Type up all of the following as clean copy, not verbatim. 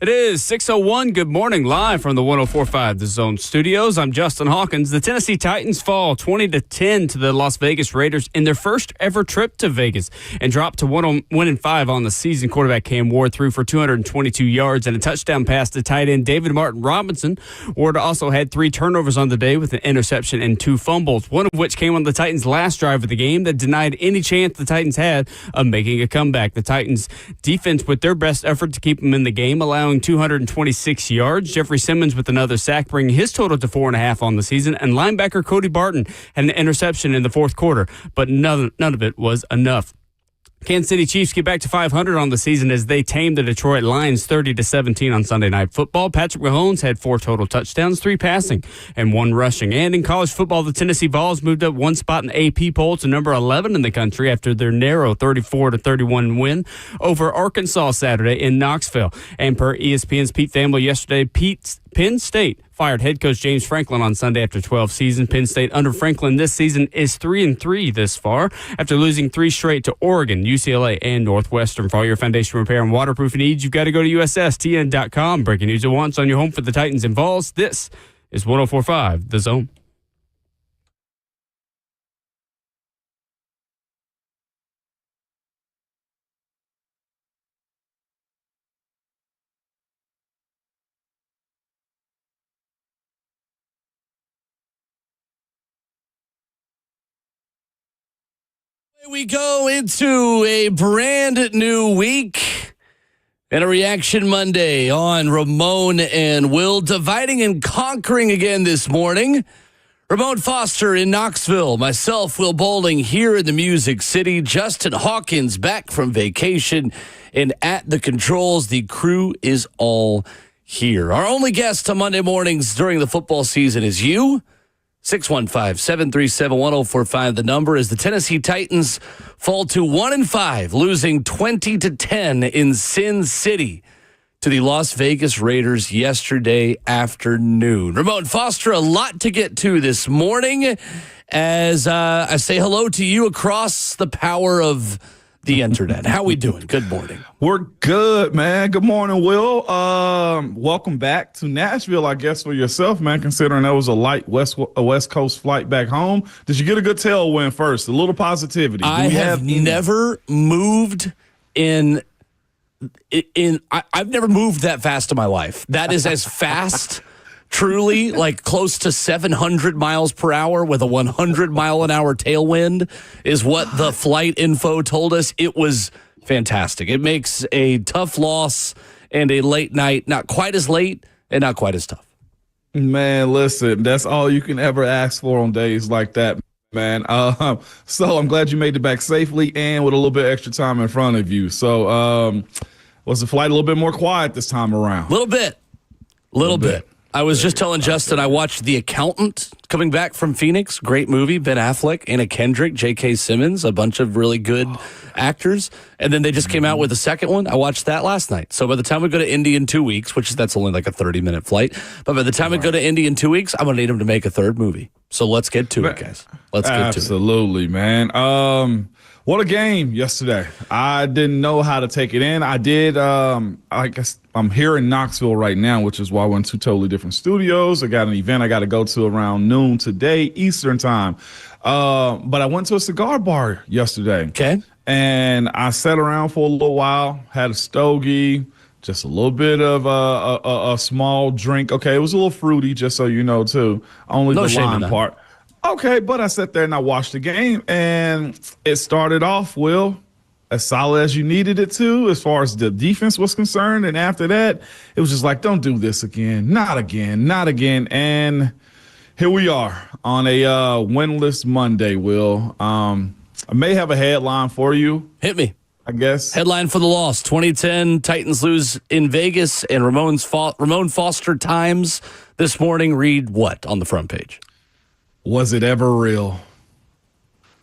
It is 6:01. Good morning, live from the 104.5 The Zone Studios. I'm Justin Hawkins. The Tennessee Titans fall 20-10 to the Las Vegas Raiders in their first ever trip to Vegas and drop to 1-5 on the season. Quarterback Cam Ward threw for 222 yards and a touchdown pass to tight end David Martin Robinson. Ward also had 3 turnovers on the day with an interception and 2 fumbles, one of which came on the Titans' last drive of the game that denied any chance the Titans had of making a comeback. The Titans defense with their best effort to keep them in the game, allowing 226 yards. Jeffrey Simmons with another sack, bringing his total to 4.5 on the season. And linebacker Cody Barton had an interception in the fourth quarter, but none of it was enough. Kansas City Chiefs get back to 500 on the season as they tamed the Detroit Lions 30-17 on Sunday Night Football. Patrick Mahomes had 4 total touchdowns, 3 passing, and 1 rushing. And in college football, the Tennessee Vols moved up 1 spot in the AP poll to number 11 in the country after their narrow 34-31 win over Arkansas Saturday in Knoxville. And per ESPN's Pete Thamel yesterday, Penn State fired head coach James Franklin on Sunday after 12 seasons. Penn State under Franklin this season is 3-3 this far after losing 3 straight to Oregon, UCLA, and Northwestern. For all your foundation repair and waterproofing needs, you've got to go to USSTN.com. Breaking news at once on your home for the Titans and Vols. This is 104.5 The Zone. We go into a brand new week and a Reaction Monday on Ramon and Will, dividing and conquering again this morning. Ramon Foster in Knoxville, myself, Will Bowling here in the Music City, Justin Hawkins back from vacation, and at the controls, the crew is all here. Our only guest on Monday mornings during the football season is you. 615-737-1045. The number is the Tennessee Titans fall to 1-5, losing 20-10 in Sin City to the Las Vegas Raiders yesterday afternoon. Ramon Foster, a lot to get to this morning as I say hello to you across the power of the internet. How we doing? Good morning. We're good, man. Good morning, Will. Welcome back to Nashville, I guess, for yourself, man, considering that was a light West Coast flight back home. Did you get a good tailwind first? A little positivity. I have never moved I've never moved that fast in my life. That is as fast, truly, like close to 700 miles per hour with a 100-mile-an-hour tailwind is what the flight info told us. It was fantastic. It makes a tough loss and a late night not quite as late and not quite as tough. Man, listen, that's all you can ever ask for on days like that, man. So I'm glad you made it back safely and with a little bit extra time in front of you. So was the flight a little bit more quiet this time around? Little bit. I was just telling Justin I watched The Accountant coming back from Phoenix. Great movie. Ben Affleck, Anna Kendrick, J.K. Simmons, a bunch of really good actors. And then they just came out with a second one. I watched that last night. So by the time we go to Indy in 2 weeks, that's only like a 30-minute flight, but by the time we go to Indy in 2 weeks, I'm going to need them to make a third movie. So let's get to it, guys. Let's get to it. Absolutely, man. What a game yesterday. I didn't know how to take it in. I did. I guess I'm here in Knoxville right now, which is why I went to totally different studios. I got an event I got to go to around noon today, Eastern time. But I went to a cigar bar yesterday. Okay. And I sat around for a little while, had a stogie, just a little bit of a small drink. Okay, it was a little fruity, just so you know, too. Only the lime part. Okay, but I sat there and I watched the game, and it started off, Will, as solid as you needed it to as far as the defense was concerned. And after that, it was just like, don't do this again. Not again. And here we are on a winless Monday, Will. I may have a headline for you. Hit me. I guess. Headline for the loss. 2010 Titans lose in Vegas, and Ramon Foster Times this morning read what on the front page? Was it ever real?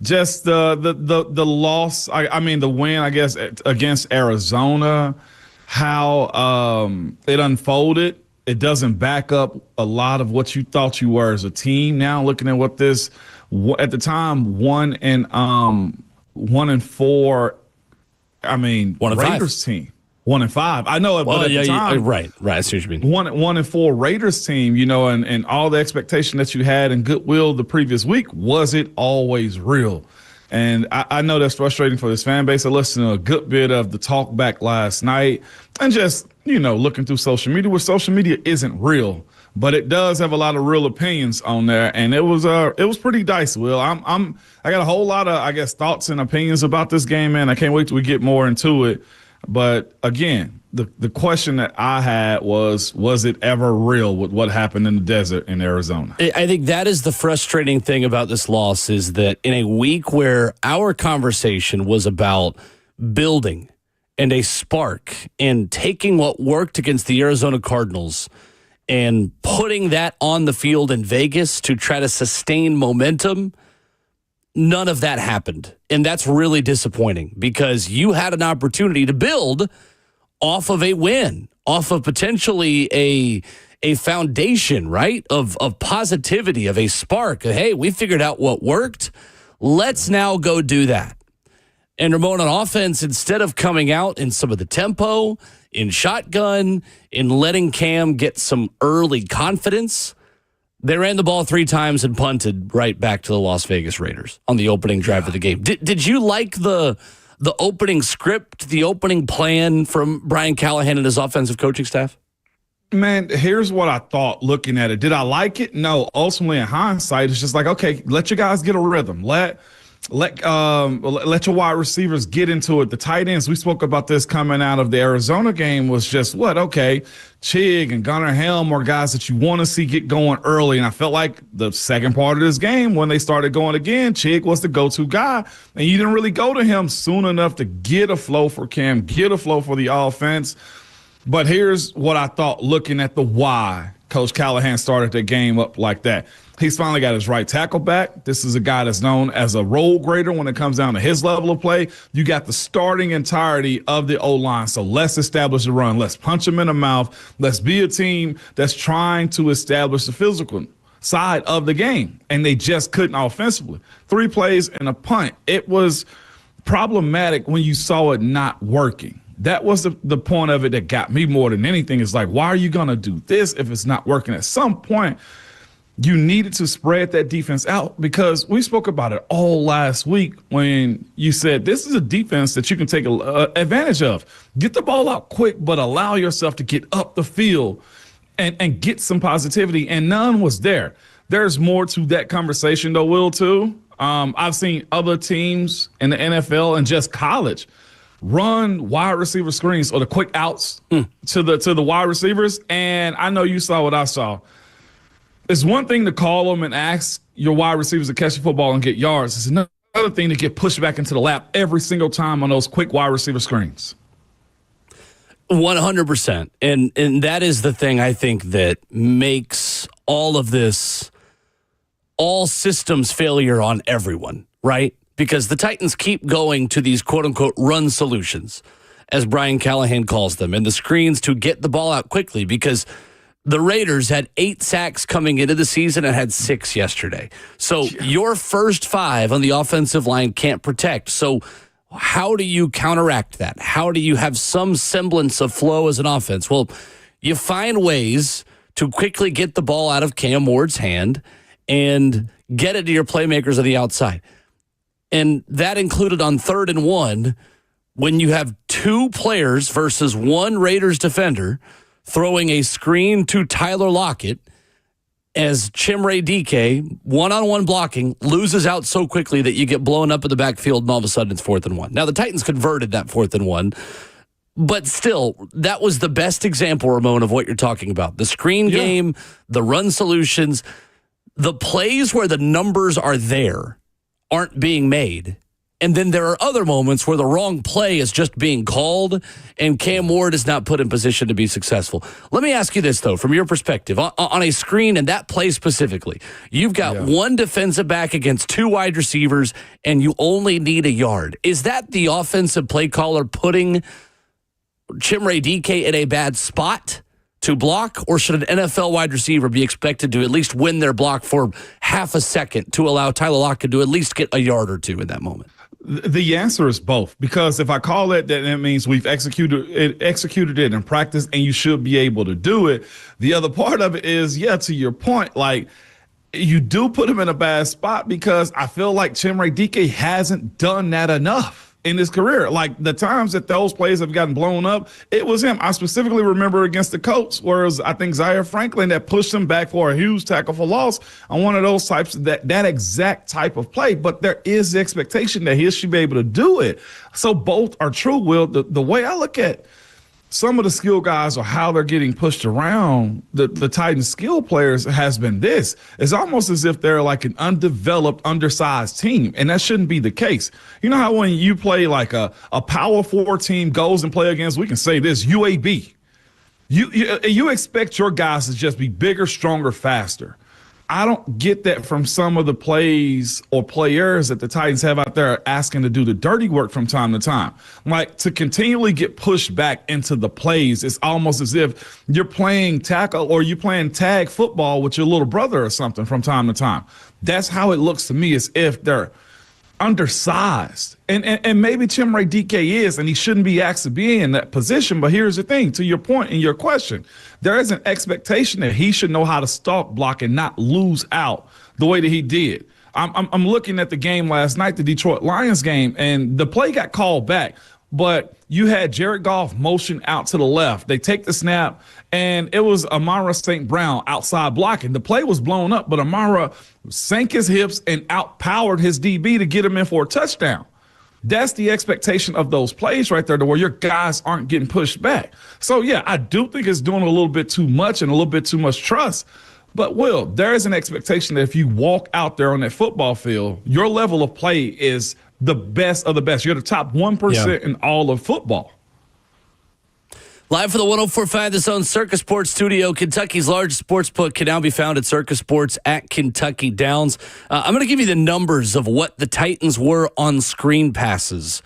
Just the loss. I mean, the win, I guess, against Arizona, how it unfolded. It doesn't back up a lot of what you thought you were as a team. Now looking at what this, at the time, 1-4. I mean, Raiders team. 1-5. I know it, but at the time, right. I see what you mean. 1-4 Raiders team, and all the expectation that you had and goodwill the previous week, was it always real? And I know that's frustrating for this fan base. I listened to a good bit of the talk back last night and just, looking through social media, where social media isn't real, but it does have a lot of real opinions on there. And it was pretty dicey. Will, I got a whole lot of, I guess, thoughts and opinions about this game, man. I can't wait till we get more into it. But again, the question that I had was it ever real with what happened in the desert in Arizona? I think that is the frustrating thing about this loss, is that in a week where our conversation was about building and a spark and taking what worked against the Arizona Cardinals and putting that on the field in Vegas to try to sustain momentum, none of that happened. And that's really disappointing, because you had an opportunity to build off of a win, off of potentially a foundation, right, of positivity, of a spark. Hey, we figured out what worked. Let's now go do that. And Ramon, on offense, instead of coming out in some of the tempo, in shotgun, in letting Cam get some early confidence, they ran the ball 3 times and punted right back to the Las Vegas Raiders on the opening drive of the game. Did you like the opening script, the opening plan from Brian Callahan and his offensive coaching staff? Man, here's what I thought looking at it. Did I like it? No. Ultimately, in hindsight, it's just like, okay, let your guys get a rhythm. Let your wide receivers get into it. The tight ends, we spoke about this coming out of the Arizona game, was just okay, Chig and Gunnar Helm are guys that you want to see get going early. And I felt like the second part of this game, when they started going again, Chig was the go-to guy. And you didn't really go to him soon enough to get a flow for Cam, get a flow for the offense. But here's what I thought looking at the why Coach Callahan started the game up like that. He's finally got his right tackle back. This is a guy that's known as a role grader when it comes down to his level of play. You got the starting entirety of the O-line, so let's establish the run. Let's punch him in the mouth. Let's be a team that's trying to establish the physical side of the game, and they just couldn't offensively. 3 plays and a punt. It was problematic when you saw it not working. That was the point of it that got me more than anything. Is like, why are you going to do this if it's not working? At some point, you needed to spread that defense out, because we spoke about it all last week when you said this is a defense that you can take advantage of. Get the ball out quick, but allow yourself to get up the field and get some positivity, and none was there. There's more to that conversation, though, Will, too. I've seen other teams in the NFL and just college run wide receiver screens or the quick outs to the wide receivers, and I know you saw what I saw. It's one thing to call them and ask your wide receivers to catch the football and get yards. It's another thing to get pushed back into the lap every single time on those quick wide receiver screens. 100%. And that is the thing I think that makes all of this all systems failure on everyone, right? Because the Titans keep going to these quote-unquote run solutions, as Brian Callahan calls them, and the screens to get the ball out quickly, because the Raiders had 8 sacks coming into the season and had 6 yesterday. So your first 5 on the offensive line can't protect. So how do you counteract that? How do you have some semblance of flow as an offense? Well, you find ways to quickly get the ball out of Cam Ward's hand and get it to your playmakers on the outside. And that included on 3rd and 1, when you have 2 players versus 1 Raiders defender throwing a screen to Tyler Lockett, as Chimere Dike, one-on-one blocking, loses out so quickly that you get blown up in the backfield, and all of a sudden it's 4th and 1. Now, the Titans converted that 4th and 1, but still, that was the best example, Ramon, of what you're talking about. The screen game, the run solutions, the plays where the numbers are there aren't being made. And then there are other moments where the wrong play is just being called and Cam Ward is not put in position to be successful. Let me ask you this, though, from your perspective. On a screen, and that play specifically, you've got 1 defensive back against 2 wide receivers, and you only need a yard. Is that the offensive play caller putting Chimere Dike in a bad spot to block, or should an NFL wide receiver be expected to at least win their block for half a second to allow Tyler Lockett to at least get a yard or 2 in that moment? The answer is both, because if I call it that, that means we've executed it in practice, and you should be able to do it. The other part of it is, yeah, to your point, like you do put him in a bad spot because I feel like Chimere Dike hasn't done that enough in his career. Like the times that those plays have gotten blown up, it was him. I specifically remember against the Colts, where it was, I think, Zaire Franklin that pushed him back for a huge tackle for loss on one of those types, that exact type of play. But there is the expectation that he should be able to do it. So both are true, Will. The way I look at some of the skill guys or how they're getting pushed around, the Titans skill players, has been this. It's almost as if they're like an undeveloped, undersized team, and that shouldn't be the case. You know how when you play like a Power 4 team goes and play against, we can say this, UAB, you expect your guys to just be bigger, stronger, faster. I don't get that from some of the plays or players that the Titans have out there asking to do the dirty work from time to time. Like, to continually get pushed back into the plays, it's almost as if you're playing tackle or you're playing tag football with your little brother or something from time to time. That's how it looks to me, as if they're undersized. And maybe Chimere Dike is, and he shouldn't be asked to be in that position. But here's the thing, to your point in your question, there is an expectation that he should know how to stalk block and not lose out the way that he did. I'm looking at the game last night, the Detroit Lions game, and the play got called back. But you had Jared Goff motion out to the left. They take the snap, and it was Amara St. Brown outside blocking. The play was blown up, but Amara sank his hips and outpowered his DB to get him in for a touchdown. That's the expectation of those plays right there, to where your guys aren't getting pushed back. So, yeah, I do think it's doing a little bit too much and a little bit too much trust. But, Will, there is an expectation that if you walk out there on that football field, your level of play is the best of the best. You're the top 1% in all of football. Live for the 104.5 The Zone Circus Sports Studio, Kentucky's largest sports book can now be found at Circus Sports at Kentucky Downs. I'm going to give you the numbers of what the Titans were on screen passes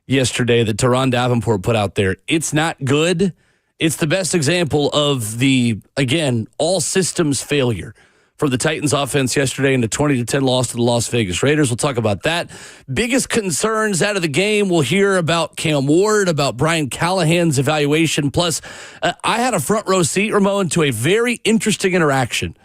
yesterday that Teron Davenport put out there. It's not good. It's the best example of the, again, all systems failure for the Titans offense yesterday in the 20-10 loss to the Las Vegas Raiders. We'll talk about that. Biggest concerns out of the game, we'll hear about Cam Ward, about Brian Callahan's evaluation. Plus, I had a front row seat, Ramon, to a very interesting interaction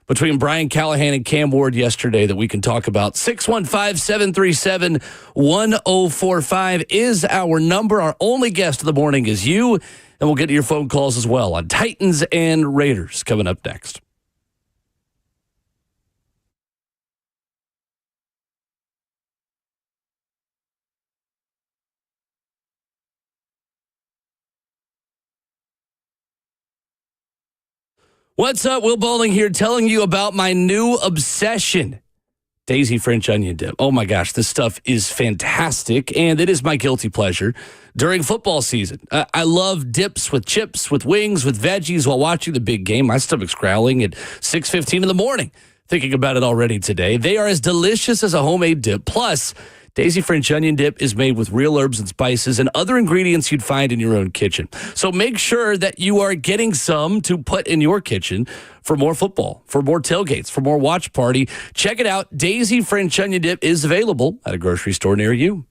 between Brian Callahan and Cam Ward yesterday that we can talk about. 615-737-1045 is our number. Our only guest of the morning is you, and we'll get to your phone calls as well on Titans and Raiders coming up next. What's up? Will Bowling here, telling you about my new obsession, Daisy French onion dip. Oh my gosh, this stuff is fantastic, and it is my guilty pleasure during football season. I love dips with chips, with wings, with veggies while watching the big game. My stomach's growling at 6:15 in the morning, thinking about it already today. They are as delicious as a homemade dip. Plus, Daisy French onion dip is made with real herbs and spices and other ingredients you'd find in your own kitchen. So make sure that you are getting some to put in your kitchen for more football, for more tailgates, for more watch party. Check it out. Daisy French onion dip is available at a grocery store near you.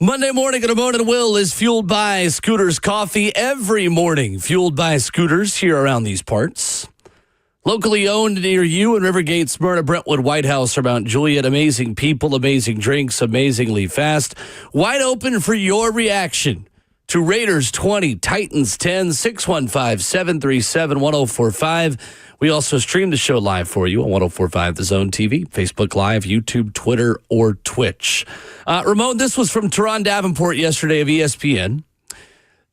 Monday morning at Ramon and Will is fueled by Scooters Coffee. Every morning, fueled by Scooters here around these parts. Locally owned near you in Rivergate, Smyrna, Brentwood, White House, or Mount Juliet. Amazing people, amazing drinks, amazingly fast. Wide open for your reaction to Raiders 20, Titans 10, 615-737-1045. We also stream the show live for you on 1045 The Zone TV, Facebook Live, YouTube, Twitter, or Twitch. Ramon, this was from Teron Davenport yesterday of ESPN,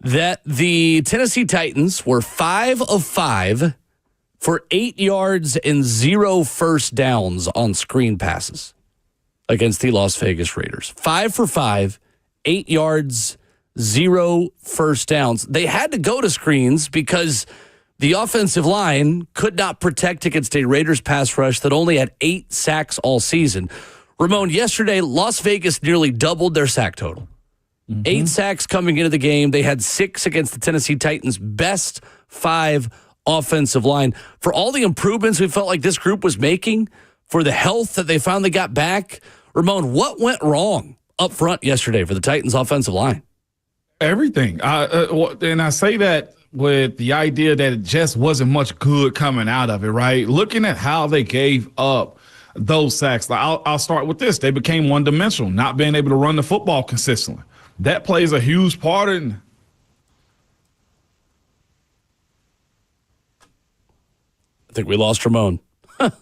that the Tennessee Titans were 5 of 5 for 8 yards and 0 first downs on screen passes against the Las Vegas Raiders. 5 for 5, 8 yards, 0 first downs. They had to go to screens because the offensive line could not protect against a Raiders pass rush that only had 8 sacks all season. Ramon, yesterday, Las Vegas nearly doubled their sack total. 8 sacks coming into the game. They had 6 against the Tennessee Titans' best 5 offensive line. For all the improvements we felt like this group was making, for the health that they finally got back, Ramon, what went wrong up front yesterday for the Titans' offensive line? Everything. And I say that with the idea that it just wasn't much good coming out of it, right? Looking at how they gave up those sacks. I'll start with this. They became one-dimensional, not being able to run the football consistently. That plays a huge part in. I think we lost Ramon.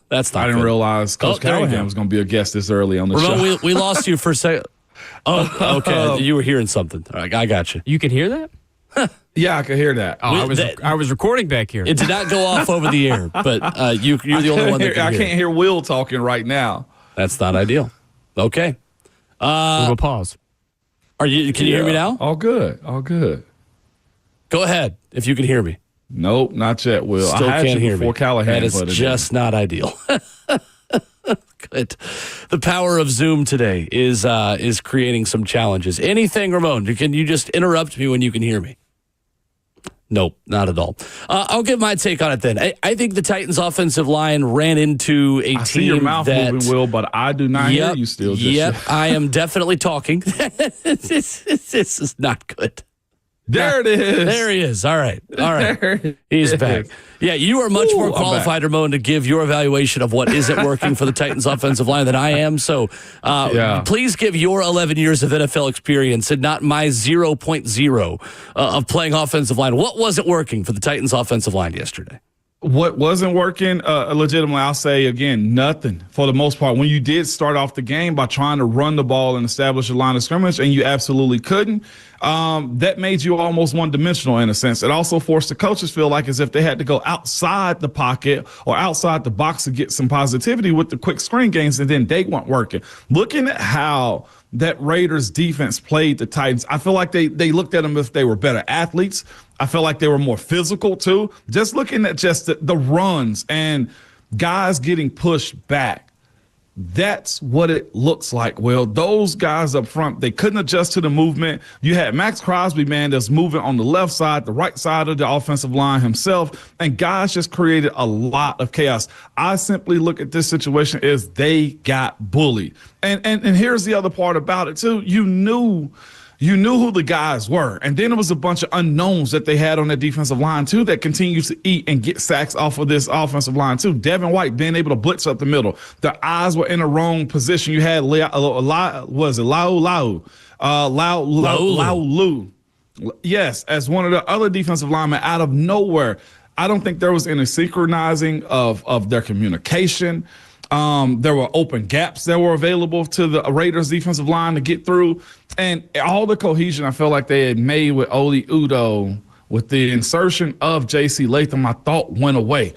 That's not I didn't good. Realize Coach Callahan was going to be a guest this early on the show. Ramon, we lost you for a second. Oh, okay. You were hearing something. All right, I got you. You can hear that? Yeah, I could hear that. Oh, I was recording back here. It did not go off over the air, but you're the only one that can hear. I can't hear Will talking right now. That's not ideal. Okay. We'll pause. Can you hear me now? All good. All good. Go ahead if you can hear me. Nope, not yet, Will. Still I had can't you hear before me. Callahan. That is just not ideal. Good. The power of Zoom today is creating some challenges. Anything, Ramon? Can you just interrupt me when you can hear me? Nope, not at all. I'll give my take on it then. I think the Titans' offensive line ran into a team. I see your mouth moving, Will, but I do not hear you still. I am definitely talking. This is not good. There it is. There he is. All right. He's back. Yeah, you are much more qualified, Ramon, to give your evaluation of what isn't working for the Titans' offensive line than I am. So please give your 11 years of NFL experience and not my 0.0 of playing offensive line. What wasn't working for the Titans' offensive line yesterday? What wasn't working, legitimately, I'll say, again, nothing for the most part. When you did start off the game by trying to run the ball and establish a line of scrimmage, and you absolutely couldn't, that made you almost one-dimensional in a sense. It also forced the coaches feel like as if they had to go outside the pocket or outside the box to get some positivity with the quick screen games, and then they weren't working. Looking at how that Raiders defense played the Titans, I feel like they looked at them as if they were better athletes. I feel like they were more physical too. Just looking at just the runs and guys getting pushed back. That's what it looks like. Well, those guys up front, they couldn't adjust to the movement. You had Max Crosby, man, that's moving on the left side, the right side of the offensive line himself, and guys just created a lot of chaos. I simply look at this situation as they got bullied. And here's the other part about it too. You knew who the guys were. And then it was a bunch of unknowns that they had on that defensive line, too, that continues to eat and get sacks off of this offensive line, too. Devin White being able to blitz up the middle. The eyes were in the wrong position. You had Laulu. Yes, as one of the other defensive linemen out of nowhere. I don't think there was any synchronizing of their communication. There were open gaps that were available to the Raiders defensive line to get through. And all the cohesion I felt like they had made with Oli Udoh, with the insertion of J.C. Latham, I thought went away.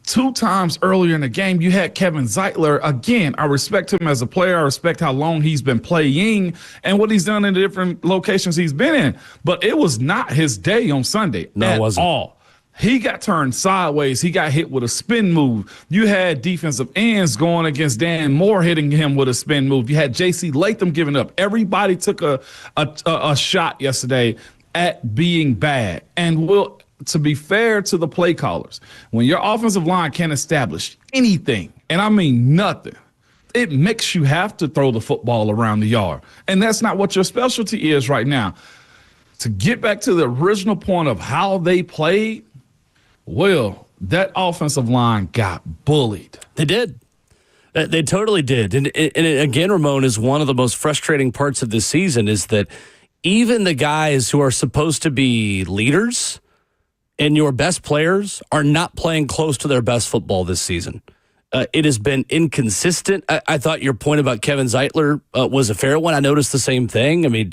2 times earlier in the game, you had Kevin Zeitler. Again, I respect him as a player. I respect how long he's been playing and what he's done in the different locations he's been in. But it was not his day on Sunday at all. He got turned sideways. He got hit with a spin move. You had defensive ends going against Dan Moore, hitting him with a spin move. You had J.C. Latham giving up. Everybody took a shot yesterday at being bad. And to be fair to the play callers, when your offensive line can't establish anything, and I mean nothing, it makes you have to throw the football around the yard. And that's not what your specialty is right now. To get back to the original point of how they played, well, that offensive line got bullied. They did. They totally did. And again, Ramon, is one of the most frustrating parts of this season is that even the guys who are supposed to be leaders and your best players are not playing close to their best football this season. It has been inconsistent. I thought your point about Kevin Zeitler was a fair one. I noticed the same thing. I mean,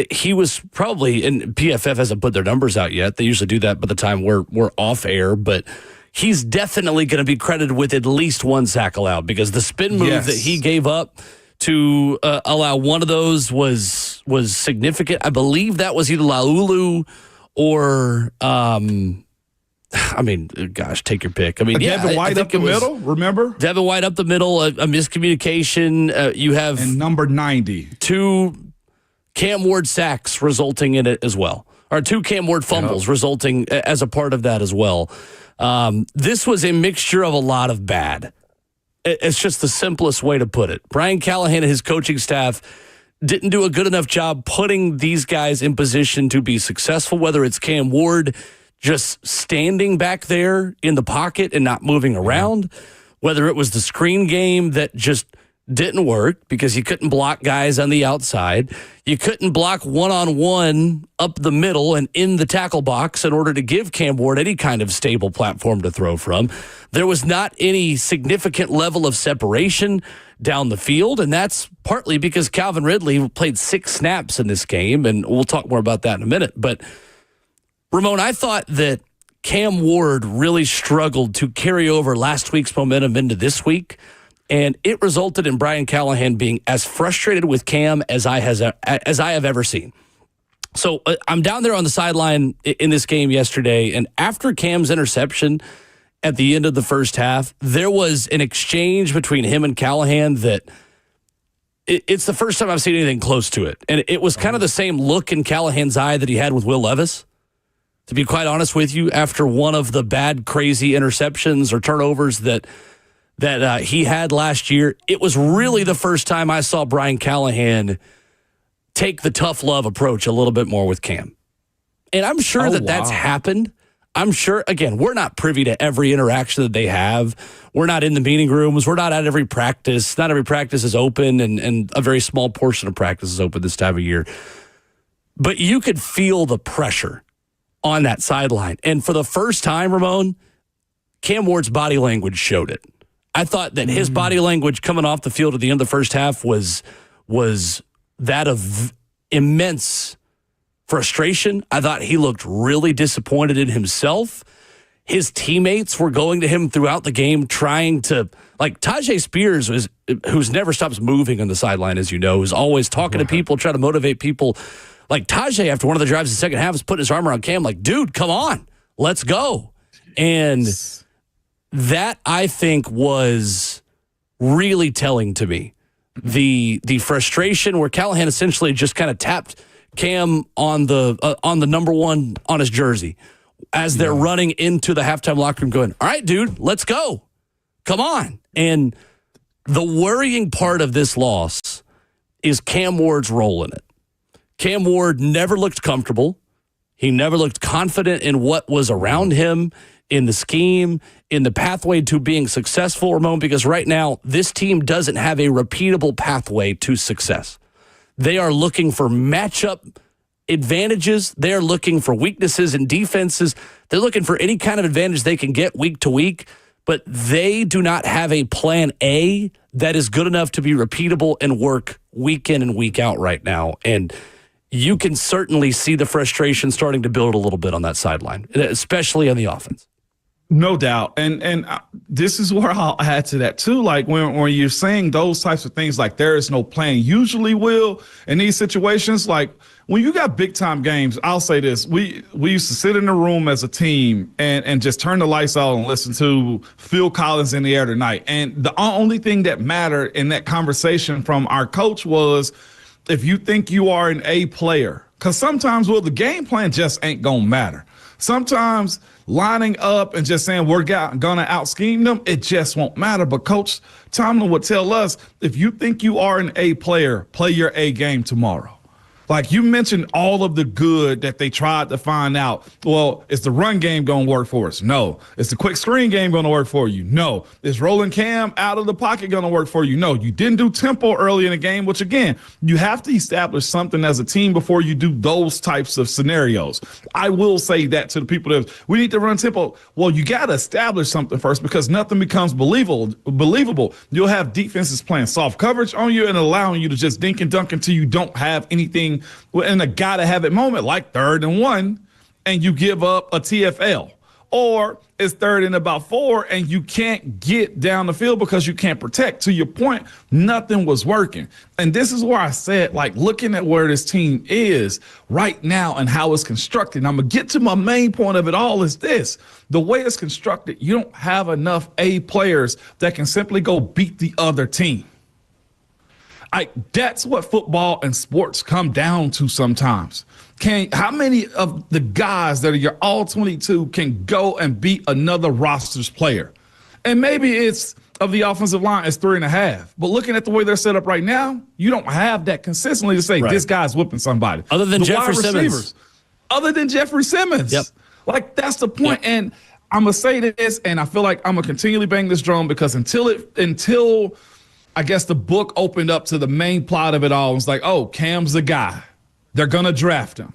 he was probably, and PFF hasn't put their numbers out yet. They usually do that by the time we're off air, but he's definitely going to be credited with at least one sack allowed because the spin move that he gave up to allow one of those was significant. I believe that was either Laulu or, gosh, take your pick. I mean, Devin White up the middle, remember? Devin White up the middle, a miscommunication. You have and number 90. 2 Cam Ward sacks resulting in it as well, or 2 Cam Ward fumbles resulting as a part of that as well. This was a mixture of a lot of bad. It's just the simplest way to put it. Brian Callahan and his coaching staff didn't do a good enough job putting these guys in position to be successful, whether it's Cam Ward just standing back there in the pocket and not moving around, whether it was the screen game that just didn't work because you couldn't block guys on the outside. You couldn't block one-on-one up the middle and in the tackle box in order to give Cam Ward any kind of stable platform to throw from. There was not any significant level of separation down the field, and that's partly because Calvin Ridley played 6 snaps in this game, and we'll talk more about that in a minute. But, Ramon, I thought that Cam Ward really struggled to carry over last week's momentum into this week. And it resulted in Brian Callahan being as frustrated with Cam as I have ever seen. So I'm down there on the sideline in this game yesterday, and after Cam's interception at the end of the first half, there was an exchange between him and Callahan that it's the first time I've seen anything close to it. And it was kind of the same look in Callahan's eye that he had with Will Levis. To be quite honest with you, after one of the bad, crazy interceptions or turnovers that he had last year, it was really the first time I saw Brian Callahan take the tough love approach a little bit more with Cam. And I'm sure that's happened. I'm sure, again, we're not privy to every interaction that they have. We're not in the meeting rooms. We're not at every practice. Not every practice is open, and a very small portion of practice is open this time of year. But you could feel the pressure on that sideline. And for the first time, Ramon, Cam Ward's body language showed it. I thought that his body language coming off the field at the end of the first half was that of immense frustration. I thought he looked really disappointed in himself. His teammates were going to him throughout the game trying to, like Tyjae Spears, who's never stops moving on the sideline, as you know, who's always talking to people, trying to motivate people. Like Tyjae, after one of the drives in the second half, is putting his arm around Cam like, dude, come on, let's go. And that, I think, was really telling to me. The frustration where Callahan essentially just kind of tapped Cam on the number 1 on his jersey as they're running into the halftime locker room going, all right, dude, let's go. Come on. And the worrying part of this loss is Cam Ward's role in it. Cam Ward never looked comfortable. He never looked confident in what was around him, in the scheme, in the pathway to being successful, Ramon, because right now this team doesn't have a repeatable pathway to success. They are looking for matchup advantages. They're looking for weaknesses in defenses. They're looking for any kind of advantage they can get week to week, but they do not have a plan A that is good enough to be repeatable and work week in and week out right now. And you can certainly see the frustration starting to build a little bit on that sideline, especially on the offense. No doubt. And this is where I'll add to that too. Like when you're saying those types of things, like there is no plan, usually will in these situations, like when you got big time games, I'll say this, we used to sit in a room as a team and just turn the lights out and listen to Phil Collins in the Air Tonight. And the only thing that mattered in that conversation from our coach was if you think you are an A player, because sometimes, well, the game plan just ain't going to matter. Sometimes lining up and just saying we're going to out-scheme them, it just won't matter. But Coach Tomlin would tell us, if you think you are an A player, play your A game tomorrow. Like you mentioned all of the good that they tried to find out. Well, is the run game going to work for us? No. Is the quick screen game going to work for you? No. Is rolling Cam out of the pocket going to work for you? No. You didn't do tempo early in the game, which again, you have to establish something as a team before you do those types of scenarios. I will say that to the people that we need to run tempo. Well, you got to establish something first because nothing becomes believable. You'll have defenses playing soft coverage on you and allowing you to just dink and dunk until you don't have anything in a gotta have it moment like 3rd and 1 and you give up a TFL, or it's 3rd and about 4 and you can't get down the field because you can't protect. To your point, nothing was working. And this is where I said, like, looking at where this team is right now and how it's constructed, and I'm gonna get to my main point of it all is this: the way it's constructed, you don't have enough A players that can simply go beat the other team. That's what football and sports come down to sometimes. How many of the guys that are your all 22 can go and beat another roster's player? And maybe it's of the offensive line, it's 3.5. But looking at the way they're set up right now, you don't have that consistently to say this guy's whipping somebody. Other than Jeffrey Simmons. Other than Jeffrey Simmons. Yep. Like, that's the point. Yep. And I'm going to say this, and I feel like I'm going to continually bang this drum because until I guess the book opened up to the main plot of it all. It's like, oh, Cam's the guy. They're going to draft him.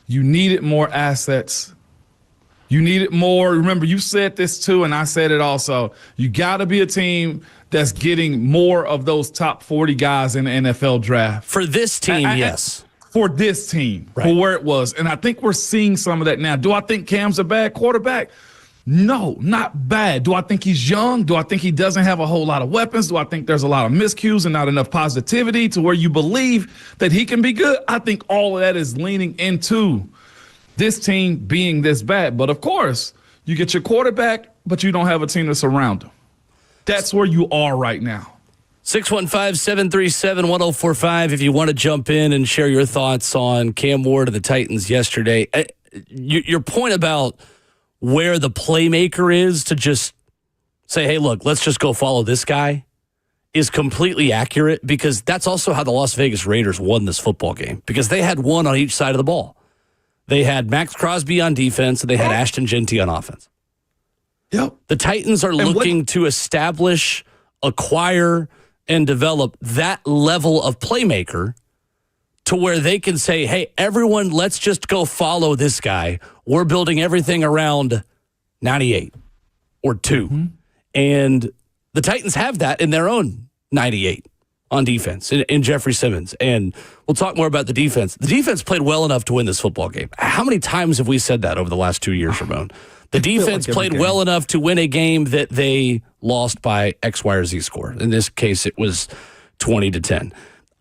You needed more assets. You needed more. Remember, you said this too, and I said it also. You got to be a team that's getting more of those top 40 guys in the NFL draft. For this team, yes. For this team, right. For where it was. And I think we're seeing some of that now. Do I think Cam's a bad quarterback? No, not bad. Do I think he's young? Do I think he doesn't have a whole lot of weapons? Do I think there's a lot of miscues and not enough positivity to where you believe that he can be good? I think all of that is leaning into this team being this bad. But, of course, you get your quarterback, but you don't have a team to surround him. That's where you are right now. 615-737-1045 if you want to jump in and share your thoughts on Cam Ward and the Titans yesterday. Your point about where the playmaker is to just say, hey, look, let's just go follow this guy is completely accurate, because that's also how the Las Vegas Raiders won this football game, because they had one on each side of the ball. They had Max Crosby on defense, and they had Ashton Genty on offense. Yep. The Titans are looking to establish, acquire, and develop that level of playmaker to where they can say, hey, everyone, let's just go follow this guy. We're building everything around 98 or 2. Mm-hmm. And the Titans have that in their own 98 on defense in Jeffrey Simmons. And we'll talk more about the defense. The defense played well enough to win this football game. How many times have we said that over the last 2 years, Ramon? The defense played well enough to win a game that they lost by X, Y, or Z score. In this case, it was 20-10.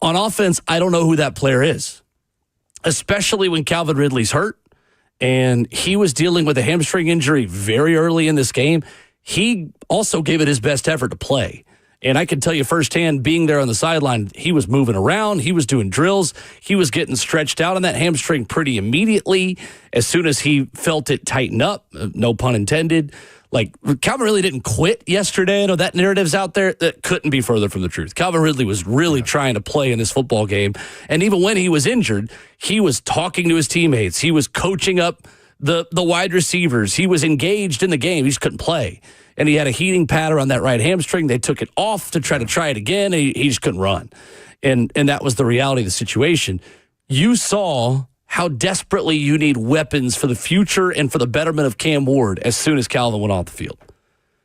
On offense, I don't know who that player is, especially when Calvin Ridley's hurt, and he was dealing with a hamstring injury very early in this game. He also gave it his best effort to play. And I can tell you firsthand, being there on the sideline, he was moving around. He was doing drills. He was getting stretched out on that hamstring pretty immediately as soon as he felt it tighten up, no pun intended. Like, Calvin Ridley didn't quit yesterday. I know that narrative's out there. That couldn't be further from the truth. Calvin Ridley was really trying to play in this football game. And even when he was injured, he was talking to his teammates. He was coaching up the wide receivers. He was engaged in the game. He just couldn't play. And he had a heating pattern on that right hamstring. They took it off to try it again, and he just couldn't run. And that was the reality of the situation. You saw how desperately you need weapons for the future and for the betterment of Cam Ward as soon as Calvin went off the field.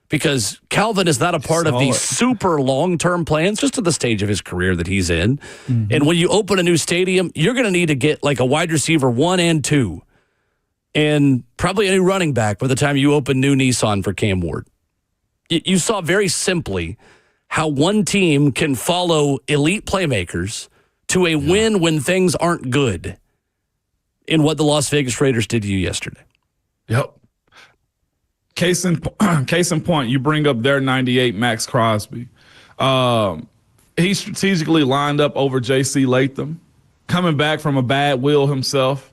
Because Calvin is not a part of these super long-term plans, just at the stage of his career that he's in. Mm-hmm. And when you open a new stadium, you're going to need to get like a wide receiver 1 and 2 and probably a new running back by the time you open new Nissan for Cam Ward. You saw very simply how one team can follow elite playmakers to a win when things aren't good, in what the Las Vegas Raiders did to you yesterday. Yep. Case in point, you bring up their 98 Max Crosby. He strategically lined up over J.C. Latham, coming back from a bad will himself.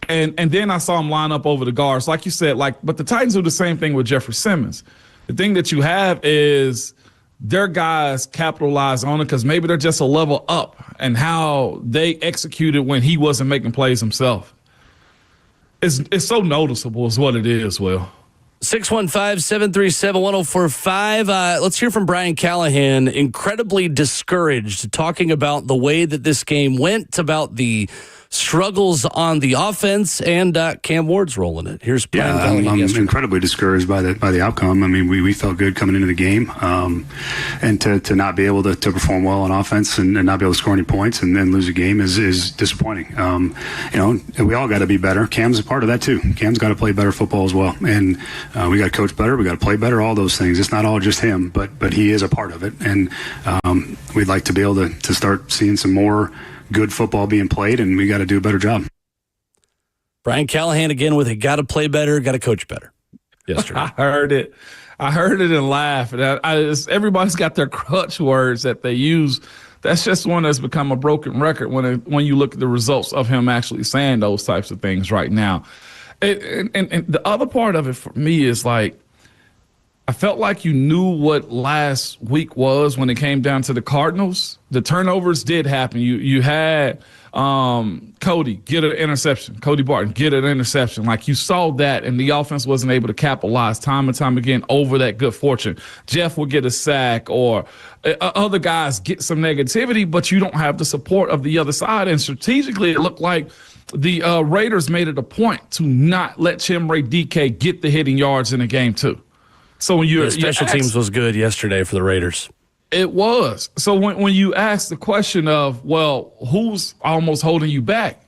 And then I saw him line up over the guards, like you said. But the Titans do the same thing with Jeffrey Simmons. The thing that you have is their guys capitalize on it because maybe they're just a level up and how they executed when he wasn't making plays himself. It's so noticeable is what it is, Will. 615-737-1045. Let's hear from Brian Callahan, incredibly discouraged, talking about the way that this game went, about the struggles on the offense, and Cam Ward's role in it. Here's Brian Callahan. I'm incredibly discouraged by the outcome. I mean, we felt good coming into the game, and to not be able to perform well on offense and not be able to score any points and then lose a game is disappointing. We all got to be better. Cam's a part of that too. Cam's got to play better football as well, and we got to coach better. We got to play better. All those things. It's not all just him, but he is a part of it, and we'd like to be able to start seeing some more good football being played, and we got to do a better job. Brian Callahan again with a got to play better, got to coach better yesterday. I heard it and laughed. Everybody's got their crutch words that they use. That's just one that's become a broken record when you look at the results of him actually saying those types of things right now. And the other part of it for me is like, I felt like you knew what last week was when it came down to the Cardinals. The turnovers did happen. You had Cody get an interception. Cody Barton get an interception. Like you saw that, and the offense wasn't able to capitalize time and time again over that good fortune. Jeff would get a sack, or other guys get some negativity, but you don't have the support of the other side. And strategically, it looked like the Raiders made it a point to not let Chimere DK get the hitting yards in the game too. So when the special teams was good yesterday for the Raiders. It was. So when you ask the question of, well, who's almost holding you back?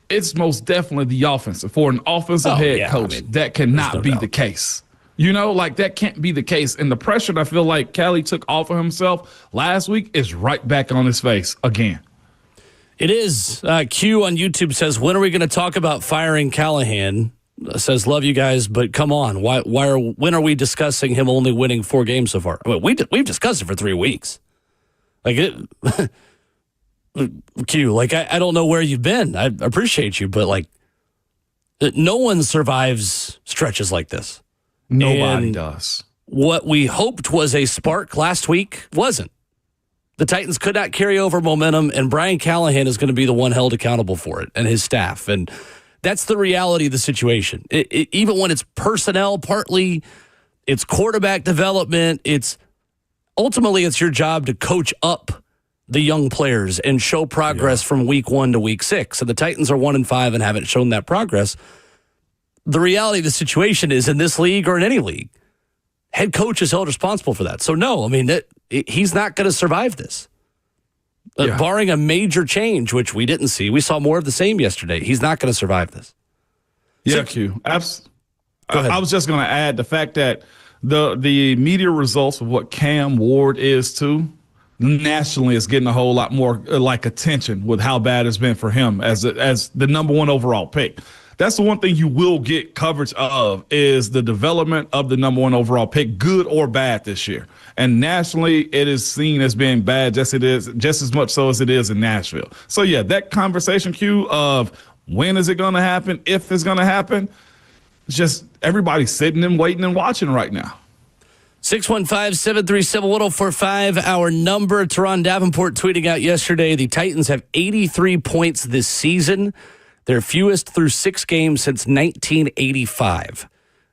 It's most definitely the offensive. For an offensive head coach, that cannot be the case. That can't be the case. And the pressure that I feel like Callie took off of himself last week is right back on his face again. It is. Q on YouTube says, when are we going to talk about firing Callahan? Says, love you guys, but come on. When are we discussing him only winning 4 games so far? I mean, we've discussed it for 3 weeks. Q, I don't know where you've been. I appreciate you, but no one survives stretches like this. Nobody does. What we hoped was a spark last week wasn't. The Titans could not carry over momentum, and Brian Callahan is going to be the one held accountable for it, and his staff. And that's the reality of the situation. Even when it's personnel, partly it's quarterback development. Ultimately it's your job to coach up the young players and show progress from week 1 to week 6. And the Titans are 1-5 and haven't shown that progress. The reality of the situation is, in this league or in any league, head coach is held responsible for that. So no, I mean, he's not going to survive this. Barring a major change, which we didn't see. We saw more of the same yesterday. He's not going to survive this. Yeah, Q. Go ahead. I was just going to add the fact that the media results of what Cam Ward is too, nationally is getting a whole lot more attention with how bad it's been for him as the number 1 overall pick. That's the one thing you will get coverage of, is the development of the number 1 overall pick, good or bad this year. And nationally, it is seen as being bad, just as much so as it is in Nashville. So yeah, that conversation, Q, of when is it going to happen, if it's going to happen, it's just everybody's sitting and waiting and watching right now. 615-737-1045, our number. Teron Davenport tweeting out yesterday, the Titans have 83 points this season. Their fewest through 6 games since 1985,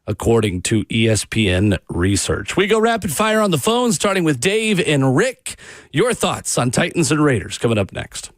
according to ESPN research. We go rapid fire on the phone, starting with Dave and Rick. Your thoughts on Titans and Raiders coming up next.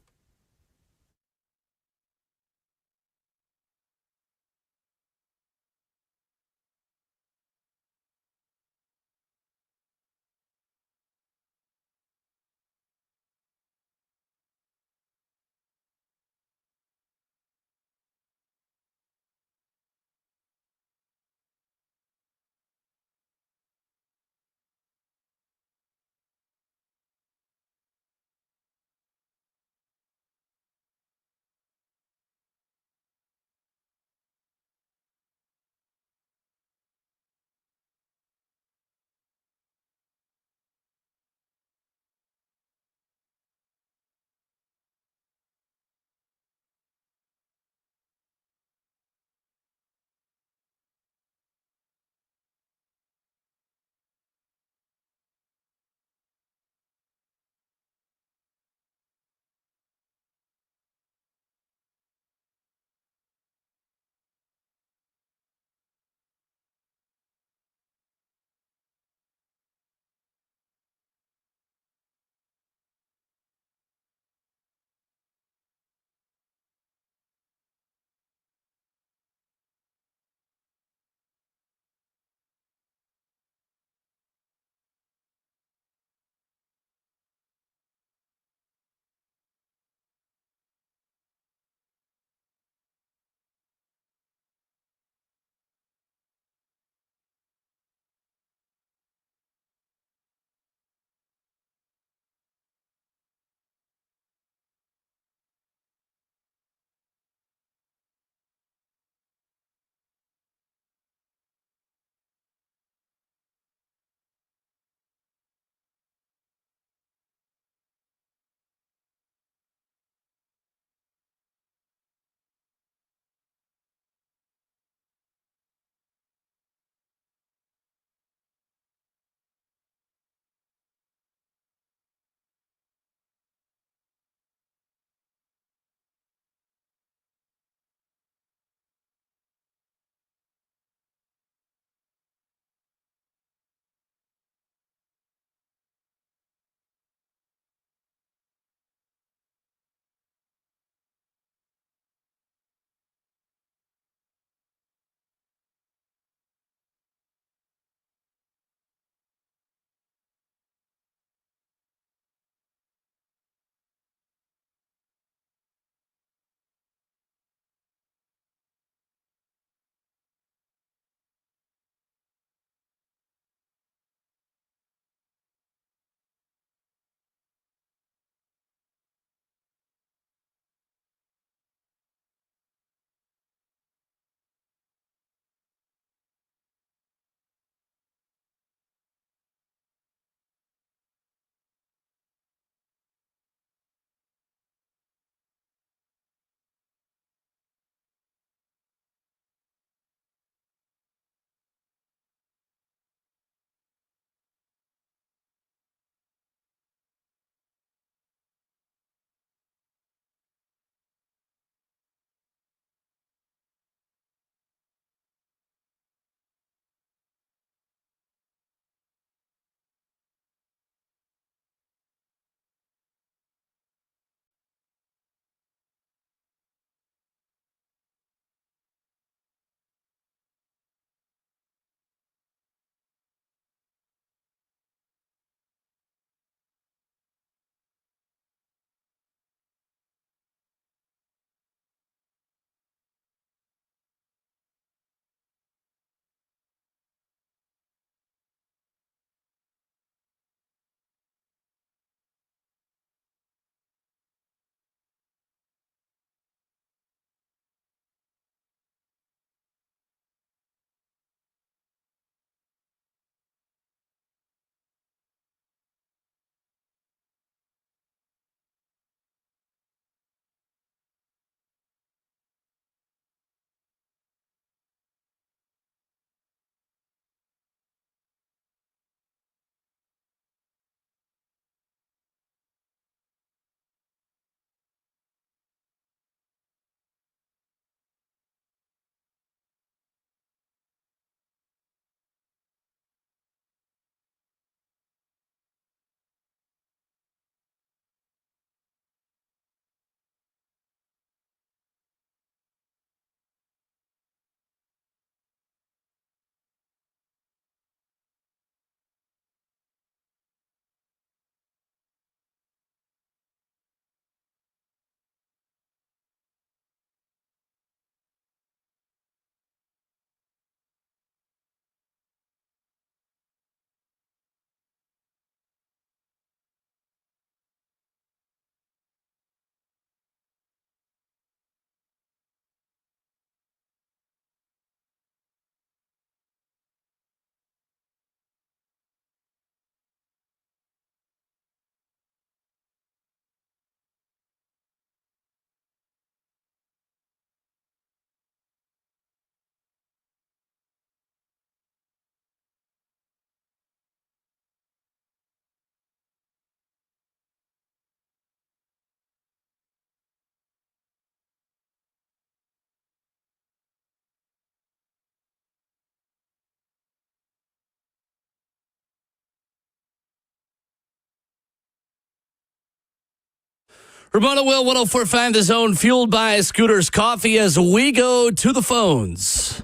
Ramona Will, 104.5 The Zone, fueled by Scooters Coffee as we go to the phones.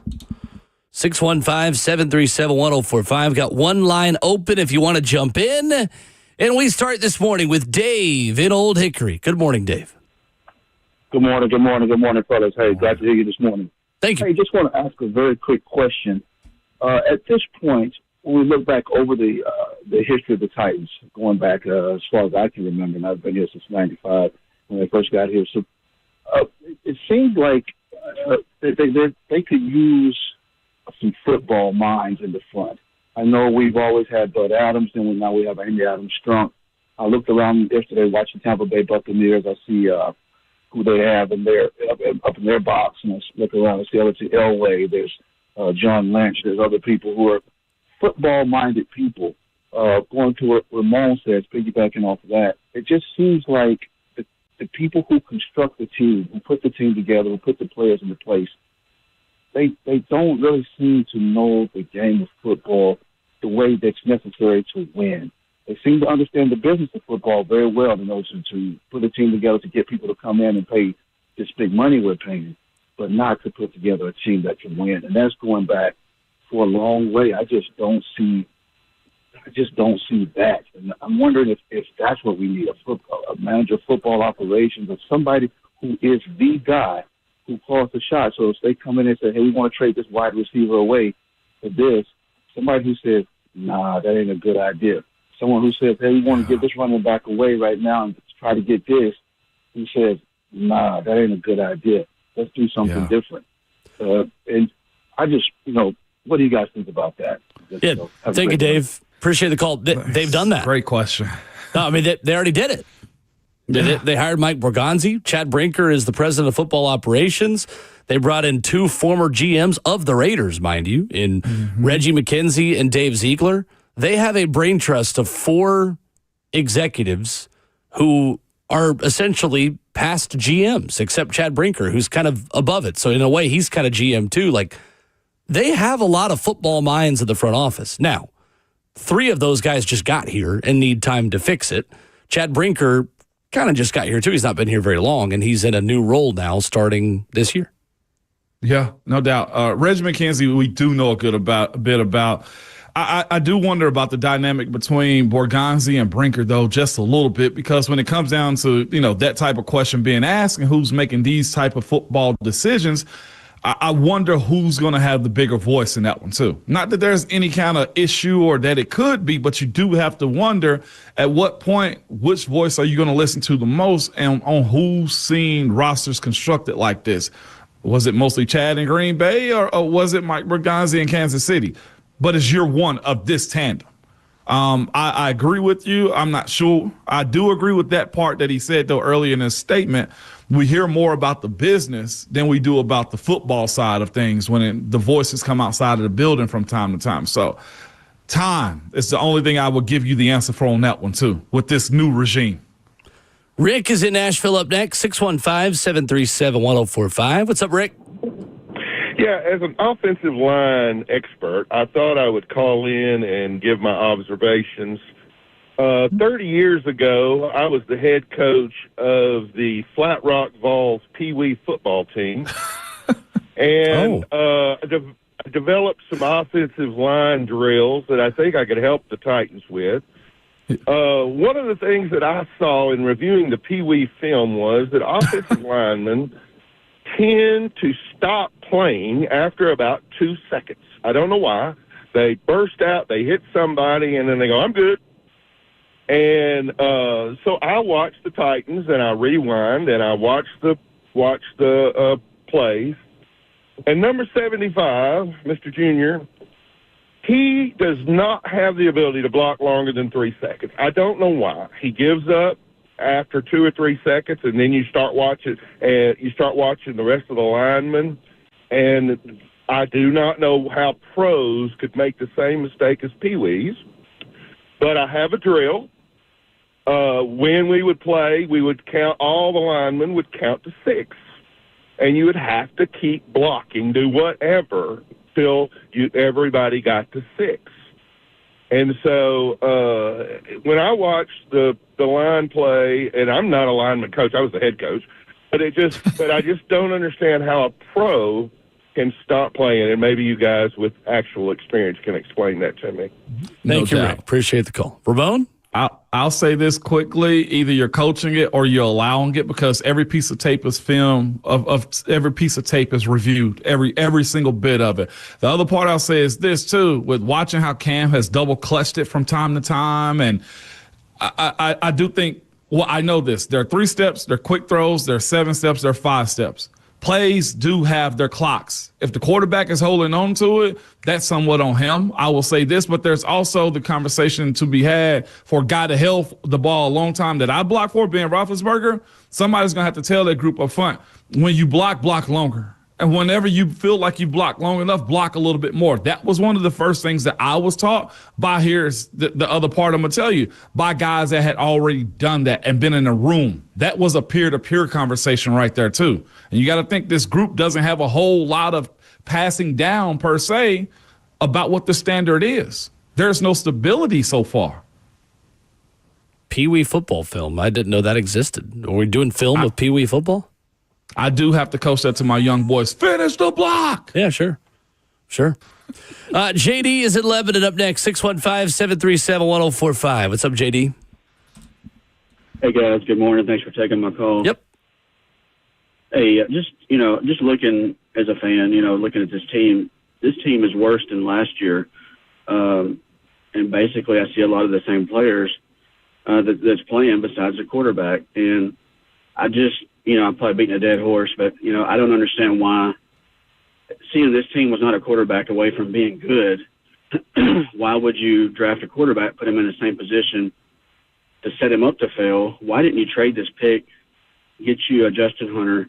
615-737-1045. Got one line open if you want to jump in. And we start this morning with Dave in Old Hickory. Good morning, Dave. Good morning, fellas. Hey, glad to hear you this morning. Thank you. Hey, just want to ask a very quick question. At this point, when we look back over the history of the Titans, going back as far as I can remember, and I've been here since '95 when they first got here, so it seems like they could use some football minds in the front. I know we've always had Bud Adams, and now we have Andy Adams-Strunk. I looked around yesterday watching Tampa Bay Buccaneers. I see who they have up in their box, and I look around and see Elliott Elway. There's John Lynch. There's other people who are football-minded people. Going to what Ramon says, piggybacking off of that, it just seems like the people who construct the team, who put the team together, who put the players into place, they don't really seem to know the game of football the way that's necessary to win. They seem to understand the business of football very well in order to put a team together to get people to come in and pay this big money we're paying, but not to put together a team that can win. And that's going back for a long way. I just don't see that. And I'm wondering if that's what we need, a manager of football operations, or somebody who is the guy who calls the shot. So if they come in and say, hey, we want to trade this wide receiver away for this, somebody who says, nah, that ain't a good idea. Someone who says, hey, we want to give this running back away right now and try to get this, who says, nah, that ain't a good idea. Let's do something different. And I just, what do you guys think about that? Yeah, thank you, Dave. Appreciate the call. They've done that. Great question. No, I mean, they already did it. They hired Mike Borgonzi. Chad Brinker is the president of football operations. They brought in two former GMs of the Raiders, mind you, in Reggie McKenzie and Dave Ziegler. They have a brain trust of 4 executives who are essentially past GMs, except Chad Brinker, who's kind of above it. So in a way, he's kind of GM too. Like, they have a lot of football minds at the front office. Now, 3 of those guys just got here and need time to fix it. Chad Brinker kind of just got here too. He's not been here very long, and he's in a new role now starting this year. Yeah, no doubt. Reggie McKenzie, we do know a bit about. I do wonder about the dynamic between Borgonzi and Brinker, though, just a little bit, because when it comes down to, that type of question being asked and who's making these type of football decisions, I wonder who's going to have the bigger voice in that one, too. Not that there's any kind of issue or that it could be, but you do have to wonder at what point, which voice are you going to listen to the most, and on who's seen rosters constructed like this. Was it mostly Chad in Green Bay, or was it Mike Borgonzi in Kansas City? But it's year one of this tandem. I agree with you. I'm not sure. I do agree with that part that he said, though, earlier in his statement. We hear more about the business than we do about the football side of things when the voices come outside of the building from time to time. So time is the only thing I will give you the answer for on that one, too, with this new regime. Rick is in Nashville up next, 615-737-1045. What's up, Rick? Yeah, as an offensive line expert, I thought I would call in and give my observations. 30 years ago, I was the head coach of the Flat Rock Vols Pee Wee football team, and developed some offensive line drills that I think I could help the Titans with. One of the things that I saw in reviewing the Pee Wee film was that offensive linemen tend to stop playing after about 2 seconds. I don't know why. They burst out, they hit somebody, and then they go, I'm good. And so I watched the Titans, and I rewind, and I watched the plays. And number 75, Mr. Junior, he does not have the ability to block longer than 3 seconds. I don't know why. He gives up after 2 or 3 seconds, and then you start watching the rest of the linemen. And I do not know how pros could make the same mistake as Pee-wees. But I have a drill. When we would play, we would count, all the linemen would count to 6. And you would have to keep blocking, do whatever, till everybody got to 6. And so when I watched the line play, and I'm not a lineman coach, I was the head coach, but I just don't understand how a pro can stop playing, and maybe you guys with actual experience can explain that to me. Thank you, Rick. Appreciate the call. Ramon? I'll say this quickly. Either you're coaching it or you're allowing it, because every piece of tape is filmed, of every piece of tape is reviewed, every single bit of it. The other part I'll say is this too, with watching how Cam has double clutched it from time to time. And I do think, well, I know this. There are 3 steps, there are quick throws, there are 7 steps, there are 5 steps. Plays do have their clocks. If the quarterback is holding on to it, that's somewhat on him. I will say this, but there's also the conversation to be had for a guy to held the ball a long time that I blocked for, Ben Roethlisberger. Somebody's going to have to tell that group up front, when you block longer. And whenever you feel like you block long enough, block a little bit more. That was one of the first things that I was taught by, here's the other part I'm going to tell you, by guys that had already done that and been in a room. That was a peer-to-peer conversation right there, too. And you got to think this group doesn't have a whole lot of passing down, per se, about what the standard is. There's no stability so far. Pee Wee football film. I didn't know that existed. Are we doing film of Pee Wee football? I do have to coach that to my young boys. Finish the block. Yeah, sure. JD is at 11 and up next, 615-737-1045. What's up, JD? Hey, guys. Good morning. Thanks for taking my call. Yep. Hey, just looking as a fan, looking at this team is worse than last year. And basically I see a lot of the same players that's playing besides the quarterback. And I just, I'm probably beating a dead horse, but, I don't understand why, seeing this team was not a quarterback away from being good, why would you draft a quarterback, put him in the same position to set him up to fail? Why didn't you trade this pick, get you a Justin Hunter,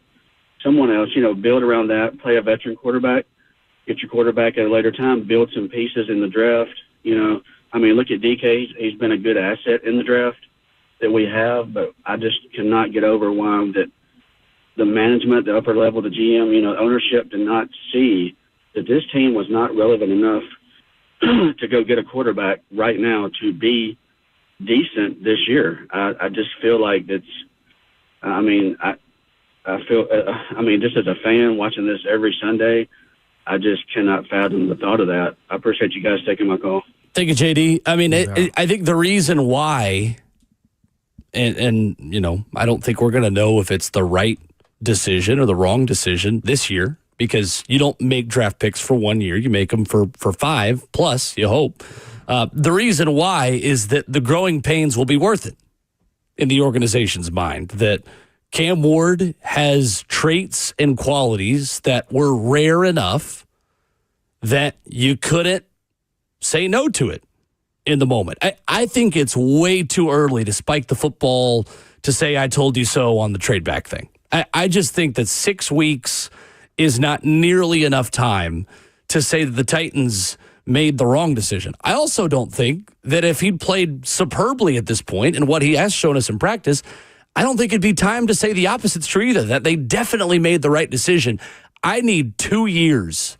someone else, build around that, play a veteran quarterback, get your quarterback at a later time, build some pieces in the draft? Look at DK. He's been a good asset in the draft that we have, but I just cannot get over why that the management, the upper level, the GM, ownership did not see that this team was not relevant enough to go get a quarterback right now to be decent this year. I just feel like just as a fan watching this every Sunday, I just cannot fathom the thought of that. I appreciate you guys taking my call. Thank you, JD. I think the reason why, and I don't think we're going to know if it's the right decision or the wrong decision this year, because you don't make draft picks for 1 year. You make them for 5 plus, you hope. The reason why is that the growing pains will be worth it in the organization's mind, that Cam Ward has traits and qualities that were rare enough that you couldn't say no to it in the moment. I think it's way too early to spike the football to say I told you so on the trade back thing. I just think that 6 weeks is not nearly enough time to say that the Titans made the wrong decision. I also don't think that if he'd played superbly at this point and what he has shown us in practice, I don't think it'd be time to say the opposite's true either, that they definitely made the right decision. I need 2 years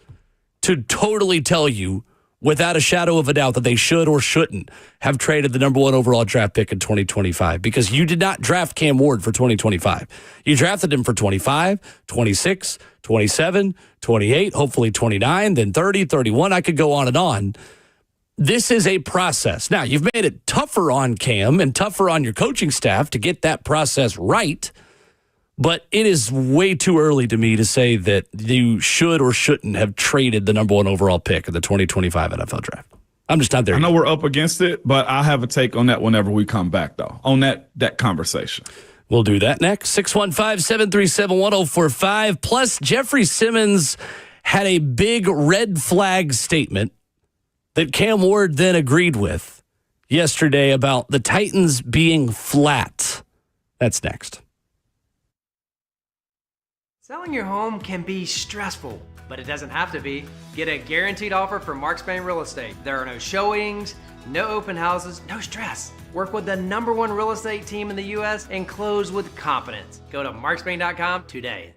to totally tell you without a shadow of a doubt that they should or shouldn't have traded the number 1 overall draft pick in 2025, because you did not draft Cam Ward for 2025. You drafted him for 25, 26, 27, 28, hopefully 29, then 30, 31. I could go on and on. This is a process. Now, you've made it tougher on Cam and tougher on your coaching staff to get that process right, but it is way too early to me to say that you should or shouldn't have traded the number 1 overall pick of the 2025 NFL draft. I'm just not there. I know we're up against it, but I have a take on that whenever we come back, though, on that conversation. We'll do that next. 615-737-1045. Plus, Jeffrey Simmons had a big red flag statement that Cam Ward then agreed with yesterday about the Titans being flat. That's next. Selling your home can be stressful, but it doesn't have to be. Get a guaranteed offer from Mark Spain Real Estate. There are no showings, no open houses, no stress. Work with the number 1 real estate team in the U.S. and close with confidence. Go to markspain.com today.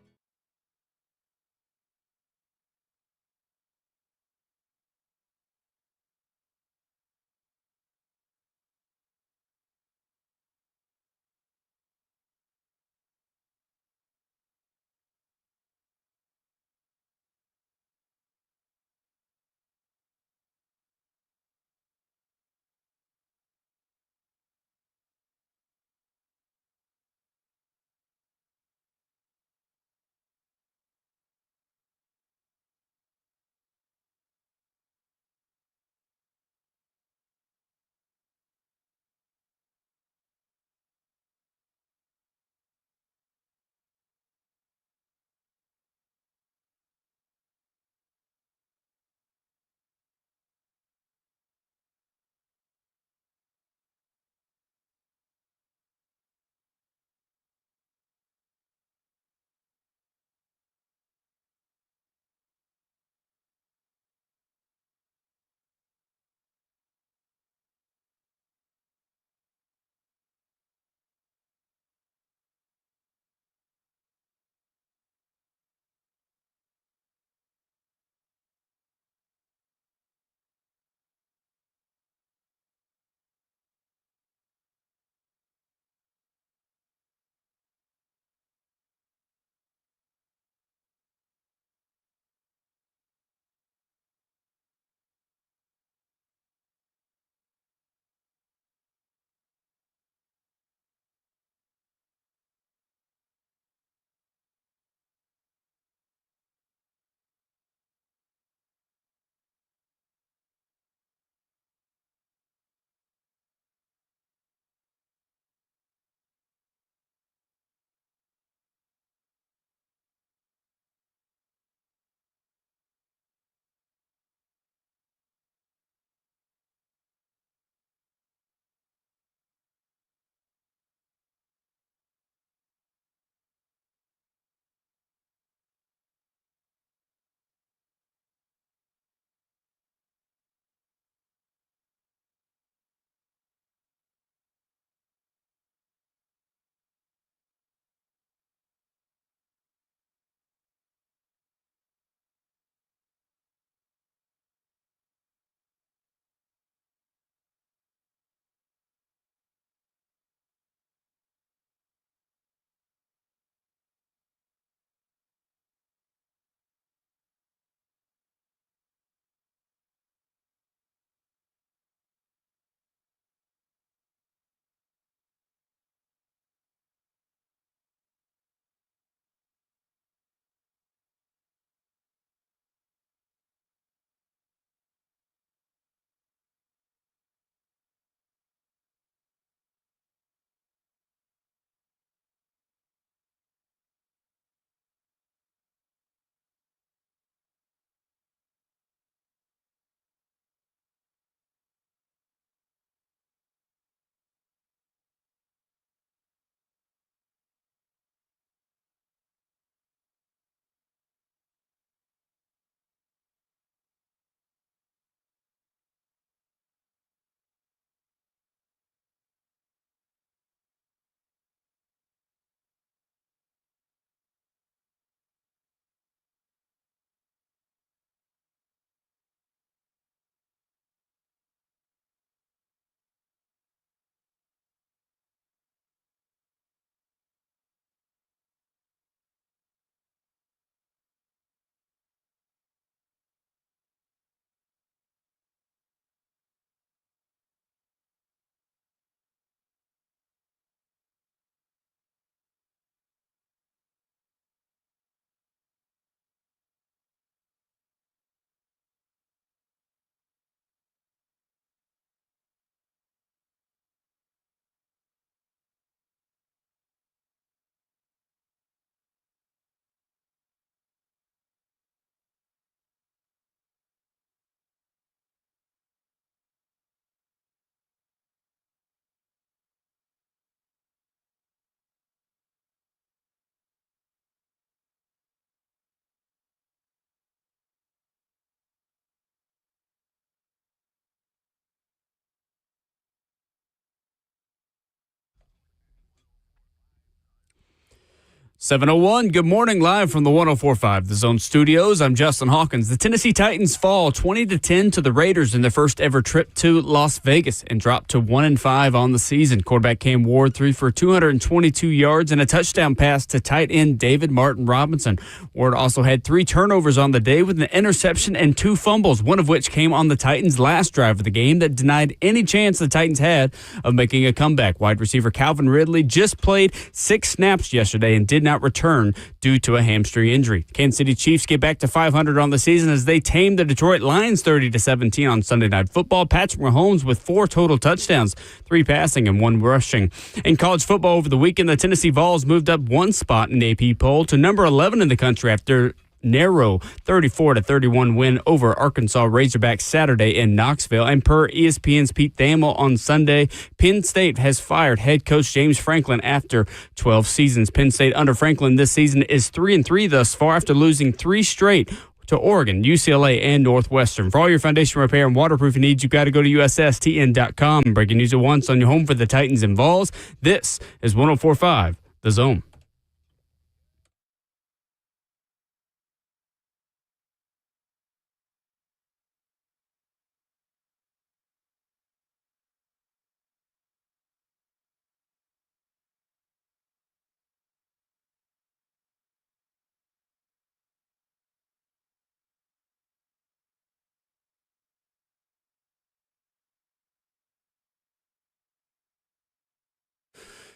7:01, good morning, live from the 104.5 The Zone Studios. I'm Justin Hawkins. The Tennessee Titans fall 20-10 to the Raiders in their first ever trip to Las Vegas and drop to 1-5 on the season. Quarterback Cam Ward threw for 222 yards and a touchdown pass to tight end David Martin Robinson. Ward also had 3 turnovers on the day with an interception and 2 fumbles, one of which came on the Titans' last drive of the game that denied any chance the Titans had of making a comeback. Wide receiver Calvin Ridley just played 6 snaps yesterday and did not return due to a hamstring injury. Kansas City Chiefs get back to 500 on the season as they tame the Detroit Lions 30-17 on Sunday Night Football. Patrick Mahomes with 4 total touchdowns, 3 passing and 1 rushing. In college football over the weekend, the Tennessee Vols moved up 1 spot in the AP poll to number 11 in the country after narrow 34-31 win over Arkansas Razorbacks Saturday in Knoxville. And per ESPN's Pete Thamel on Sunday, Penn State has fired head coach James Franklin after 12 seasons. Penn State under Franklin this season is 3-3 thus far after losing 3 straight to Oregon, UCLA, and Northwestern. For all your foundation repair and waterproofing needs, you've got to go to USSTN.com. Breaking news at once on your home for the Titans and Vols. This is 104.5 The Zone.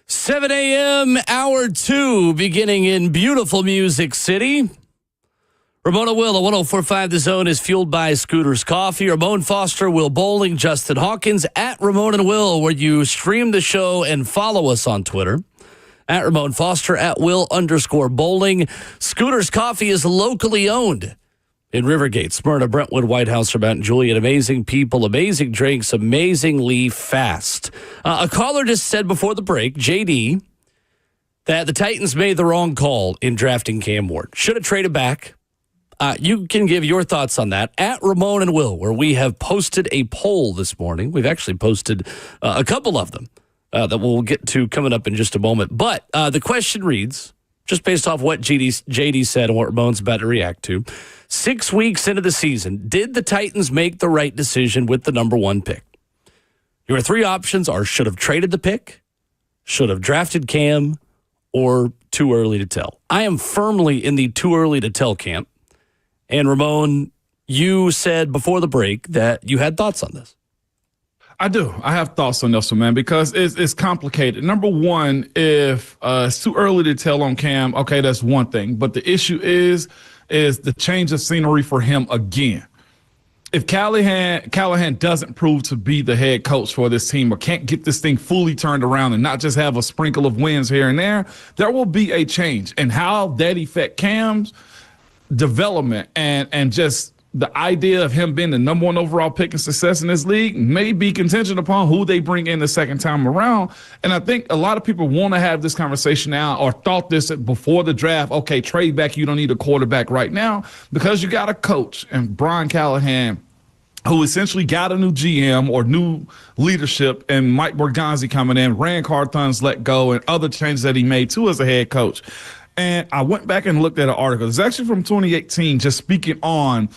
Seven a.m., hour 2, beginning in beautiful Music City. Ramona Will, at 104.5 The Zone is fueled by Scooters Coffee. Ramon Foster, Will Bowling, Justin Hawkins, at Ramon and Will, where you stream the show and follow us on Twitter. At Ramon Foster, at Will_Bowling. Scooters Coffee is locally owned in Rivergate, Smyrna, Brentwood, White House, or Mount Juliet. Amazing people, amazing drinks, amazingly fast. A caller just said before the break, JD, that the Titans made the wrong call in drafting Cam Ward. Should have traded back. You can give your thoughts on that at Ramon and Will, where we have posted a poll this morning. We've actually posted a couple of them that we'll get to coming up in just a moment. But the question reads, just based off what JD said and what Ramon's about to react to, 6 weeks into the season, did the Titans make the right decision with the number 1 pick? Your 3 options are should have traded the pick, should have drafted Cam, or too early to tell. I am firmly in the too early to tell camp. And Ramon, you said before the break that you had thoughts on this. I do. I have thoughts on this one, man, because it's complicated. Number one, if it's too early to tell on Cam, okay, that's one thing. But the issue is the change of scenery for him again. If Callahan doesn't prove to be the head coach for this team or can't get this thing fully turned around and not just have a sprinkle of wins here and there will be a change. And how that affect Cam's development and just the idea of him being the number 1 overall pick and success in this league may be contingent upon who they bring in the second time around. And I think a lot of people want to have this conversation now or thought this before the draft. Okay, trade back. You don't need a quarterback right now because you got a coach and Brian Callahan who essentially got a new GM or new leadership and Mike Borgonzi coming in, Rand Carthon's let go and other changes that he made too as a head coach. And I went back and looked at an article. It's actually from 2018, just speaking on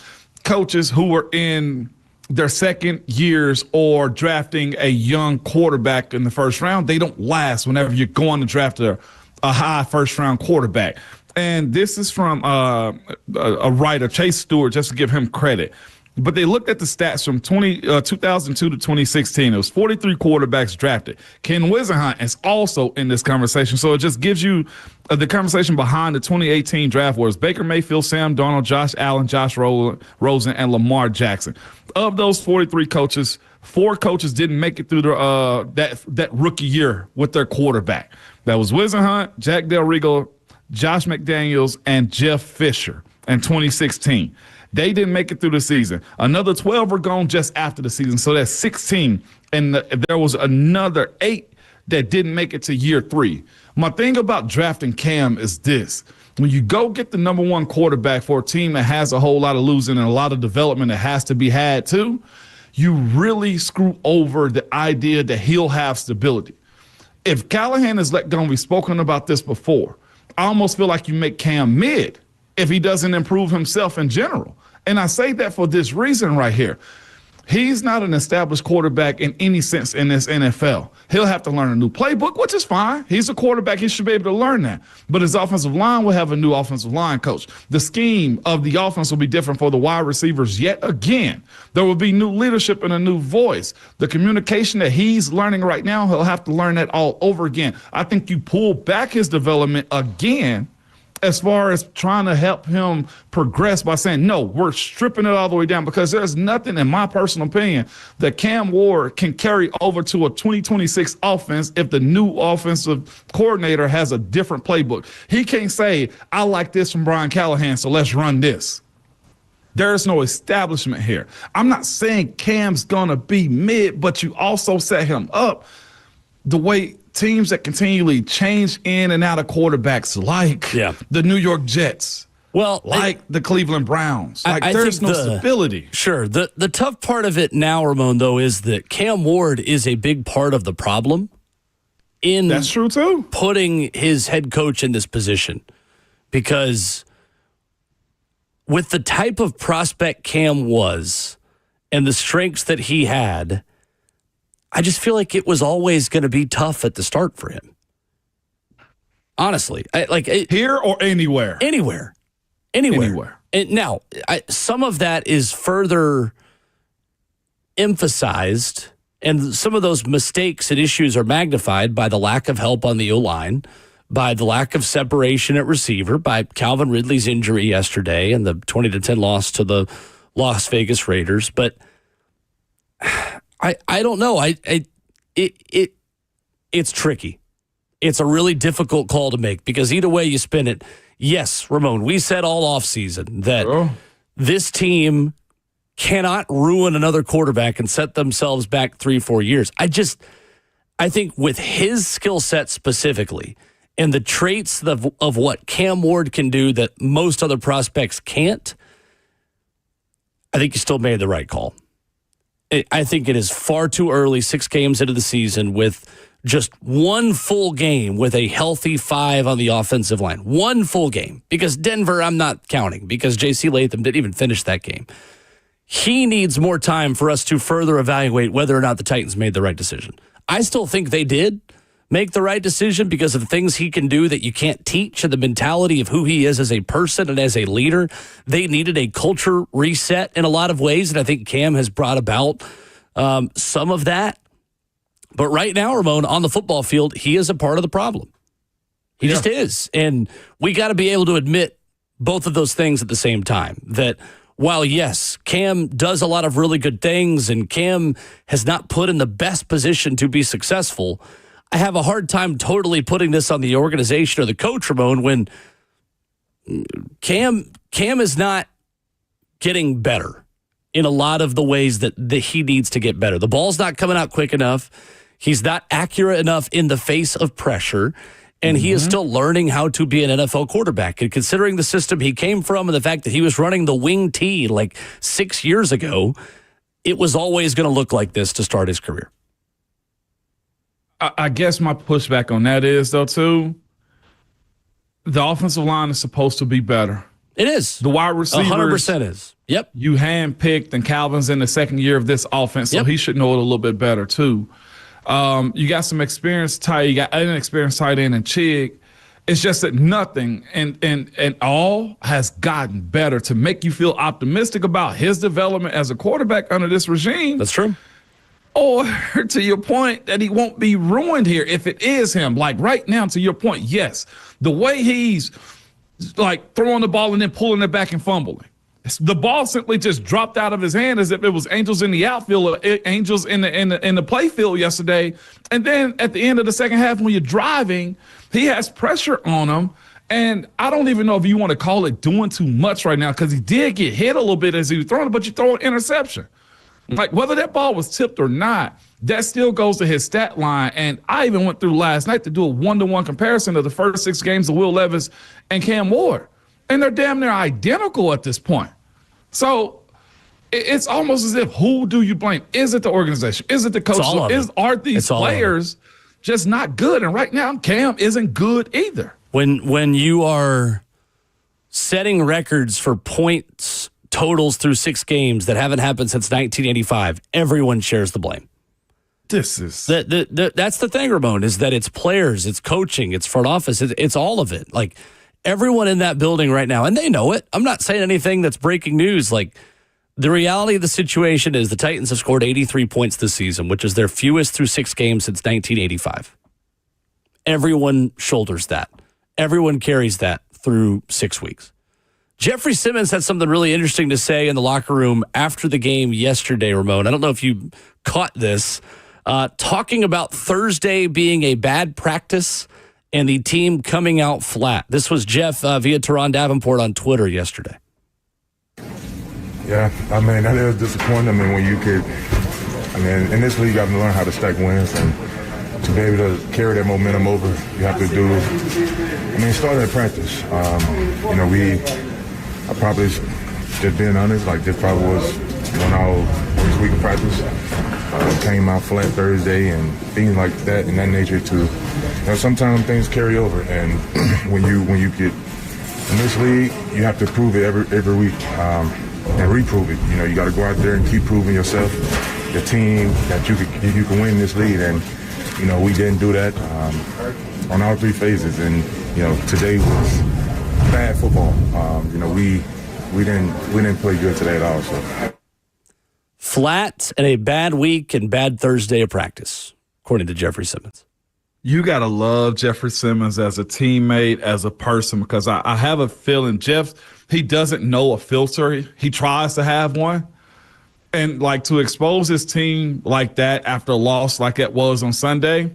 coaches who were in their second years or drafting a young quarterback in the first round. They don't last whenever you're going to draft a high first-round quarterback. And this is from a writer, Chase Stewart, just to give him credit. But they looked at the stats from 2002 to 2016. It was 43 quarterbacks drafted. Ken Whisenhunt is also in this conversation. So it just gives you the conversation behind the 2018 draft was Baker Mayfield, Sam Darnold, Josh Allen, Josh Rosen, and Lamar Jackson. Of those 43 coaches, 4 coaches didn't make it through that rookie year with their quarterback. That was Whisenhunt, Jack Del Rio, Josh McDaniels, and Jeff Fisher in 2016. They didn't make it through the season. Another 12 were gone just after the season. So that's 16. And there was another 8 that didn't make it to year 3. My thing about drafting Cam is this. When you go get the number 1 quarterback for a team that has a whole lot of losing and a lot of development that has to be had too, you really screw over the idea that he'll have stability. If Callahan is let go, we've spoken about this before, I almost feel like you make Cam mid if he doesn't improve himself in general. And I say that for this reason right here. He's not an established quarterback in any sense in this NFL. He'll have to learn a new playbook, which is fine. He's a quarterback. He should be able to learn that. But his offensive line will have a new offensive line coach. The scheme of the offense will be different for the wide receivers yet again. There will be new leadership and a new voice. The communication that he's learning right now, he'll have to learn that all over again. I think you pull back his development again as far as trying to help him progress by saying, no, we're stripping it all the way down, because there's nothing, in my personal opinion, that Cam Ward can carry over to a 2026 offense if the new offensive coordinator has a different playbook. He can't say, I like this from Brian Callahan, so let's run this. There's no establishment here. I'm not saying Cam's going to be mid, but you also set him up the way teams that continually change in and out of quarterbacks, like the New York Jets, the Cleveland Browns. There's no stability. Sure. The tough part of it now, Ramon, though, is that Cam Ward is a big part of the problem in That's true too. Putting his head coach in this position. Because with the type of prospect Cam was and the strengths that he had, I just feel like it was always going to be tough at the start for him. Honestly. Here or anywhere? Anywhere. And now, some of that is further emphasized, and some of those mistakes and issues are magnified by the lack of help on the O-line, by the lack of separation at receiver, by Calvin Ridley's injury yesterday and the 20-10 loss to the Las Vegas Raiders. But I don't know. It's tricky. It's a really difficult call to make, because either way you spin it, yes, Ramon, we said all offseason that this team cannot ruin another quarterback and set themselves back 3-4 years. I think with his skill set specifically and the traits of what Cam Ward can do that most other prospects can't, I think you still made the right call. I think it is far too early, 6 games into the season, with just one full game with a healthy 5 on the offensive line. One full game. Because Denver, I'm not counting, because J.C. Latham didn't even finish that game. He needs more time for us to further evaluate whether or not the Titans made the right decision. I still think they did make the right decision because of the things he can do that you can't teach, and the mentality of who he is as a person and as a leader. They needed a culture reset in a lot of ways, and I think Cam has brought about some of that. But right now, Ramon, on the football field, he is a part of the problem. He just is. And we got to be able to admit both of those things at the same time. That while, yes, Cam does a lot of really good things and Cam has not put in the best position to be successful, I have a hard time totally putting this on the organization or the coach, Ramon, when Cam is not getting better in a lot of the ways that he needs to get better. The ball's not coming out quick enough. He's not accurate enough in the face of pressure, and he is still learning how to be an NFL quarterback. And considering the system he came from and the fact that he was running the wing T like 6 years ago, it was always going to look like this to start his career. I guess my pushback on that is, though, too, the offensive line is supposed to be better. It is. The wide receivers 100% is. Yep. You handpicked, and Calvin's in the second year of this offense, so he should know it a little bit better, too. You got some experienced tight, you got an experienced tight end in Chig. It's just that nothing and all has gotten better to make you feel optimistic about his development as a quarterback under this regime. That's true. Or to your point that he won't be ruined here if it is him. Like right now, to your point, yes, the way he's like throwing the ball and then pulling it back and fumbling. The ball simply just dropped out of his hand as if it was angels in the outfield or angels in the play field yesterday. And then at the end of the second half, when you're driving, he has pressure on him. And I don't even know if you want to call it doing too much right now, because he did get hit a little bit as he was throwing it, but you throw an interception. Like whether that ball was tipped or not, that still goes to his stat line. And I even went through last night to do a 1-to-1 comparison of the first 6 games of Will Levis and Cam Ward. And they're damn near identical at this point. So it's almost as if, who do you blame? Is it the organization? Is it the coach? Are these players just not good? And right now, Cam isn't good either. When you are setting records for points totals through 6 games that haven't happened since 1985, everyone shares the blame. This is that's the thing, Ramon, is that it's players, it's coaching, it's front office, it's all of it. Like everyone in that building right now, and they know it. I'm not saying anything that's breaking news. Like the reality of the situation is the Titans have scored 83 points this season, which is their fewest through 6 games since 1985. Everyone shoulders that. Everyone carries that through 6 weeks. Jeffrey Simmons had something really interesting to say in the locker room after the game yesterday, Ramon. I don't know if you caught this. Talking about Thursday being a bad practice and the team coming out flat. This was Jeff via Teron Davenport on Twitter yesterday. Yeah, I mean, that is disappointing. I mean, when you could, in this league, you have to learn how to stack wins, and to be able to carry that momentum over, you have to start at practice. I probably, just being honest, like this probably was one of our worst week of practice. Came out flat Thursday and things like that in that nature too. Sometimes things carry over, and when you get in this league, you have to prove it every week and reprove it. You got to go out there and keep proving yourself, the team, that you can win this league. And we didn't do that on all 3 phases. And today was bad football. We didn't play good today at all. So. Flat and a bad week and bad Thursday of practice, according to Jeffrey Simmons. You got to love Jeffrey Simmons as a teammate, as a person, because I have a feeling he doesn't know a filter. He tries to have one. And, to expose his team like that after a loss like it was on Sunday,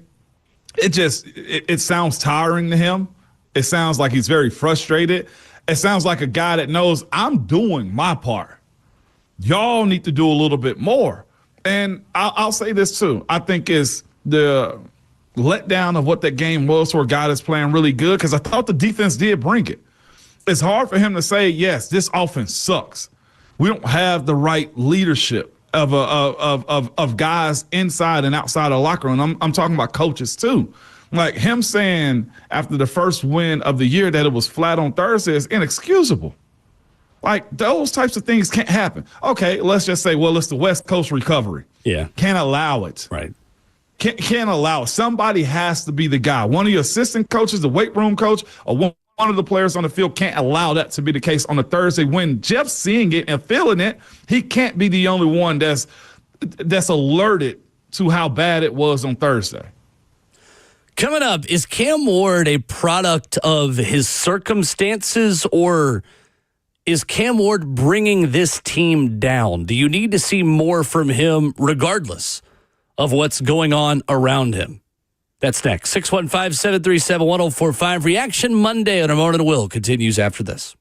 it sounds tiring to him. It sounds like he's very frustrated. It sounds like a guy that knows I'm doing my part. Y'all need to do a little bit more. And I'll say this too. I think it's the letdown of what that game was for a guy that's playing really good, because I thought the defense did bring it. It's hard for him to say, yes, this offense sucks. We don't have the right leadership of guys inside and outside of the locker room. I'm talking about coaches too. Like him saying after the first win of the year that it was flat on Thursday is inexcusable. Like those types of things can't happen. Okay, let's just say, well, it's the West Coast recovery. Yeah. Can't allow it. Right. Can't allow it. Somebody has to be the guy. One of your assistant coaches, the weight room coach, or one of the players on the field can't allow that to be the case on a Thursday. When Jeff's seeing it and feeling it, he can't be the only one that's alerted to how bad it was on Thursday. Coming up, is Cam Ward a product of his circumstances, or is Cam Ward bringing this team down? Do you need to see more from him regardless of what's going on around him? That's next. 615-737-1045. Reaction Monday on Ramon and Will continues after this.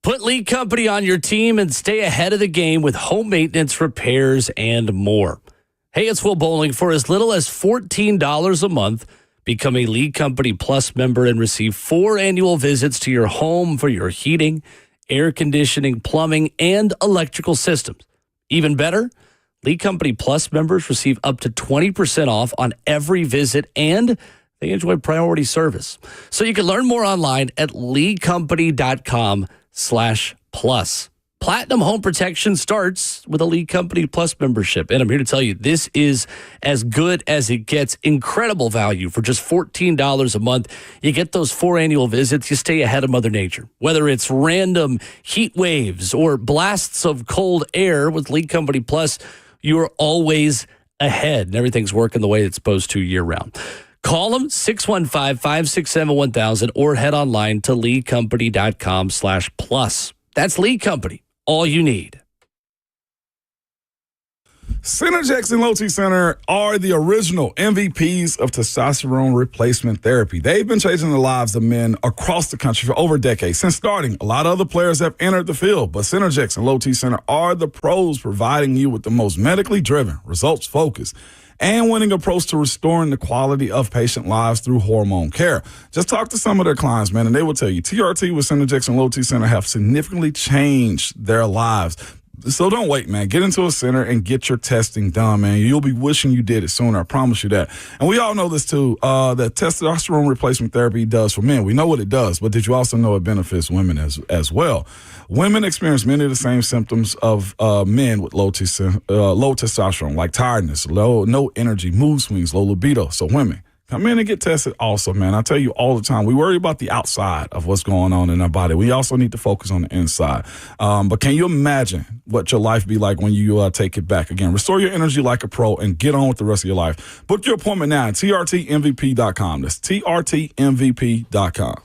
Put Lee Company on your team and stay ahead of the game with home maintenance, repairs, and more. Hey, it's Will Bowling. For as little as $14 a month, become a Lee Company Plus member and receive 4 annual visits to your home for your heating, air conditioning, plumbing, and electrical systems. Even better, Lee Company Plus members receive up to 20% off on every visit, and they enjoy priority service. So you can learn more online at leecompany.com/plus. Platinum Home Protection starts with a Lee Company Plus membership. And I'm here to tell you, this is as good as it gets. Incredible value for just $14 a month. You get those 4 annual visits. You stay ahead of Mother Nature. Whether it's random heat waves or blasts of cold air, with Lee Company Plus, you're always ahead. And everything's working the way it's supposed to year-round. Call them 615-567-1000 or head online to leecompany.com/plus. That's Lee Company. All you need. Synergex and Low T Center are the original MVPs of testosterone replacement therapy. They've been changing the lives of men across the country for over a decade. Since starting, a lot of other players have entered the field, but Synergex and Low T Center are the pros providing you with the most medically driven, results-focused, and winning approach to restoring the quality of patient lives through hormone care. Just talk to some of their clients, man, and they will tell you TRT with Synergex and Low T Center have significantly changed their lives. So don't wait, man. Get into a center and get your testing done, man. You'll be wishing you did it sooner. I promise you that. And we all know this, too, that testosterone replacement therapy does for men. We know what it does, but did you also know it benefits women as well? Women experience many of the same symptoms of men with low testosterone, like tiredness, no energy, mood swings, low libido. So women, come in and get tested also, man. I tell you all the time, we worry about the outside of what's going on in our body. We also need to focus on the inside. But can you imagine what your life be like when you take it back? Again, restore your energy like a pro and get on with the rest of your life. Book your appointment now at trtmvp.com. That's trtmvp.com.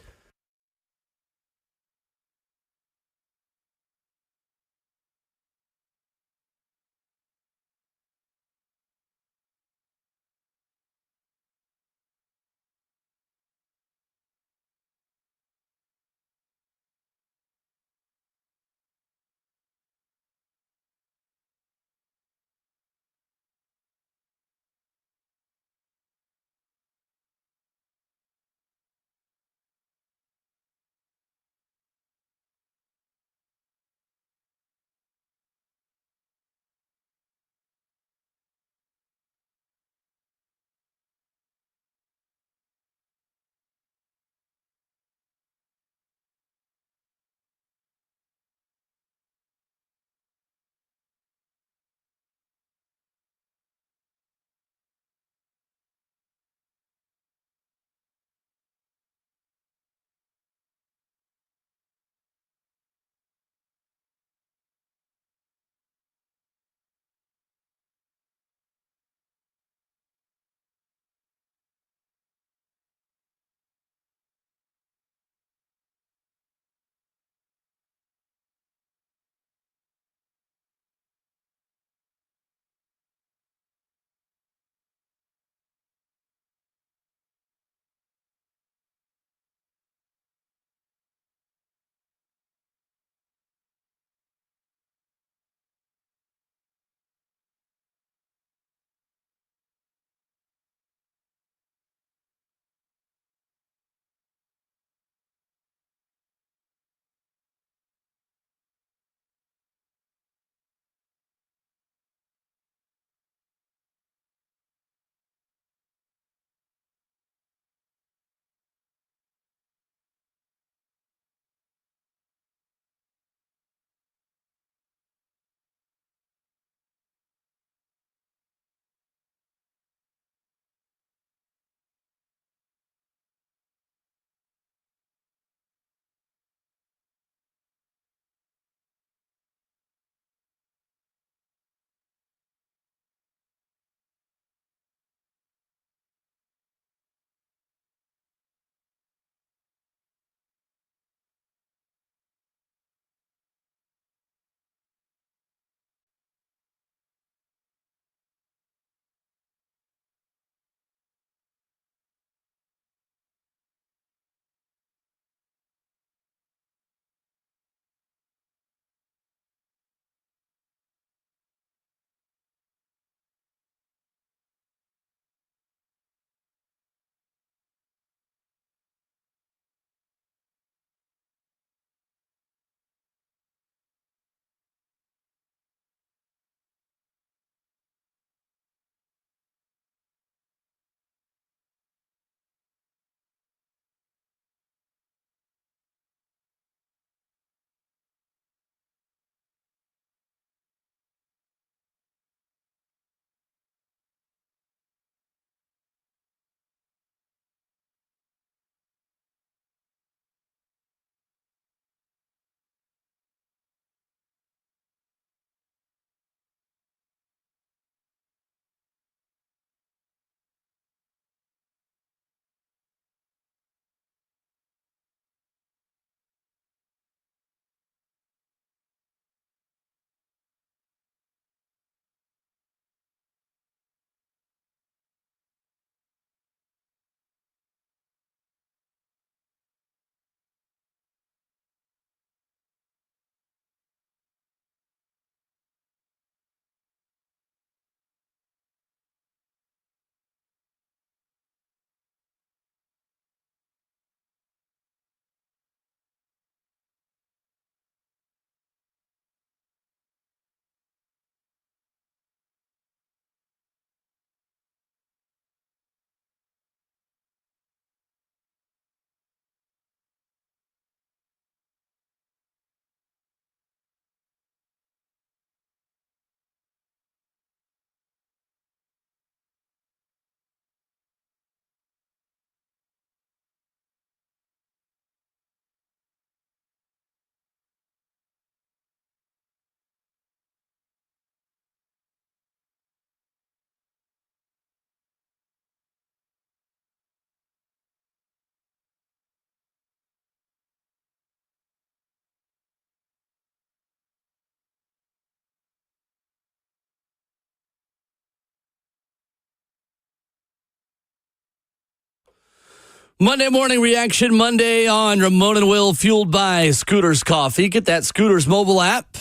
Monday morning reaction Monday on Ramon and Will, fueled by Scooters Coffee. Get that Scooters mobile app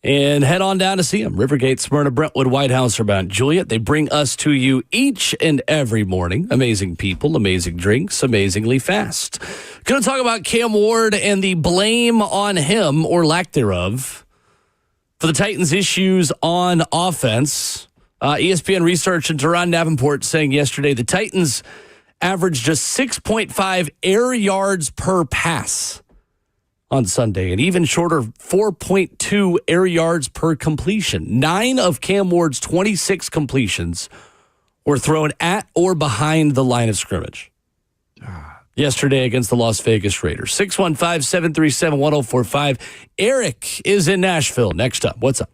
and head on down to see them. Rivergate, Smyrna, Brentwood, White House, or Mount Juliet. They bring us to you each and every morning. Amazing people, amazing drinks, amazingly fast. Going to talk about Cam Ward and the blame on him, or lack thereof, for the Titans' issues on offense. ESPN research and Teron Davenport saying yesterday the Titans averaged just 6.5 air yards per pass on Sunday, and even shorter 4.2 air yards per completion. 9 of Cam Ward's 26 completions were thrown at or behind the line of scrimmage yesterday against the Las Vegas Raiders. 615-737-1045. Eric is in Nashville. Next up, what's up?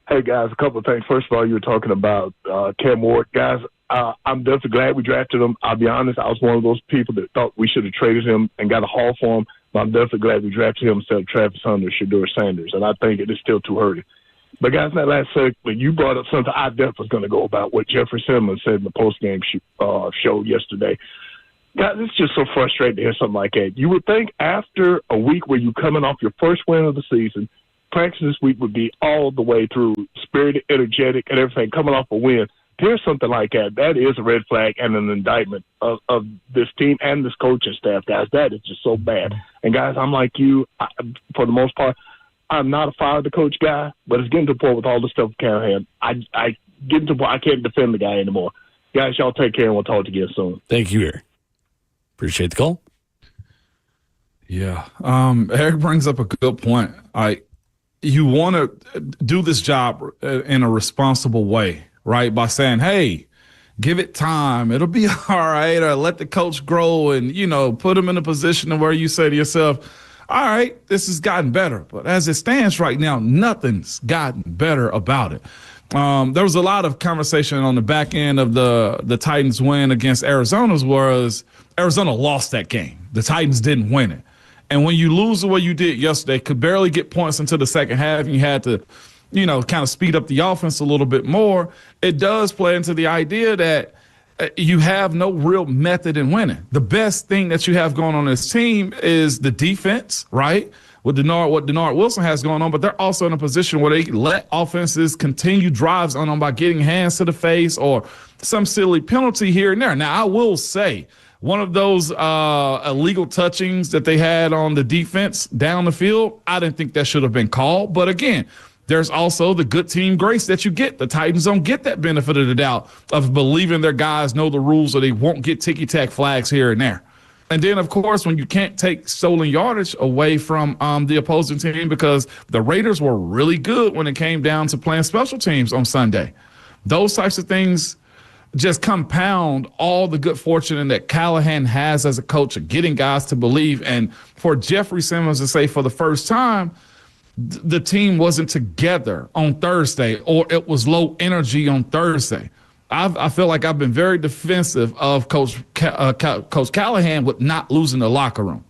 Hey, guys, a couple of things. First of all, you were talking about Cam Ward. Guys, I'm definitely glad we drafted him. I'll be honest, I was one of those people that thought we should have traded him and got a haul for him. But I'm definitely glad we drafted him instead of Travis Hunter or Shedeur Sanders. And I think it is still too early. But, guys, in that last segment, you brought up something I definitely was going to go about, what Jeffrey Simmons said in the postgame show yesterday. Guys, it's just so frustrating to hear something like that. You would think after a week where you're coming off your first win of the season, practice this week would be all the way through, spirited, energetic, and everything, coming off a win. Here's something like that. That is a red flag and an indictment of this team and this coaching staff, guys. That is just so bad. And, guys, I'm like you. For the most part, I'm not a fire the coach guy, but it's getting to the point with all the stuff with Callahan. I get to the point I can't defend the guy anymore. Guys, y'all take care, and we'll talk to you again soon. Thank you, Eric. Appreciate the call. Yeah. Eric brings up a good point. You want to do this job in a responsible way, right? By saying, hey, give it time. It'll be all right. Or let the coach grow and, put him in a position where you say to yourself, all right, this has gotten better. But as it stands right now, nothing's gotten better about it. There was a lot of conversation on the back end of the Titans win against Arizona's, whereas Arizona lost that game. The Titans didn't win it. And when you lose the way you did yesterday, could barely get points into the second half, and you had to, kind of speed up the offense a little bit more, it does play into the idea that you have no real method in winning. The best thing that you have going on this team is the defense, right? What Denard Wilson has going on, but they're also in a position where they let offenses continue drives on them by getting hands to the face or some silly penalty here and there. Now, I will say, one of those illegal touchings that they had on the defense down the field, I didn't think that should have been called. But again, there's also the good team grace that you get. The Titans don't get that benefit of the doubt of believing their guys know the rules or they won't get ticky-tack flags here and there. And then, of course, when you can't take stolen yardage away from the opposing team, because the Raiders were really good when it came down to playing special teams on Sunday. Those types of things just compound all the good fortune that Callahan has as a coach of getting guys to believe. And for Jeffrey Simmons to say for the first time, the team wasn't together on Thursday, or it was low energy on Thursday. I feel like I've been very defensive of Coach Callahan with not losing the locker room.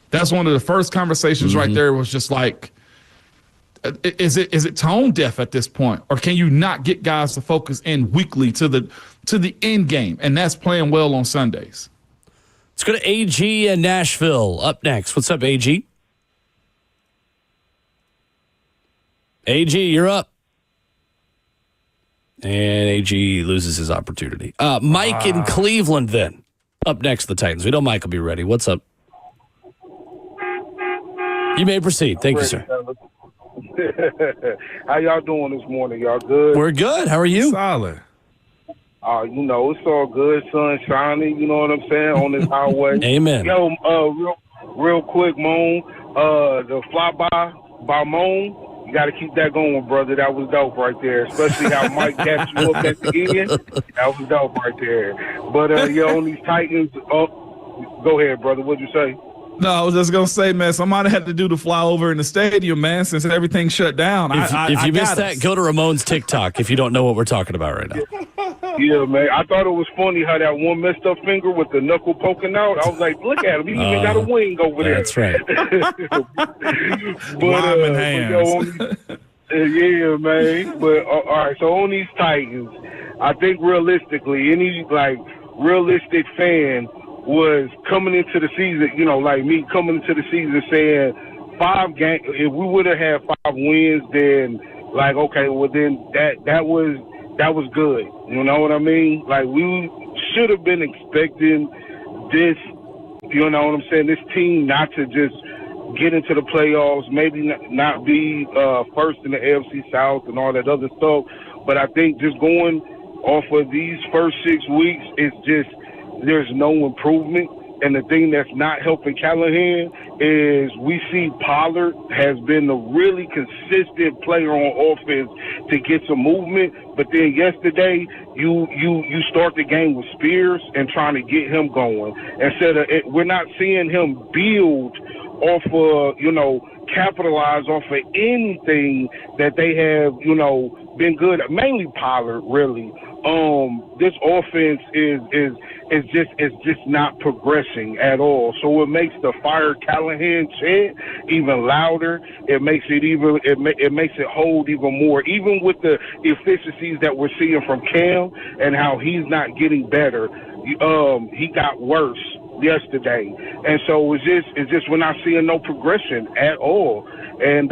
That's one of the first conversations right there, was just like, is it tone deaf at this point, or can you not get guys to focus in weekly to the end game? And that's playing well on Sundays. Let's go to AG in Nashville. Up next. What's up, AG? AG, you're up. And AG loses his opportunity. Mike in Cleveland then. Up next, the Titans. We know Mike will be ready. What's up? You may proceed. Thank you, sir. How y'all doing this morning? Y'all good? We're good. How are you? Solid. It's all good. Sun shining, you know what I'm saying, on this highway. Amen. Yo, real quick, Moan, the flyby by Moan, you got to keep that going, brother. That was dope right there, especially how Mike gapped you up at the end. That was dope right there. But, on these Titans, go ahead, brother. What'd you say? No, I was just going to say, man, somebody had to do the flyover in the stadium, man, since everything shut down. If you missed that, go to Ramon's TikTok if you don't know what we're talking about right now. Yeah, man. I thought it was funny how that one messed up finger with the knuckle poking out. I was like, look at him. He even got a wing over there. That's right. Lyman hands. Yeah, man. But, all right, so on these Titans, I think realistically, any, realistic fan was coming into the season, you know, like me coming into the season saying 5 games, if we would have had 5 wins, then like, okay, well then that was good. You know what I mean? Like we should have been expecting this, you know what I'm saying, this team not to just get into the playoffs, maybe not be first in the AFC South and all that other stuff. But I think just going off of these first 6 weeks, it's just there's no improvement. And the thing that's not helping Callahan is we see Pollard has been a really consistent player on offense to get some movement. But then yesterday, you start the game with Spears and trying to get him going. Instead of we're not seeing him build off of, you know, capitalize off of anything that they have, you know, been good at. Mainly Pollard, really. This offense is just not progressing at all. So it makes the Fire Callahan chant even louder. It makes it hold even more. Even with the efficiencies that we're seeing from Cam and how he's not getting better, he got worse yesterday. And so it's just we're not seeing no progression at all. And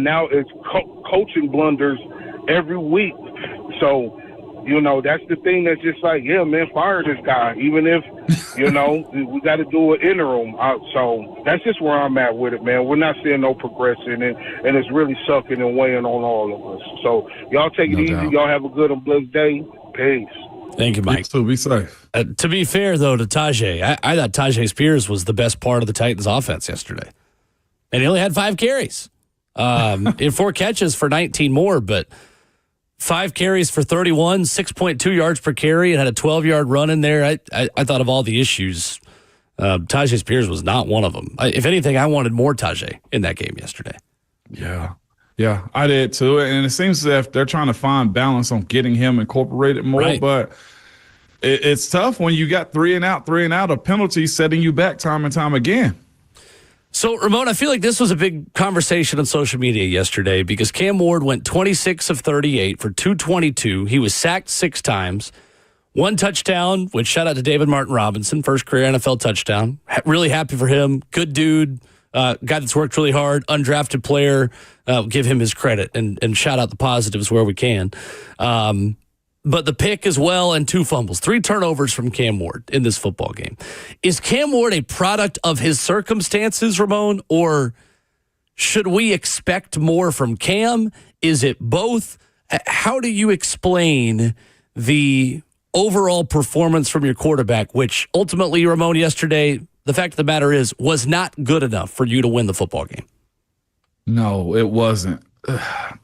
now it's coaching blunders every week. So, you know, that's the thing that's just like, yeah, man, fire this guy. Even if, you know, we got to do an interim. So that's just where I'm at with it, man. We're not seeing no progression, and it's really sucking and weighing on all of us. So y'all take it easy. Doubt. Y'all have a good and blessed day. Peace. Thank you, Mike. So be safe. To be fair, though, to Tajay, I thought Tajay Spears was the best part of the Titans' offense yesterday. And he only had 5 carries. In 4 catches for 19 more, but 5 carries for 31, 6.2 yards per carry, and had a 12-yard run in there. I thought of all the issues. Tajay Spears was not one of them. If anything, I wanted more Tajay in that game yesterday. Yeah, I did too. And it seems as if they're trying to find balance on getting him incorporated more. Right. But it's tough when you got 3 and out of penalties setting you back time and time again. So, Ramon, I feel like this was a big conversation on social media yesterday because Cam Ward went 26 of 38 for 222. He was sacked 6 times, 1 touchdown, which shout out to David Martin Robinson, first career NFL touchdown. Really happy for him. Good dude, guy that's worked really hard, undrafted player. Give him his credit and shout out the positives where we can. But the pick as well and 2 fumbles, 3 turnovers from Cam Ward in this football game. Is Cam Ward a product of his circumstances, Ramon, or should we expect more from Cam? Is it both? How do you explain the overall performance from your quarterback, which ultimately, Ramon, yesterday, the fact of the matter is, was not good enough for you to win the football game? No, it wasn't.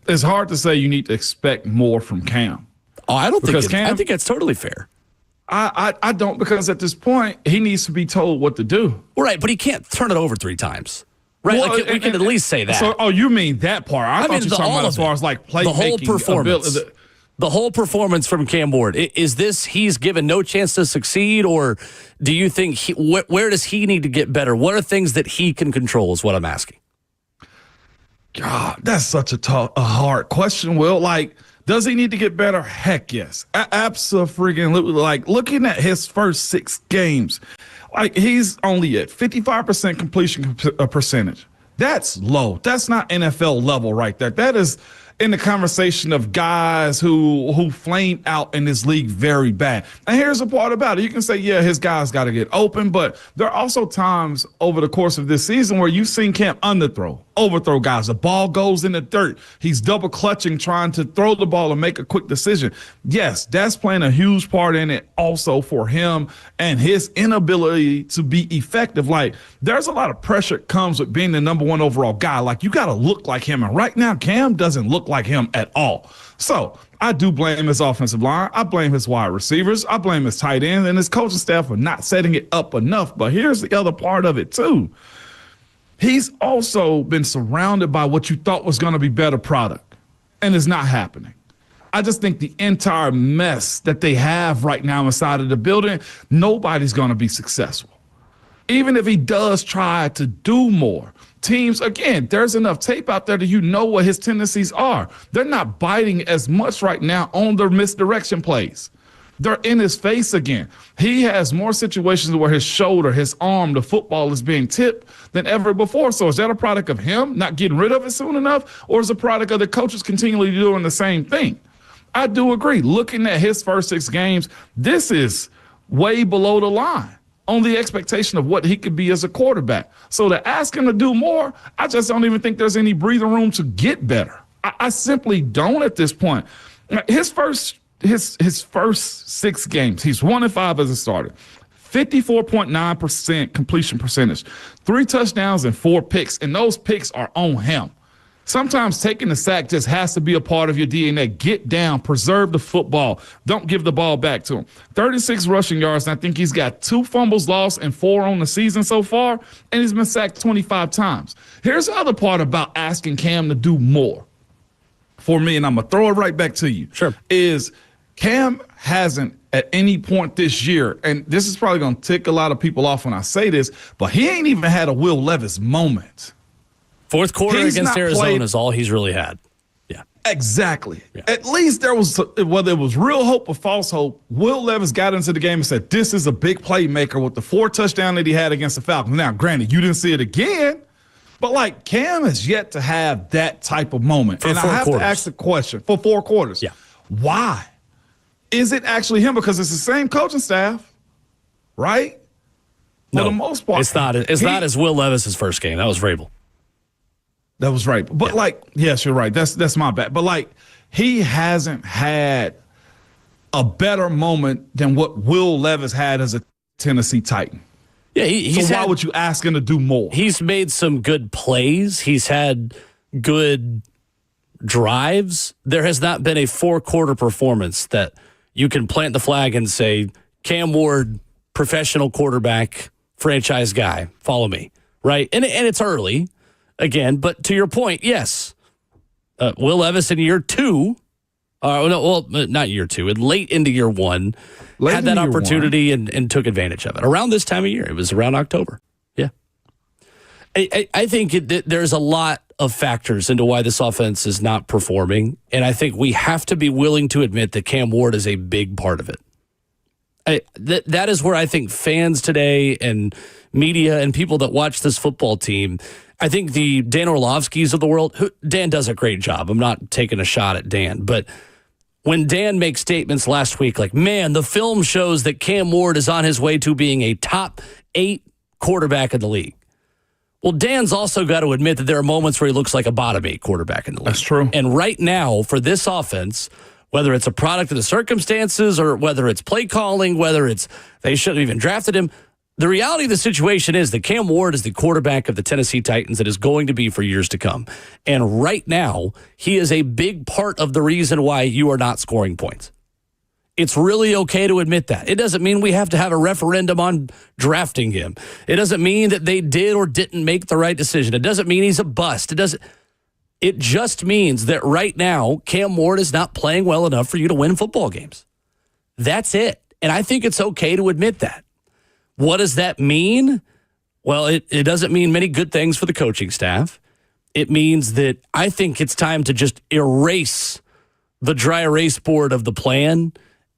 It's hard to say you need to expect more from Cam. Oh, I don't think I think that's totally fair. I don't, because at this point, he needs to be told what to do. Right, but he can't turn it over 3 times. Right, well, like, we can at least say that. So, you mean that part? I thought you were talking about as far as like play the whole performance. The whole performance from Cam Ward. Is this he's given no chance to succeed, or do you think where does he need to get better? What are things that he can control is what I'm asking. God, that's such a hard question, Will. Like, does he need to get better? Heck yes. Absolutely. Like, looking at his first 6 games, like, he's only at 55% completion percentage. That's low. That's not NFL level right there. That is in the conversation of guys who flame out in this league very bad. And here's the part about it. You can say, yeah, his guys got to get open, but there are also times over the course of this season where you've seen Cam overthrow guys. The ball goes in the dirt. He's double clutching, trying to throw the ball and make a quick decision. Yes, that's playing a huge part in it also for him and his inability to be effective. Like, there's a lot of pressure that comes with being the number 1 overall guy. Like, you got to look like him. And right now, Cam doesn't look like him at all. So I do blame his offensive line. I blame his wide receivers. I blame his tight end and his coaching staff for not setting it up enough. But here's the other part of it too. He's also been surrounded by what you thought was going to be better product, and it's not happening. I just think the entire mess that they have right now inside of the building, nobody's going to be successful. Even if he does try to do more, teams, again, there's enough tape out there that you know what his tendencies are. They're not biting as much right now on their misdirection plays. they're in his face again. He has more situations where his shoulder, his arm, the football is being tipped than ever before. So is that a product of him not getting rid of it soon enough, or is it a product of the coaches continually doing the same thing? I do agree. Looking at his first 6 games, this is way below the line on the expectation of what he could be as a quarterback. So to ask him to do more, I just don't even think there's any breathing room to get better. I simply don't at this point. His first 6 games, he's 1-5 as a starter, 54.9% completion percentage, 3 touchdowns and 4 picks, and those picks are on him. Sometimes taking the sack just has to be a part of your DNA. Get down, preserve the football. Don't give the ball back to him. 36 rushing yards, and I think he's got 2 fumbles lost and 4 on the season so far, and he's been sacked 25 times. Here's the other part about asking Cam to do more for me, and I'm going to throw it right back to you. Sure. Is Cam hasn't at any point this year, and this is probably going to tick a lot of people off when I say this, but he ain't even had a Will Levis moment. Fourth quarter against Arizona is all he's really had. Yeah. Exactly. Yeah. At least there was, whether it was real hope or false hope, Will Levis got into the game and said, this is a big playmaker with the 4 touchdowns that he had against the Falcons. Now, granted, you didn't see it again, but like Cam has yet to have that type of moment. And I have to ask the question for 4 quarters. Yeah. Why? Is it actually him? Because it's the same coaching staff, right? No, for the most part. It's not as Will Levis's first game. That was Vrabel. That was right. But yes, you're right. That's my bad. But he hasn't had a better moment than what Will Levis had as a Tennessee Titan. Yeah, why would you ask him to do more? He's made some good plays. He's had good drives. There has not been a 4-quarter performance that you can plant the flag and say, Cam Ward, professional quarterback, franchise guy, follow me, right? And it's early. Again, but to your point, yes, Will Levis in year 2, not year 2, late into year 1, had that opportunity and took advantage of it. Around this time of year, it was around October. Yeah. I think there's a lot of factors into why this offense is not performing, and I think we have to be willing to admit that Cam Ward is a big part of it. That is where I think fans today and media and people that watch this football team, I think the Dan Orlovskis of the world, Dan does a great job. I'm not taking a shot at Dan, but when Dan makes statements last week like, man, the film shows that Cam Ward is on his way to being a top 8 quarterback in the league. Well, Dan's also got to admit that there are moments where he looks like a bottom 8 quarterback in the league. That's true. And right now, for this offense, whether it's a product of the circumstances or whether it's play calling, whether it's they shouldn't have even drafted him, the reality of the situation is that Cam Ward is the quarterback of the Tennessee Titans and is going to be for years to come. And right now, he is a big part of the reason why you are not scoring points. It's really okay to admit that. It doesn't mean we have to have a referendum on drafting him. It doesn't mean that they did or didn't make the right decision. It doesn't mean he's a bust. It just means that right now, Cam Ward is not playing well enough for you to win football games. That's it. And I think it's okay to admit that. What does that mean? Well, it doesn't mean many good things for the coaching staff. It means that I think it's time to just erase the dry erase board of the plan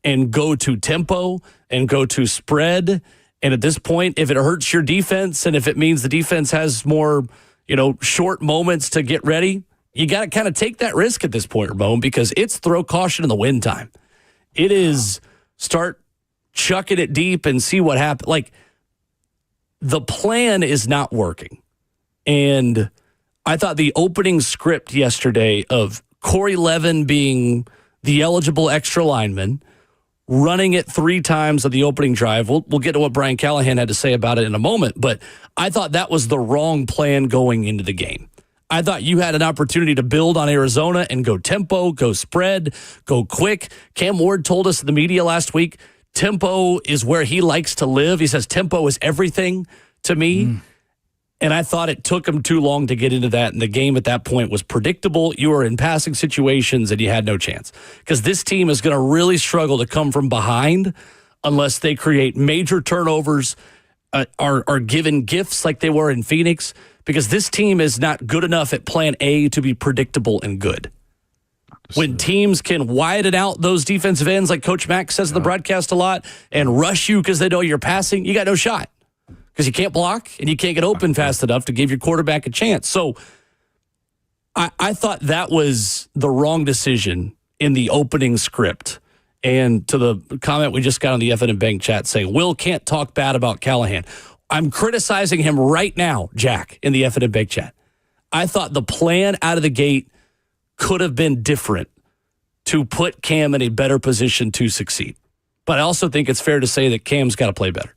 and go to tempo and go to spread. And at this point, if it hurts your defense and if it means the defense has more, short moments to get ready, you got to kind of take that risk at this point, Ramon, because it's throw caution in the wind time. It is start chucking it deep and see what happens. Like, the plan is not working. And I thought the opening script yesterday of Corey Levin being the eligible extra lineman, running it 3 times on the opening drive. We'll get to what Brian Callahan had to say about it in a moment, but I thought that was the wrong plan going into the game. I thought you had an opportunity to build on Arizona and go tempo, go spread, go quick. Cam Ward told us in the media last week, tempo is where he likes to live. He says tempo is everything to me. And I thought it took him too long to get into that. And the game at that point was predictable. You were in passing situations and you had no chance. Because this team is going to really struggle to come from behind unless they create major turnovers, are given gifts like they were in Phoenix. Because this team is not good enough at plan A to be predictable and good. When teams can widen out those defensive ends, like Coach Mack says in the broadcast a lot, and rush you because they know you're passing, you got no shot because you can't block and you can't get open fast enough to give your quarterback a chance. So I thought that was the wrong decision in the opening script. And to the comment we just got on the F&M Bank chat saying, Will can't talk bad about Callahan. I'm criticizing him right now, Jack, in the F&M Bank chat. I thought the plan out of the gate could have been different to put Cam in a better position to succeed. But I also think it's fair to say that Cam's got to play better.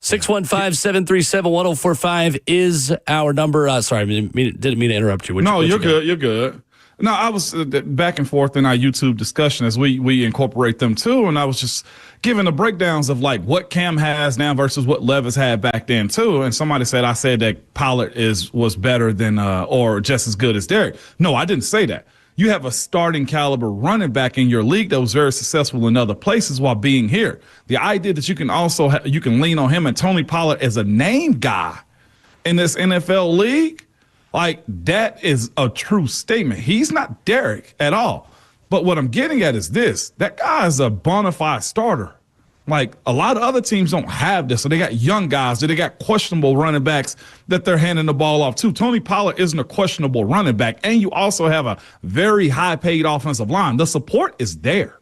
615-737-1045 is our number. Sorry, I didn't mean to interrupt you. You're good. You're good. No, I was back and forth in our YouTube discussion as we incorporate them too, and I was just giving the breakdowns of like what Cam has now versus what Levis had back then too. And somebody said I said that Pollard was better than or just as good as Derek. No, I didn't say that. You have a starting caliber running back in your league that was very successful in other places while being here. The idea that you can also you can lean on him and Tony Pollard as a name guy in this NFL league. Like, that is a true statement. He's not Derek at all. But what I'm getting at is this. That guy is a bona fide starter. Like, a lot of other teams don't have this. So they got young guys. They got questionable running backs that they're handing the ball off to. Tony Pollard isn't a questionable running back. And you also have a very high-paid offensive line. The support is there.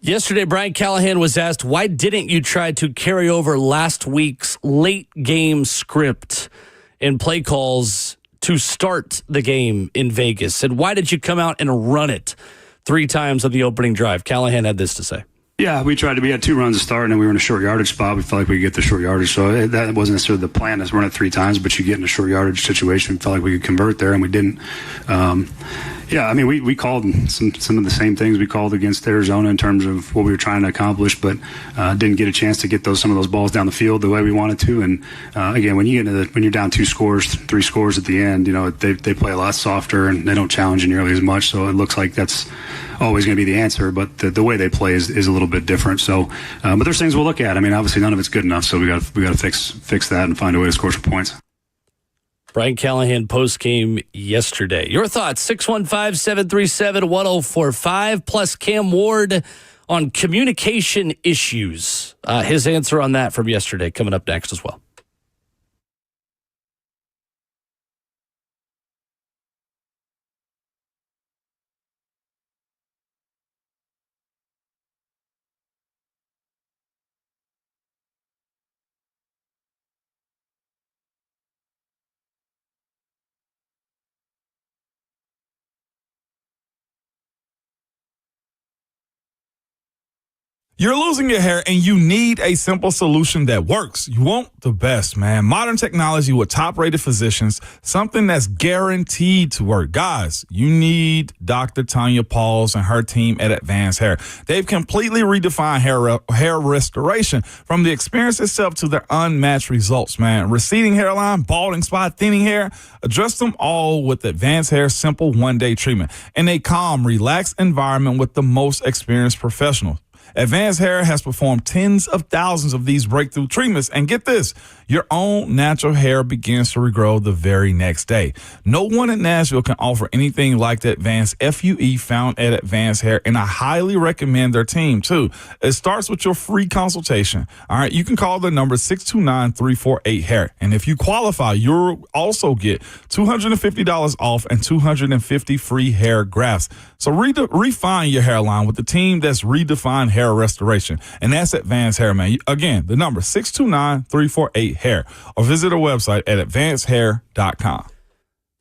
Yesterday, Brian Callahan was asked, why didn't you try to carry over last week's late game script and play calls to start the game in Vegas? And why did you come out and run it 3 times on the opening drive? Callahan had this to say. Yeah, we had 2 runs to start, and we were in a short yardage spot. We felt like we could get the short yardage. So that wasn't necessarily the plan, is run it 3 times, but you get in a short yardage situation. We felt like we could convert there, and we didn't. Yeah, I mean, we called some of the same things we called against Arizona in terms of what we were trying to accomplish, but didn't get a chance to get some of those balls down the field the way we wanted to. And again, when you get when you're down 2 scores, 3 scores at the end, they play a lot softer and they don't challenge you nearly as much. So it looks like that's always going to be the answer, but the way they play is a little bit different. So, but there's things we'll look at. I mean, obviously none of it's good enough, so we got to fix that and find a way to score some points. Brian Callahan post-game yesterday. Your thoughts, 615-737-1045, plus Cam Ward on communication issues. His answer on that from yesterday coming up next as well. You're losing your hair and you need a simple solution that works. You want the best, man. Modern technology with top-rated physicians, something that's guaranteed to work. Guys, you need Dr. Tanya Pauls and her team at Advanced Hair. They've completely redefined hair restoration, from the experience itself to their unmatched results, man. Receding hairline, balding spot, thinning hair, address them all with Advanced Hair simple one-day treatment in a calm, relaxed environment with the most experienced professionals. Advanced Hair has performed tens of thousands of these breakthrough treatments, and get this, your own natural hair begins to regrow the very next day. No one in Nashville can offer anything like the Advanced FUE found at Advanced Hair, and I highly recommend their team, too. It starts with your free consultation. All right, you can call the number 629-348-HAIR, and if you qualify, you'll also get $250 off and 250 free hair grafts. So refine your hairline with the team that's redefined hair restoration, and that's Advanced Hair, man. Again, the number 629-348-HAIR, or visit our website at advancedhair.com.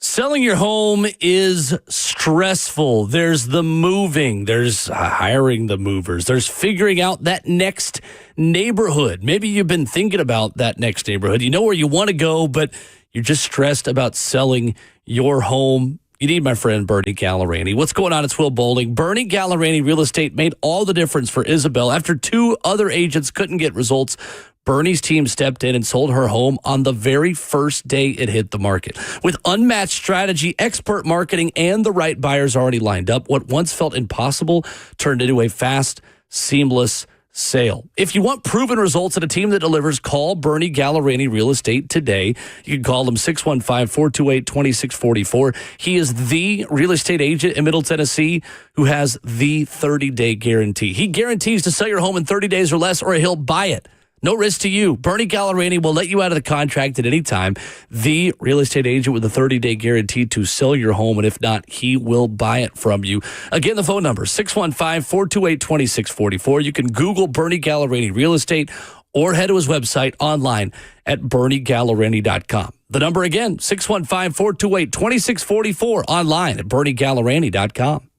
Selling your home is stressful. There's the moving, there's hiring the movers, there's figuring out that next neighborhood. Maybe you've been thinking about that next neighborhood. You know where you want to go, but you're just stressed about selling your home. You need my friend Bernie Gallerani. What's going on? It's Will Bowling. Bernie Gallerani Real Estate made all the difference for Isabel. After 2 other agents couldn't get results, Bernie's team stepped in and sold her home on the very first day it hit the market. With unmatched strategy, expert marketing, and the right buyers already lined up, what once felt impossible turned into a fast, seamless sale. If you want proven results at a team that delivers, call Bernie Gallerani Real Estate today. You can call them 615-428-2644. He is the real estate agent in Middle Tennessee who has the 30-day guarantee. He guarantees to sell your home in 30 days or less, or he'll buy it. No risk to you. Bernie Gallerani will let you out of the contract at any time. The real estate agent with a 30-day guarantee to sell your home, and if not, he will buy it from you. Again, the phone number, 615-428-2644. You can Google Bernie Gallerani Real Estate or head to his website online at BernieGallerani.com. The number again, 615-428-2644, online at BernieGallerani.com.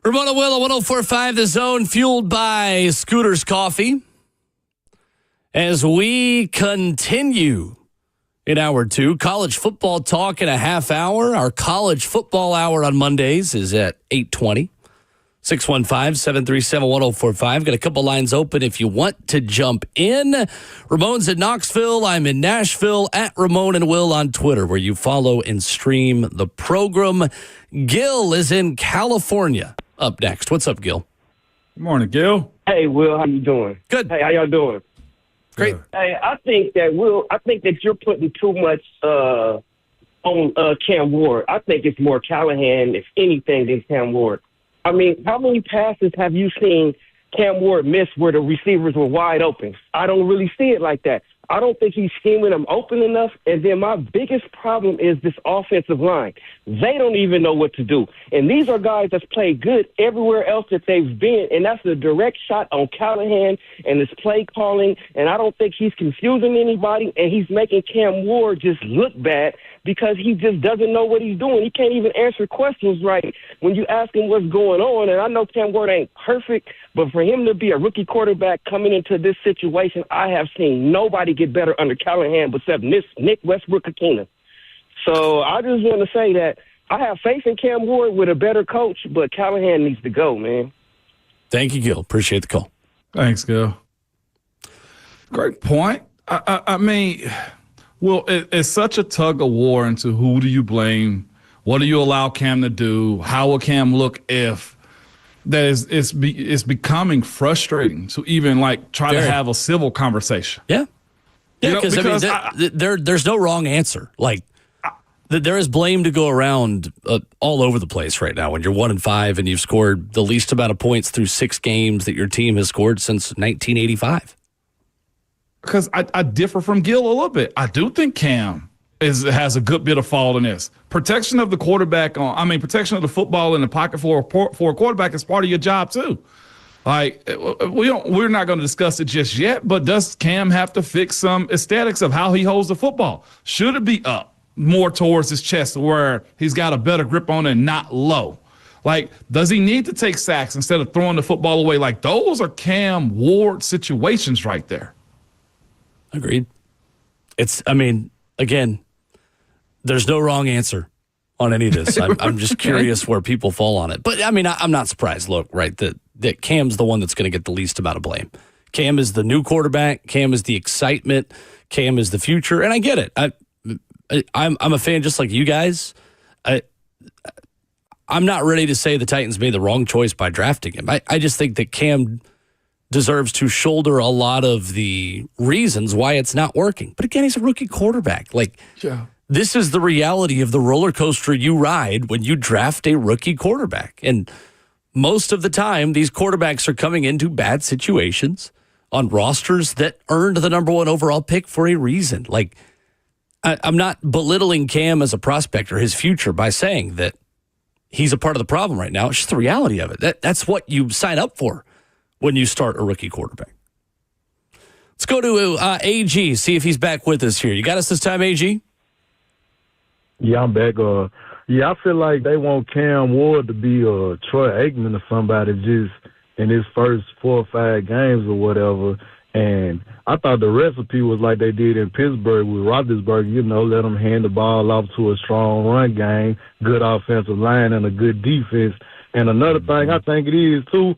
Ramona Will, 104.5 The Zone, fueled by Scooters Coffee. As we continue in hour two, college football talk in a half hour. Our college football hour on Mondays is at 8:20. 615-737-1045. Got a couple lines open if you want to jump in. Ramon's in Knoxville. I'm in Nashville, at Ramon and Will on Twitter, where you follow and stream the program. Gil is in California. Up next. What's up, Gil? Good morning, Gil. Hey, Will, how you doing? Good. Hey, how y'all doing? Great. Hey, I think that you're putting too much on Cam Ward. I think it's more Callahan, if anything, than Cam Ward. I mean, how many passes have you seen Cam Ward miss where the receivers were wide open? I don't really see it like that. I don't think he's scheming them open enough. And then my biggest problem is this offensive line. They don't even know what to do. And these are guys that's played good everywhere else that they've been. And that's a direct shot on Callahan and his play calling. And I don't think he's confusing anybody. And he's making Cam Ward just look bad because he just doesn't know what he's doing. He can't even answer questions right when you ask him what's going on. And I know Cam Ward ain't perfect, but for him to be a rookie quarterback coming into this situation, I have seen nobody get better under Callahan except Nick Westbrook-Akina. So I just want to say that I have faith in Cam Ward with a better coach, but Callahan needs to go, man. Thank you, Gil. Appreciate the call. Thanks, Gil. Great point. I mean, well, it's such a tug of war into who do you blame, what do you allow Cam to do, how will Cam look if that is it's becoming frustrating to even like try to have a civil conversation. Yeah. Yeah, because I mean, there's no wrong answer. Like, there is blame to go around all over the place right now when you're 1-5 and you've scored the least amount of points through 6 games that your team has scored since 1985. Because I differ from Gil a little bit. I do think Cam has a good bit of fault in this. Protection of the quarterback protection of the football in the pocket for a quarterback is part of your job too. Like, we're not going to discuss it just yet, but does Cam have to fix some aesthetics of how he holds the football? Should it be up more towards his chest where he's got a better grip on it and not low? Like, does he need to take sacks instead of throwing the football away? Like, those are Cam Ward situations right there. Agreed. Again, there's no wrong answer on any of this. I'm just curious where people fall on it. But, I'm not surprised, look, right, that Cam's the one that's going to get the least amount of blame. Cam is the new quarterback. Cam is the excitement. Cam is the future. And I get it. I'm a fan just like you guys. I'm not ready to say the Titans made the wrong choice by drafting him. I just think that Cam deserves to shoulder a lot of the reasons why it's not working. But again, he's a rookie quarterback. This is the reality of the roller coaster you ride when you draft a rookie quarterback. And most of the time, these quarterbacks are coming into bad situations on rosters that earned the number 1 overall pick for a reason. Like, I'm not belittling Cam as a prospect or his future by saying that he's a part of the problem right now. It's just the reality of it. That's what you sign up for when you start a rookie quarterback. Let's go to AG, see if he's back with us here. You got us this time, AG? Yeah, I'm back. I feel like they want Cam Ward to be Troy Aikman or somebody just in his first 4 or 5 games or whatever. And I thought the recipe was like they did in Pittsburgh with Roethlisberger, let them hand the ball off to a strong run game, good offensive line, and a good defense. And another thing I think it is, too,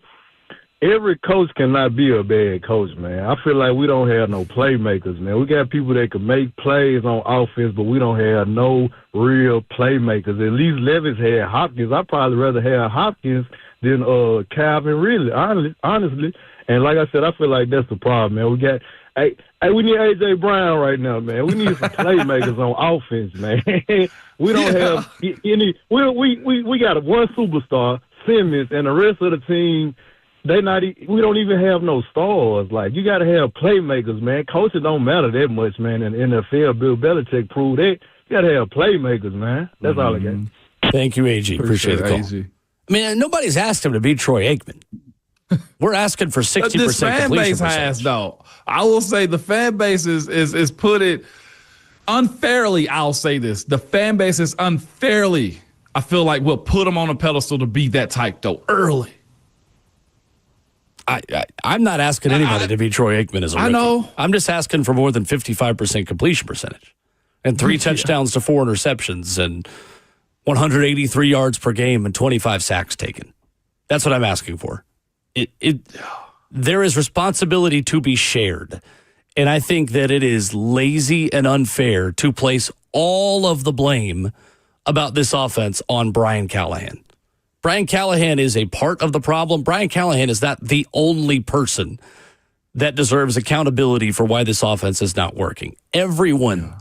every coach cannot be a bad coach, man. I feel like we don't have no playmakers, man. We got people that can make plays on offense, but we don't have no real playmakers. At least Levis had Hopkins. I'd probably rather have Hopkins than Calvin Ridley, honestly. And like I said, I feel like that's the problem, man. We need A.J. Brown right now, man. We need some playmakers on offense, man. We don't have any. We got one superstar, Simmons, and the rest of the team. We don't even have no stars. Like, you got to have playmakers, man. Coaches don't matter that much, man. In the NFL, Bill Belichick proved that. You got to have playmakers, man. That's all I got. Thank you, AG. Appreciate the call. AG. Nobody's asked him to beat Troy Aikman. We're asking for 60% completion This fan base has, though. I will say the fan base is put it unfairly. I'll say this. The fan base is unfairly, I feel like, we'll put them on a pedestal to be that type, though, early. I'm not asking anybody to be Troy Aikman as a rookie. I know. I'm just asking for more than 55% completion percentage and 3 touchdowns to 4 interceptions and 183 yards per game and 25 sacks taken. That's what I'm asking for. There is responsibility to be shared, and I think that it is lazy and unfair to place all of the blame about this offense on Brian Callahan. Brian Callahan is a part of the problem. Brian Callahan is not the only person that deserves accountability for why this offense is not working. Everyone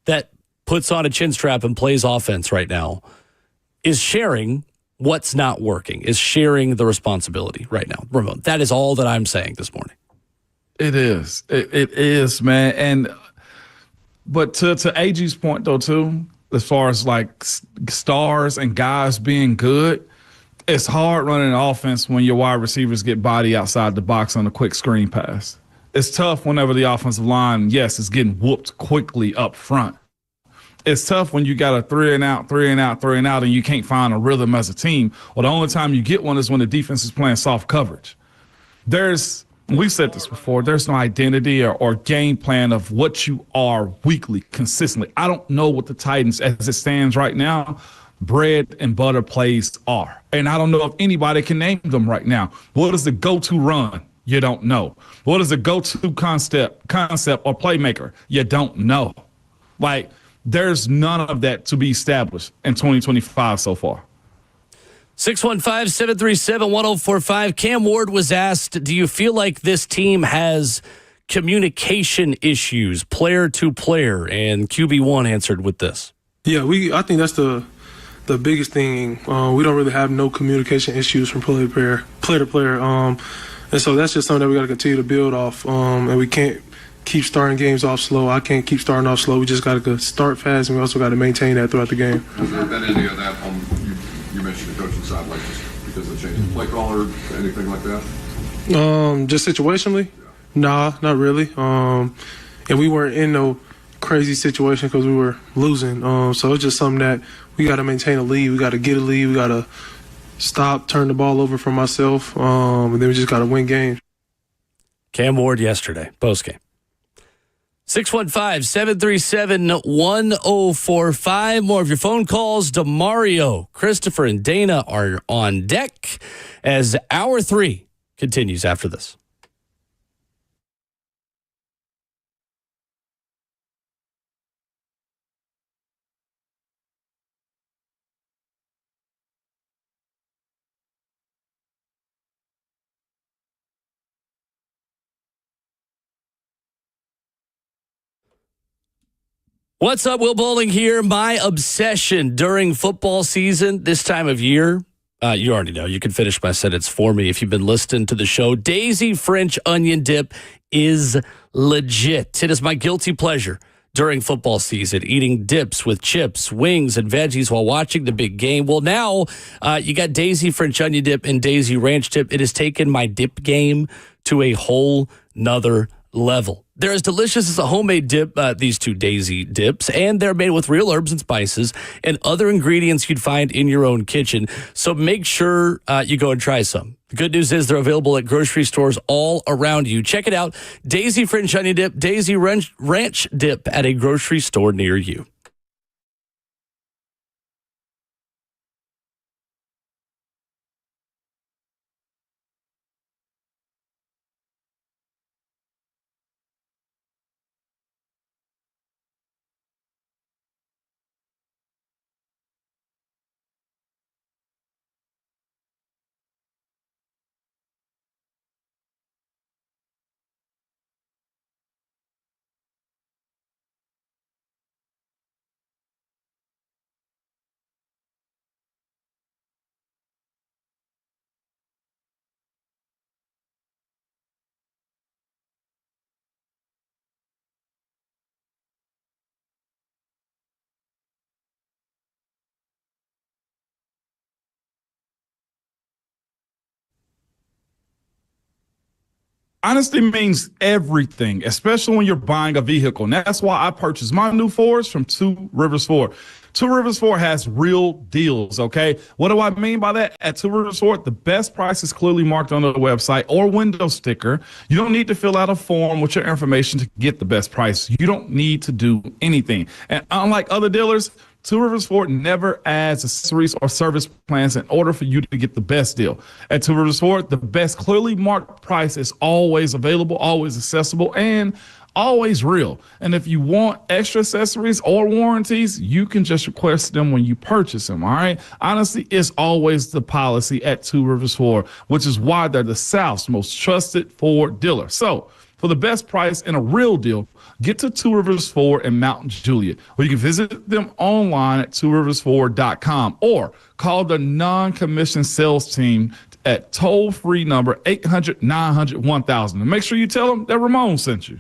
that puts on a chin strap and plays offense right now is sharing what's not working, is sharing the responsibility right now. Ramon, that is all that I'm saying this morning. It is. It is, man. But to AG's point, though, too, as far as like stars and guys being good, it's hard running an offense when your wide receivers get body outside the box on a quick screen pass. It's tough whenever the offensive line, yes, is getting whooped quickly up front. It's tough when you got a 3-and-out, and you can't find a rhythm as a team. Or the only time you get one is when the defense is playing soft coverage. We've said this before, there's no identity or game plan of what you are weekly, consistently. I don't know what the Titans, as it stands right now, bread and butter plays are. And I don't know if anybody can name them right now. What is the go-to run? You don't know. What is the go-to concept or playmaker? You don't know. Like, there's none of that to be established in 2025 so far. 615-737-1045. Cam Ward was asked, do you feel like this team has communication issues, player to player? And QB1 answered with this. Yeah, I think that's the biggest thing. We don't really have no communication issues from player to player. And so that's just something that we got to continue to build off. And we can't keep starting games off slow. I can't keep starting off slow. We just got to start fast, and we also got to maintain that throughout the game. Has there been any of that you mentioned the coaching side, like just because of the change in play caller, anything like that? Just situationally? Yeah. Nah, not really. And we weren't in no crazy situation because we were losing. So it's just something that we got to maintain a lead. We got to get a lead. We got to turn the ball over for myself, and then we just got to win games. Cam Ward yesterday, postgame. 615-737-1045. More of your phone calls. DeMario, Christopher, and Dana are on deck as Hour 3 continues after this. What's up, Will Bowling here. My obsession during football season, this time of year, you already know. You can finish my sentence for me if you've been listening to the show. Daisy French onion dip is legit. It is my guilty pleasure during football season, eating dips with chips, wings, and veggies while watching the big game. Well, now you got Daisy French onion dip and Daisy ranch dip. It has taken my dip game to a whole nother level. They're as delicious as a homemade dip, these two Daisy dips, and they're made with real herbs and spices and other ingredients you'd find in your own kitchen. So make sure you go and try some. The good news is they're available at grocery stores all around you. Check it out. Daisy French onion dip, Daisy ranch dip at a grocery store near you. Honesty means everything, especially when you're buying a vehicle. And that's why I purchased my new Fords from Two Rivers Ford. Two Rivers Ford has real deals, okay? What do I mean by that? At Two Rivers Ford, the best price is clearly marked on the website or window sticker. You don't need to fill out a form with your information to get the best price. You don't need to do anything. And unlike other dealers, Two Rivers Ford never adds accessories or service plans in order for you to get the best deal. At Two Rivers Ford, the best clearly marked price is always available, always accessible, and always real. And if you want extra accessories or warranties, you can just request them when you purchase them, all right? Honestly, it's always the policy at Two Rivers Ford, which is why they're the South's most trusted Ford dealer. So, for the best price and a real deal, get to Two Rivers Ford in Mount Juliet, or you can visit them online at tworiversford.com or call the non-commissioned sales team at toll-free number 800-900-1000. And make sure you tell them that Ramon sent you.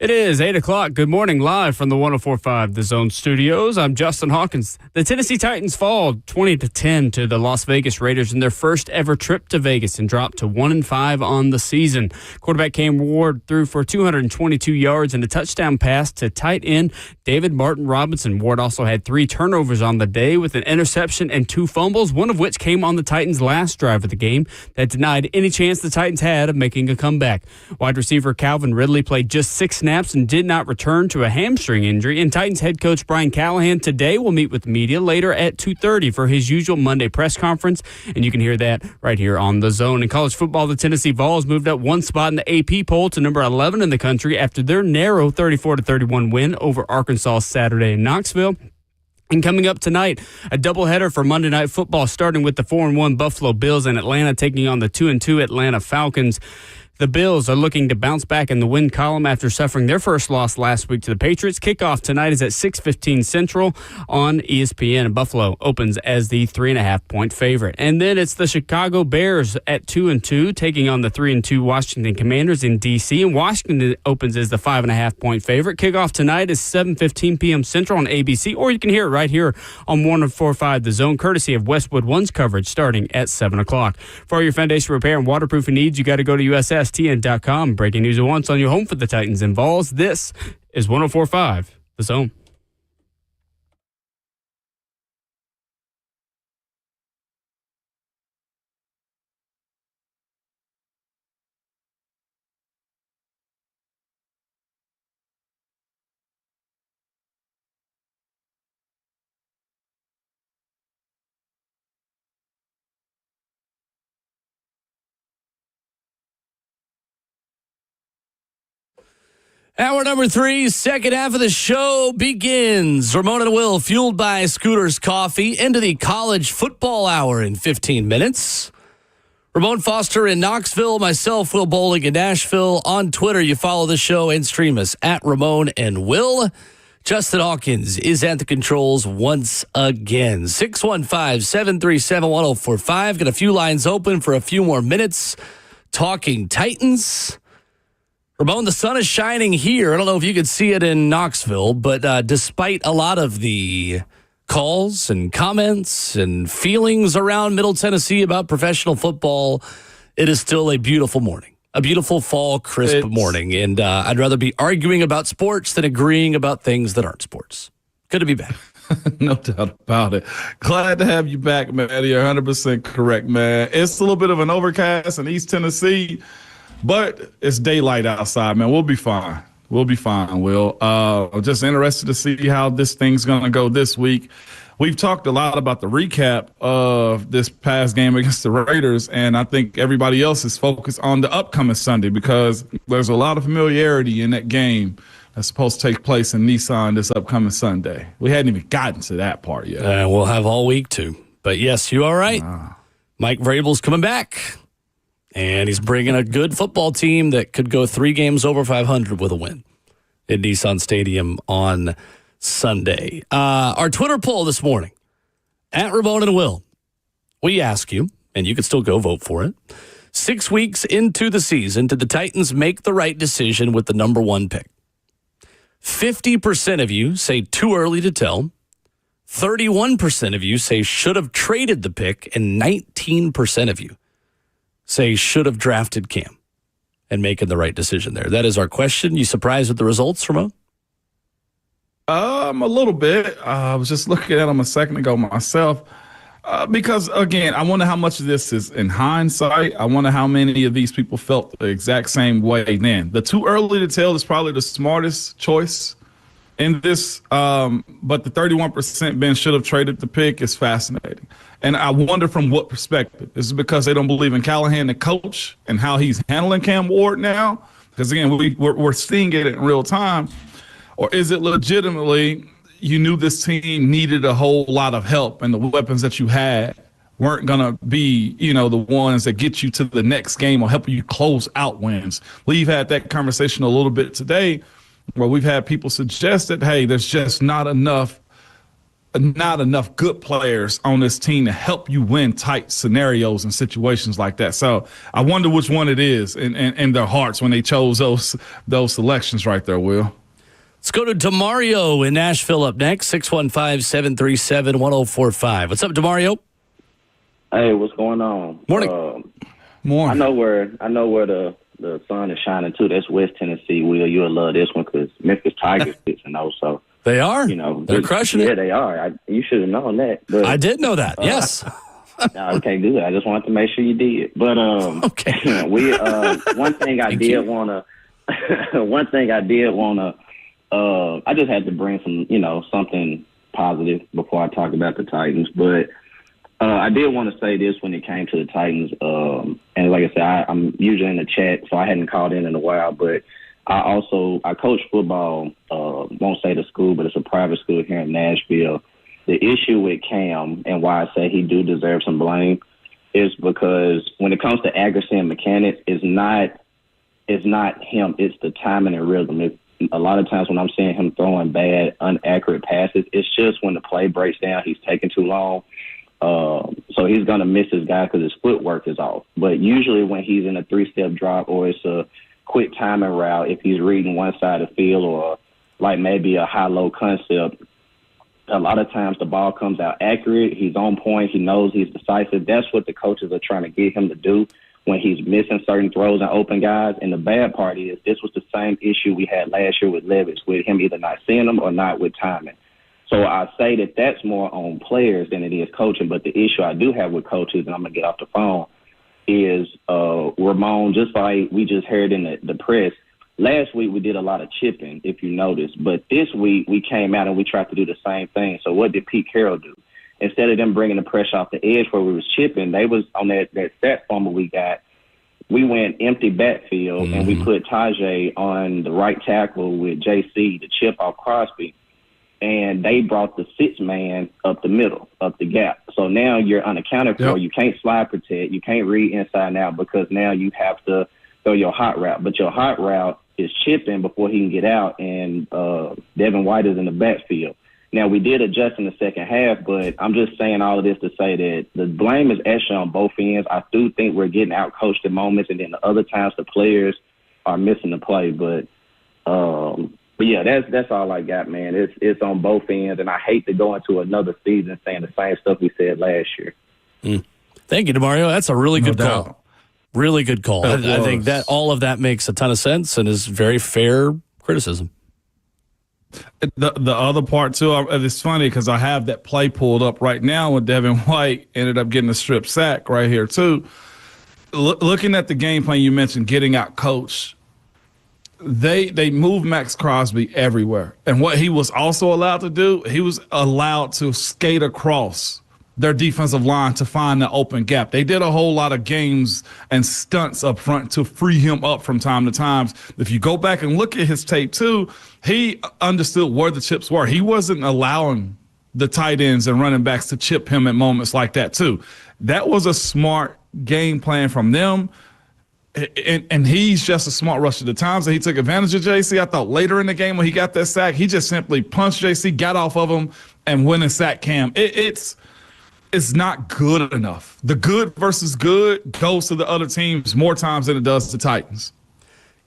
It is 8 o'clock. Good morning, live from the 104.5 The Zone Studios. I'm Justin Hawkins. The Tennessee Titans fall 20-10 to the Las Vegas Raiders in their first ever trip to Vegas and dropped to 1-5 on the season. Quarterback Cam Ward threw for 222 yards and a touchdown pass to tight end David Martin Robinson. Ward also had 3 turnovers on the day with an interception and 2 fumbles, one of which came on the Titans' last drive of the game that denied any chance the Titans had of making a comeback. Wide receiver Calvin Ridley played just 6 snaps and did not return to a hamstring injury. And Titans head coach Brian Callahan today will meet with the media later at 2:30 for his usual Monday press conference. And you can hear that right here on The Zone. In college football, the Tennessee Vols moved up 1 spot in the AP poll to number 11 in the country after their narrow 34-31 win over Arkansas Saturday in Knoxville. And coming up tonight, a doubleheader for Monday Night Football, starting with the 4-1 Buffalo Bills in Atlanta taking on the 2-2 Atlanta Falcons. The Bills are looking to bounce back in the win column after suffering their first loss last week to the Patriots. Kickoff tonight is at 6:15 Central on ESPN. Buffalo opens as the 3.5-point favorite. And then it's the Chicago Bears at 2-2 taking on the 3-2 Washington Commanders in D.C. And Washington opens as the 5.5-point favorite. Kickoff tonight is 7:15 p.m. Central on ABC, or you can hear it right here on 104.5 The Zone, courtesy of Westwood One's coverage starting at 7 o'clock. For all your foundation repair and waterproofing needs, you got to go to USS. TN.com. Breaking news at once on your home for the Titans and Vols. This is 104.5 The Zone. Hour number 3, second half of the show begins. Ramon and Will, fueled by Scooters Coffee, into the college football hour in 15 minutes. Ramon Foster in Knoxville, myself, Will Bowling in Nashville. On Twitter, you follow the show and stream us at Ramon and Will. Justin Hawkins is at the controls once again. 615-737-1045. Got a few lines open for a few more minutes. Talking Titans. Ramon, the sun is shining here. I don't know if you could see it in Knoxville, but despite a lot of the calls and comments and feelings around Middle Tennessee about professional football, it is still a beautiful morning, a beautiful fall, crisp morning. And I'd rather be arguing about sports than agreeing about things that aren't sports. Good to be back. No doubt about it. Glad to have you back, man. You're 100% correct, man. It's a little bit of an overcast in East Tennessee, but it's daylight outside, man. We'll be fine. We'll be fine, Will. Just interested to see how this thing's going to go this week. We've talked a lot about the recap of this past game against the Raiders, and I think everybody else is focused on the upcoming Sunday because there's a lot of familiarity in that game that's supposed to take place in Nissan this upcoming Sunday. We hadn't even gotten to that part yet. We'll have all week, too. But, yes, you are right. Mike Vrabel's coming back. And he's bringing a good football team that could go 3 games over 500 with a win at Nissan Stadium on Sunday. Our Twitter poll this morning, at Ramon and Will, we ask you, and you can still go vote for it, 6 weeks into the season, did the Titans make the right decision with the number 1 pick? 50% of you say too early to tell. 31% of you say should have traded the pick, and 19% of you say should have drafted Cam and making the right decision there. That is our question. You surprised with the results, Ramon? A little bit. I was just looking at them a second ago myself because, again, I wonder how much of this is in hindsight. I wonder how many of these people felt the exact same way then. The too early to tell is probably the smartest choice in this, but the 31% Ben should have traded the pick is fascinating. And I wonder from what perspective. Is it because they don't believe in Callahan, the coach, and how he's handling Cam Ward now? Because, again, we're seeing it in real time. Or is it legitimately you knew this team needed a whole lot of help and the weapons that you had weren't going to be, the ones that get you to the next game or help you close out wins? We've had that conversation a little bit today where we've had people suggest that, hey, there's just not enough good players on this team to help you win tight scenarios and situations like that. So I wonder which one it is in their hearts when they chose those selections right there, Will. Let's go to DeMario in Nashville up next, 615-737-1045. What's up, DeMario? Hey, what's going on? Morning. Morning. I know where the sun is shining, too. That's West Tennessee, Will. You'll love this one because Memphis Tigers fits and also. They are. They're crushing it. Yeah, they are. You should have known that. But, I did know that. Yes. No, okay, good. I just wanted to make sure you did. But okay. One thing I did want to. I just had to bring some, something positive before I talk about the Titans. But I did want to say this when it came to the Titans. And like I said, I'm usually in the chat, so I hadn't called in a while, but. I coach football, won't say the school, but it's a private school here in Nashville. The issue with Cam and why I say he do deserve some blame is because when it comes to accuracy and mechanics, it's not him, it's the timing and rhythm. A lot of times when I'm seeing him throwing bad, inaccurate passes, it's just when the play breaks down, he's taking too long. So he's going to miss his guy because his footwork is off. But usually when he's in a 3-step drop or it's a quick timing route, if he's reading one side of the field or like maybe a high-low concept, a lot of times the ball comes out accurate. He's on point. He knows he's decisive. That's what the coaches are trying to get him to do when he's missing certain throws and open guys. And the bad part is this was the same issue we had last year with Levis, with him either not seeing them or not with timing. So I say that that's more on players than it is coaching. But the issue I do have with coaches, and I'm going to get off the phone, is Ramon, just like we just heard in the press, last week we did a lot of chipping, if you noticed. But this week we came out and we tried to do the same thing. So what did Pete Carroll do? Instead of them bringing the pressure off the edge where we was chipping, they was on that fumble we got. we went empty backfield and we put Tajay on the right tackle with JC to chip off Crosby. And they brought the 6-man up the middle, up the gap. So now you're unaccounted for. Yep. You can't slide protect. You can't read inside and out because now you have to throw your hot route. But your hot route is chipping before he can get out, and Devin White is in the backfield. Now, we did adjust in the second half, but I'm just saying all of this to say that the blame is actually on both ends. I do think we're getting out-coached at moments, and then the other times the players are missing the play. But yeah, that's all I got, man. It's on both ends, and I hate to go into another season saying the same stuff we said last year. Thank you, DeMario. That's a really good call. Really good call. I think that all of that makes a ton of sense and is very fair criticism. The other part, too, it's funny because I have that play pulled up right now when Devin White ended up getting a strip sack right here, too. Looking at the game plan you mentioned, getting out coached, they moved Max Crosby everywhere. And what he was also allowed to do, he was allowed to skate across their defensive line to find the open gap. They did a whole lot of games and stunts up front to free him up from time to time. If you go back and look at his tape too, he understood where the chips were. He wasn't allowing the tight ends and running backs to chip him at moments like that too. That was a smart game plan from them. And he's just a smart rusher. The times that he took advantage of JC, I thought later in the game when he got that sack, he just simply punched JC, got off of him, and went and sacked Cam. It's not good enough. The good versus good goes to the other teams more times than it does to Titans.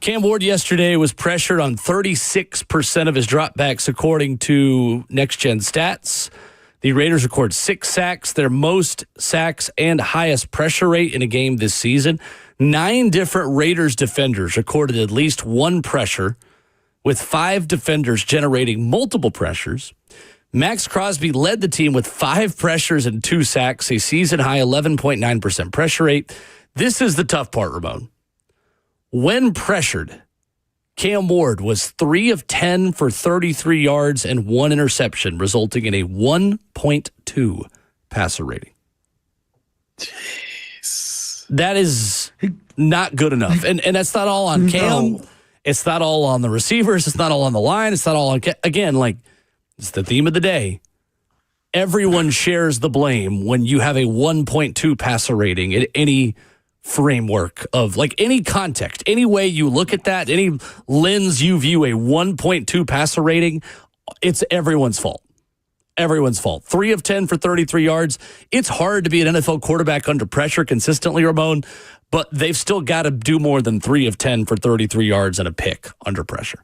Cam Ward yesterday was pressured on 36% of his dropbacks, according to Next Gen Stats. The Raiders record 6 sacks, their most sacks and highest pressure rate in a game this season. 9 different Raiders defenders recorded at least one pressure, with 5 defenders generating multiple pressures. Max Crosby led the team with 5 pressures and 2 sacks, a season-high 11.9% pressure rate. This is the tough part, Ramon. When pressured, Cam Ward was 3 of 10 for 33 yards and 1 interception, resulting in a 1.2 passer rating. Jeez. That is not good enough. And that's not all on Cam. No. It's not all on the receivers. It's not all on the line. It's not all on... Again, like... It's the theme of the day. Everyone shares the blame when you have a 1.2 passer rating in any framework of, like, any context, any way you look at that, any lens you view a 1.2 passer rating, it's everyone's fault. Everyone's fault. 3 of 10 for 33 yards. It's hard to be an NFL quarterback under pressure consistently, Ramon, but they've still got to do more than 3 of 10 for 33 yards and a pick under pressure.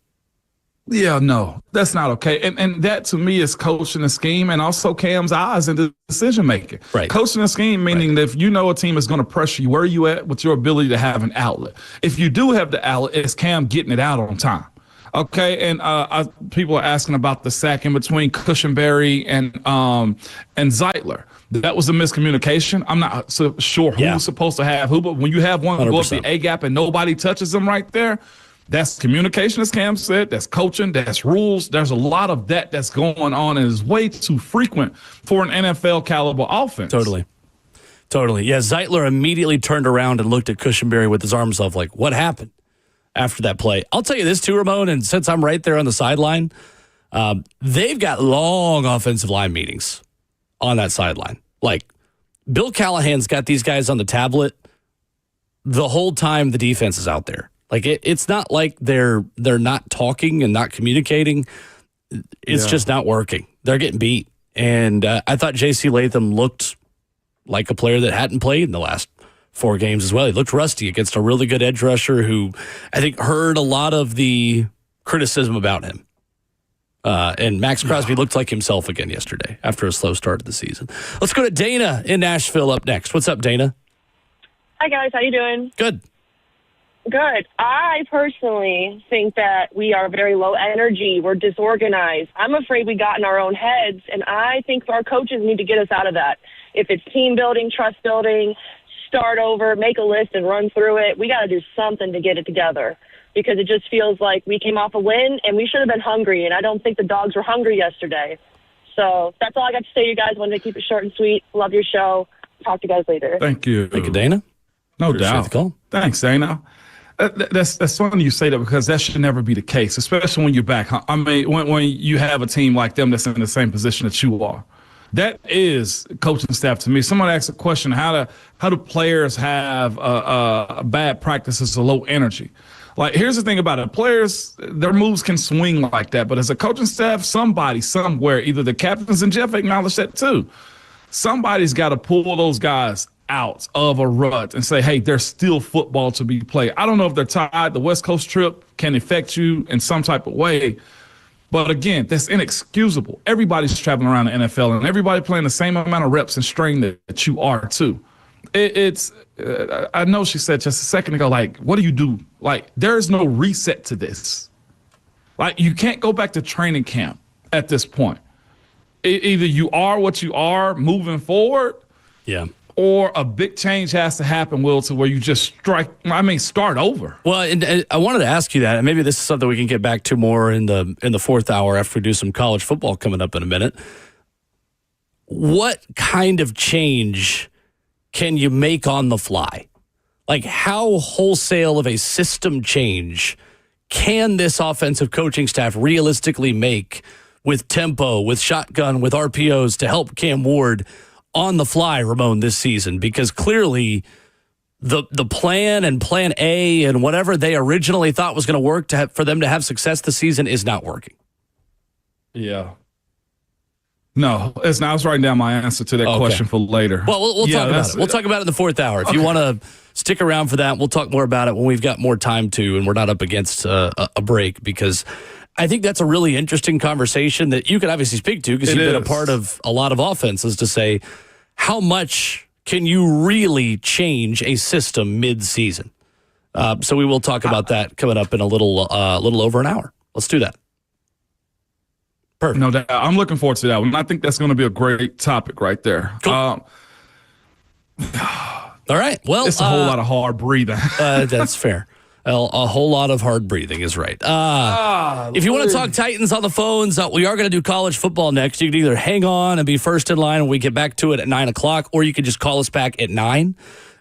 Yeah, no, that's not okay. And that to me is coaching the scheme and also Cam's eyes into decision making. Right. Coaching the scheme, meaning that if you know a team is going to pressure you, where are you at with your ability to have an outlet? If you do have the outlet, it's Cam getting it out on time. Okay, and people are asking about the sack in between Cushenberry and Zeitler. That was a miscommunication. I'm not so sure who's supposed to have who, but when you have one 100%. Go up the A gap and nobody touches them right there, that's communication, as Cam said. That's coaching. That's rules. There's a lot of that's going on and is way too frequent for an NFL caliber offense. Totally. Yeah, Zeitler immediately turned around and looked at Cushenberry with his arms off like, what happened after that play? I'll tell you this too, Ramon, and since I'm right there on the sideline, they've got long offensive line meetings on that sideline. Like, Bill Callahan's got these guys on the tablet the whole time the defense is out there. Like, it's not like they're not talking and not communicating. It's just not working. They're getting beat. And I thought J.C. Latham looked like a player that hadn't played in the last 4 games as well. He looked rusty against a really good edge rusher who I think heard a lot of the criticism about him. And Max Crosby looked like himself again yesterday after a slow start to the season. Let's go to Dana in Nashville up next. What's up, Dana? Hi, guys. How you doing? Good. Good. I personally think that we are very low energy. We're disorganized. I'm afraid we got in our own heads, and I think our coaches need to get us out of that. If it's team building, trust building, start over, make a list and run through it, we got to do something to get it together because it just feels like we came off a win, and we should have been hungry, and I don't think the dogs were hungry yesterday. So that's all I got to say, you guys. Wanted to keep it short and sweet. Love your show. Talk to you guys later. Thank you. Thank you, Dana. No doubt. The call. Thanks, Dana. That's funny you say that because that should never be the case, especially when you're back. I mean, when you have a team like them that's in the same position that you are. That is coaching staff to me. Someone asked a question: How do players have bad practices or low energy? Like, here's the thing about it: players, their moves can swing like that, but as a coaching staff, somebody somewhere, either the captains and Jeff acknowledged that too. Somebody's got to pull those guys out of a rut and say, hey, there's still football to be played. I don't know if they're tired. The West Coast trip can affect you in some type of way. But again, that's inexcusable. Everybody's traveling around the NFL and everybody playing the same amount of reps and strain that you are too. I know she said just a second ago, like, what do you do? Like, there's no reset to this. Like, you can't go back to training camp at this point. Either you are what you are moving forward. Yeah. Or a big change has to happen, Will, to where you just start over. Well, and I wanted to ask you that, and maybe this is something we can get back to more in the fourth hour after we do some college football coming up in a minute. What kind of change can you make on the fly? Like, how wholesale of a system change can this offensive coaching staff realistically make with tempo, with shotgun, with RPOs to help Cam Ward on the fly, Ramon, this season? Because clearly the plan and plan A and whatever they originally thought was going to work for them to have success this season is not working. Yeah. No, it's not. I was writing down my answer to that question for later. Well, we'll talk about it. We'll talk about it in the fourth hour. If you want to stick around for that, we'll talk more about it when we've got more time to, and we're not up against a break, because I think that's a really interesting conversation that you can obviously speak to because you've been a part of a lot of offenses, to say, how much can you really change a system mid-season? So we will talk about that coming up in a little over an hour. Let's do that. Perfect. No doubt. I'm looking forward to that one. I think that's going to be a great topic right there. Cool. All right. Well, it's a whole lot of hard breathing. That's fair. Well, a whole lot of hard breathing is right. If you want to talk Titans on the phones, we are going to do college football next. You can either hang on and be first in line when we get back to it at 9 o'clock, or you can just call us back at 9,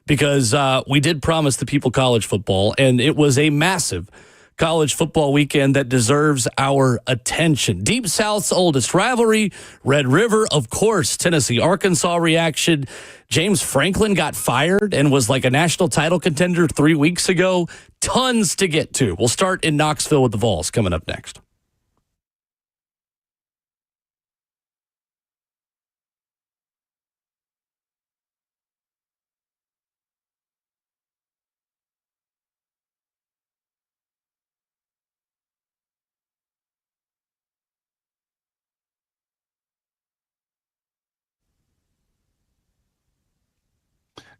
because we did promise the people college football, and it was a massive college football weekend that deserves our attention. Deep South's oldest rivalry, Red River, of course, Tennessee-Arkansas reaction. James Franklin got fired and was like a national title contender 3 weeks ago. Tons to get to. We'll start in Knoxville with the Vols coming up next.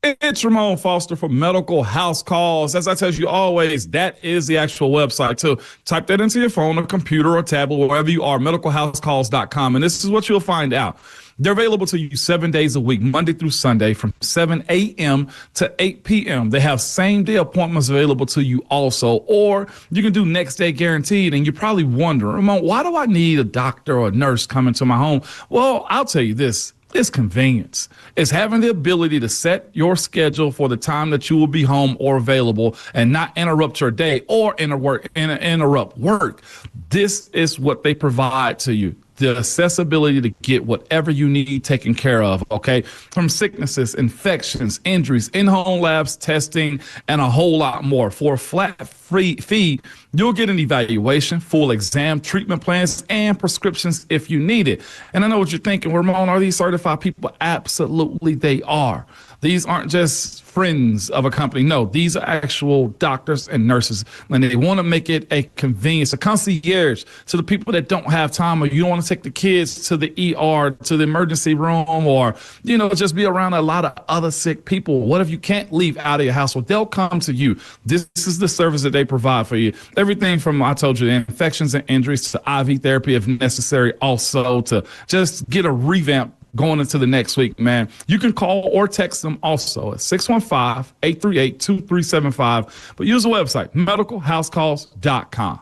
It's Ramon Foster from Medical House Calls. As I tell you always, that is the actual website too. Type that into your phone or computer or tablet, wherever you are, medicalhousecalls.com. And this is what you'll find out. They're available to you 7 days a week, Monday through Sunday, from 7 a.m. to 8 p.m. They have same-day appointments available to you also, or you can do next-day guaranteed. And you're probably wondering, Ramon, why do I need a doctor or a nurse coming to my home? Well, I'll tell you this. It's convenience. It's having the ability to set your schedule for the time that you will be home or available and not interrupt your day or interrupt work. This is what they provide to you. The accessibility to get whatever you need taken care of, okay? From sicknesses, infections, injuries, in-home labs, testing, and a whole lot more. For a flat free fee, you'll get an evaluation, full exam, treatment plans, and prescriptions if you need it. And I know what you're thinking, Ramon, are these certified people? Absolutely, they are. These aren't just friends of a company. No, these are actual doctors and nurses, and they want to make it a convenience, a concierge to the people that don't have time, or you don't want to take the kids to the ER, to the emergency room, or, just be around a lot of other sick people. What if you can't leave out of your house? Well, they'll come to you. This is the service that they provide for you. Everything from, I told you, infections and injuries to IV therapy if necessary, also to just get a revamp going into the next week, man. You can call or text them also at 615-838-2375, but use the website, medicalhousecalls.com.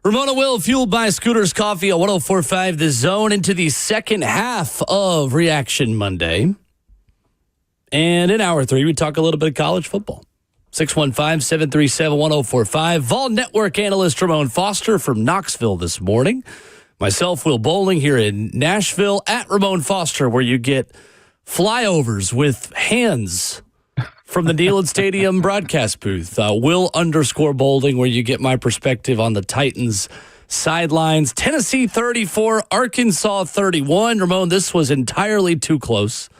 Ramona Will, fueled by Scooters Coffee at 104.5 The Zone, into the second half of Reaction Monday. And in hour 3, we talk a little bit of college football. 615-737-1045. Vol Network analyst Ramon Foster from Knoxville this morning. Myself, Will Bowling, here in Nashville at Ramon Foster, where you get flyovers with hands from the Neyland Stadium broadcast booth. Will_Bowling, where you get my perspective on the Titans sidelines. Tennessee 34, Arkansas 31. Ramon, this was entirely too close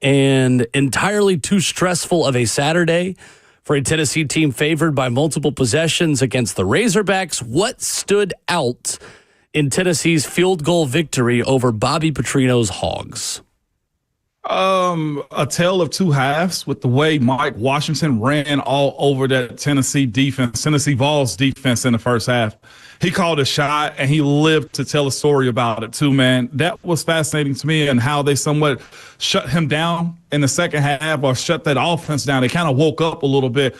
and entirely too stressful of a Saturday for a Tennessee team favored by multiple possessions against the Razorbacks. What stood out in Tennessee's field goal victory over Bobby Petrino's Hogs? A tale of two halves with the way Mike Washington ran all over that Tennessee defense, Tennessee Vols defense in the first half. He called a shot and he lived to tell a story about it too, man. That was fascinating to me, and how they somewhat shut him down in the second half, or shut that offense down. They kind of woke up a little bit.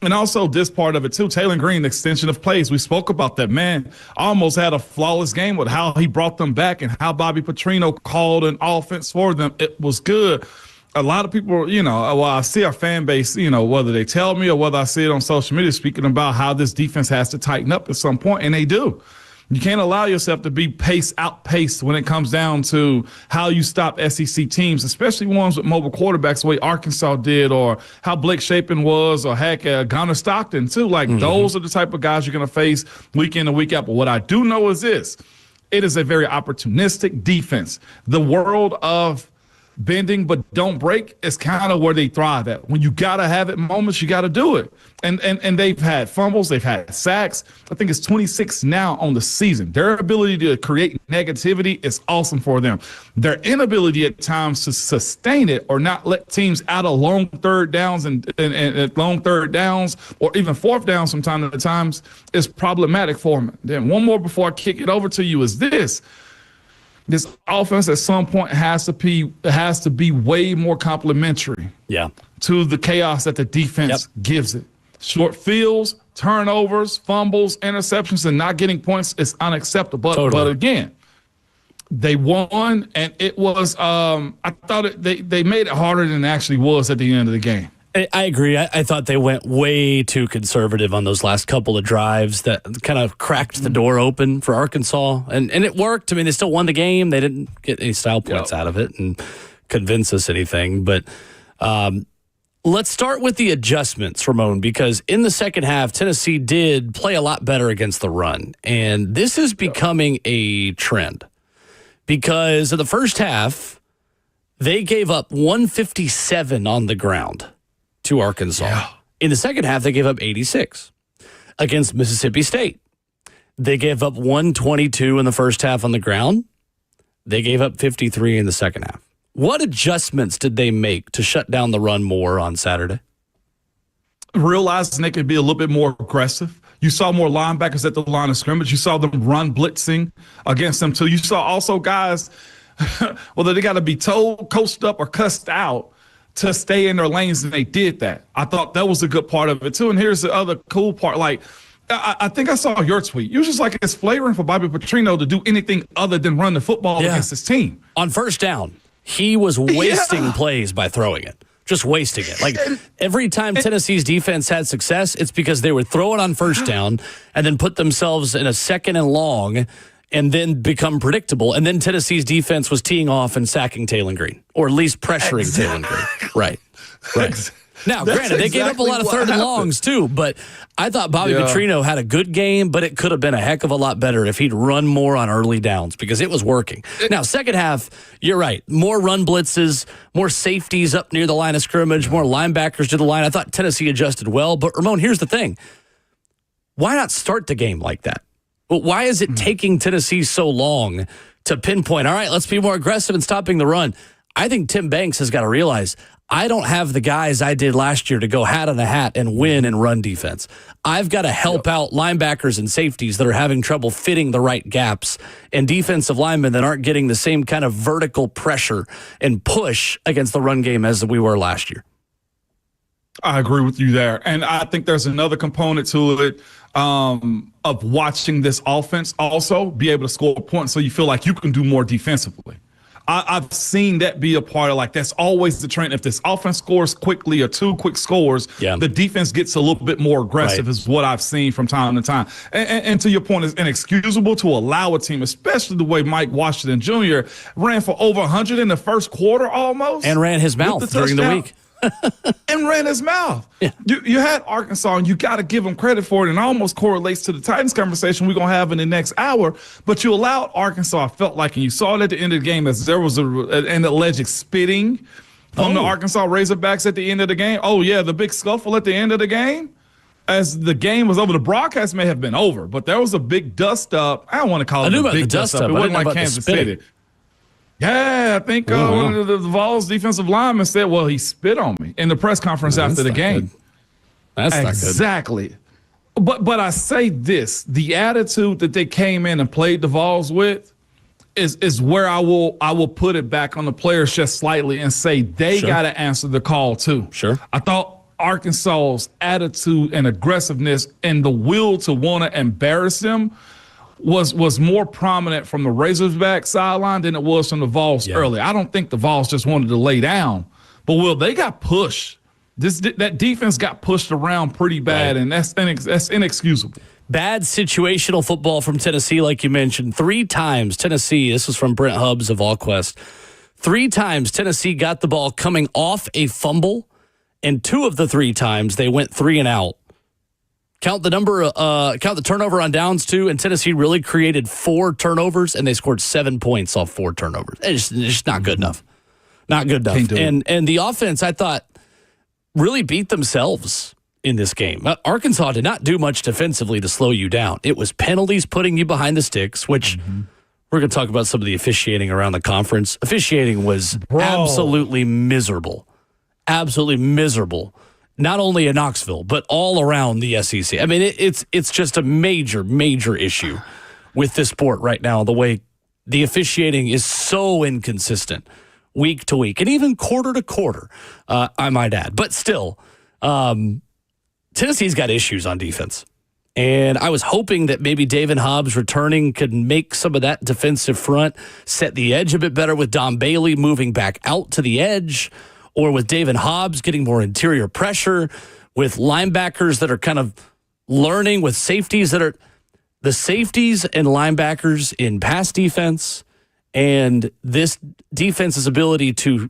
And also this part of it too, Taylor Green, extension of plays. We spoke about that, man. Almost had a flawless game with how he brought them back and how Bobby Petrino called an offense for them. It was good. A lot of people, I see our fan base, whether they tell me or whether I see it on social media, speaking about how this defense has to tighten up at some point, and they do. You can't allow yourself to be outpaced when it comes down to how you stop SEC teams, especially ones with mobile quarterbacks, the way Arkansas did, or how Blake Shapen was, or heck, Gunnar Stockton too. Those are the type of guys you're going to face week in and week out. But what I do know is this: it is a very opportunistic defense. The world of bending but don't break is kind of where they thrive at. When you got to have it moments, you got to do it. And they've had fumbles, they've had sacks. I think it's 26 now on the season. Their ability to create negativity is awesome for them. Their inability at times to sustain it, or not let teams out of long third downs and long third downs, or even fourth down sometimes at times, is problematic for them. Then one more before I kick it over to you is this. This offense at some point has to be way more complementary to the chaos that the defense gives it. Short fields, turnovers, fumbles, interceptions, and not getting points is unacceptable. Totally. But again, they won, and it was I thought they made it harder than it actually was at the end of the game. I agree. I thought they went way too conservative on those last couple of drives that kind of cracked the door open for Arkansas. And it worked. I mean, they still won the game. They didn't get any style points out of it and convince us anything. But let's start with the adjustments, Ramon, because in the second half, Tennessee did play a lot better against the run. And this is becoming a trend, because in the first half, they gave up 157 on the ground to Arkansas. Yeah. In the second half, they gave up 86 against Mississippi State. They gave up 122 in the first half on the ground. They gave up 53 in the second half. What adjustments did they make to shut down the run more on Saturday? Realizing they could be a little bit more aggressive. You saw more linebackers at the line of scrimmage. You saw them run blitzing against them too. You saw also guys, whether they got to be told, coached up, or cussed out to stay in their lanes, and they did that. I thought that was a good part of it too. And here's the other cool part. I think I saw your tweet. You was just like, it's flagrant for Bobby Petrino to do anything other than run the football against his team. On first down, he was wasting plays by throwing it. Just wasting it. Every time Tennessee's defense had success, it's because they would throw it on first down and then put themselves in a second and long and then become predictable. And then Tennessee's defense was teeing off and sacking Taylor Green, or at least pressuring Taylor Green. Right. Now, granted, they gave up a lot of third and longs too, but I thought Bobby Petrino had a good game, but it could have been a heck of a lot better if he'd run more on early downs, because it was working. Now, second half, you're right. More run blitzes, more safeties up near the line of scrimmage, more linebackers to the line. I thought Tennessee adjusted well, but Ramon, here's the thing. Why not start the game like that? Well, why is it taking Tennessee so long to pinpoint, all right, let's be more aggressive in stopping the run? I think Tim Banks has got to realize, I don't have the guys I did last year to go hat on a hat and win and run defense. I've got to help out linebackers and safeties that are having trouble fitting the right gaps, and defensive linemen that aren't getting the same kind of vertical pressure and push against the run game as we were last year. I agree with you there. And I think there's another component to it of watching this offense also be able to score points so you feel like you can do more defensively. I've seen that be a part of, like, that's always the trend. If this offense scores quickly or 2 quick scores, the defense gets a little bit more aggressive is what I've seen from time to time. And to your point, it's inexcusable to allow a team, especially the way Mike Washington Jr. ran for over 100 in the first quarter almost. And ran his mouth during the week. And ran his mouth. Yeah. You had Arkansas, and you got to give them credit for it, and almost correlates to the Titans conversation we're going to have in the next hour. But you allowed Arkansas, I felt like, and you saw it at the end of the game, as there was an alleged spitting from the Arkansas Razorbacks at the end of the game. Oh, yeah, the big scuffle at the end of the game. As the game was over, the broadcast may have been over, but there was a big dust-up. I don't want to call it a big dust-up. It wasn't like Kansas City. Yeah, I think one of the Vols defensive linemen said, well, he spit on me in the press conference after the game. Good. That's exactly. But I say this, the attitude that they came in and played the Vols with is where I will put it back on the players just slightly and say they got to answer the call too. Sure. I thought Arkansas's attitude and aggressiveness and the will to want to embarrass them was more prominent from the Razorback sideline than it was from the Vols early. I don't think the Vols just wanted to lay down, but they got pushed. That defense got pushed around pretty bad, and that's inexcusable. Bad situational football from Tennessee, like you mentioned. 3 times Tennessee, this was from Brent Hubbs of VolQuest, 3 times Tennessee got the ball coming off a fumble, and 2 of the 3 times they went 3 and out. Count the turnover on downs too, and Tennessee really created 4 turnovers, and they scored 7 points off 4 turnovers. It's just not good enough. Not good enough. And the offense, I thought, really beat themselves in this game. Arkansas did not do much defensively to slow you down. It was penalties putting you behind the sticks, which we're going to talk about some of the officiating around the conference. Officiating was absolutely miserable. Absolutely miserable. Not only in Knoxville, but all around the SEC. I mean, it's just a major, major issue with this sport right now, the way the officiating is so inconsistent week to week and even quarter to quarter, I might add. But still, Tennessee's got issues on defense. And I was hoping that maybe David Hobbs returning could make some of that defensive front, set the edge a bit better with Dom Bailey moving back out to the edge, or with David Hobbs getting more interior pressure, with linebackers that are kind of learning, with safeties that are the safeties and linebackers in pass defense, and this defense's ability to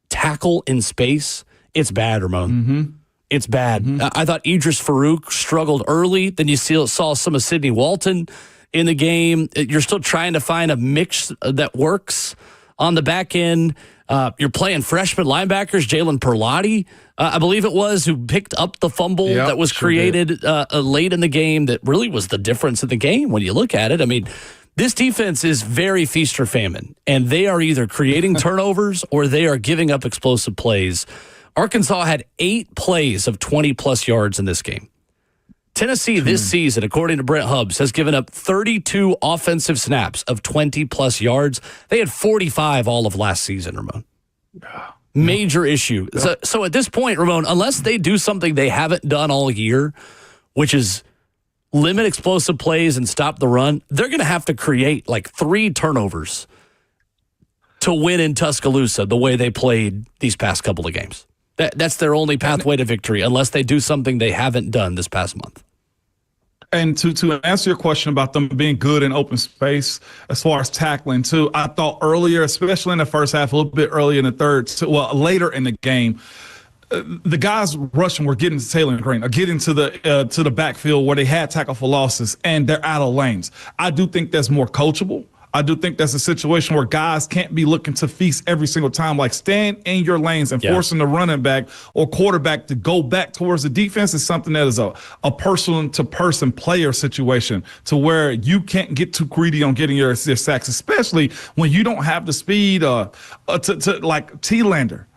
tackle in space. It's bad, Ramon. It's bad. I thought Idris Farouk struggled early. Then you saw some of Sidney Walton in the game. You're still trying to find a mix that works on the back end. You're playing freshman linebackers, Jalen Perlotti, I believe it was, who picked up the fumble that was created late in the game that really was the difference in the game when you look at it. I mean, this defense is very feast or famine, and they are either creating turnovers or they are giving up explosive plays. Arkansas had 8 plays of 20-plus yards in this game. Tennessee this season, according to Brent Hubbs, has given up 32 offensive snaps of 20-plus yards. They had 45 all of last season, Ramon. Major issue. So at this point, Ramon, unless they do something they haven't done all year, which is limit explosive plays and stop the run, they're going to have to create like 3 turnovers to win in Tuscaloosa the way they played these past couple of games. That's their only pathway to victory, unless they do something they haven't done this past month. And to answer your question about them being good in open space as far as tackling too, I thought earlier, especially in the first half, a little bit earlier in the third, later in the game, the guys rushing were getting to Taylor Green or getting to the backfield where they had tackle for losses and they're out of lanes. I do think that's more coachable. I do think that's a situation where guys can't be looking to feast every single time. Like, stand in your lanes and forcing the running back or quarterback to go back towards the defense is something that is a person-to-person player situation, to where you can't get too greedy on getting your sacks, especially when you don't have the speed to like T-Lander.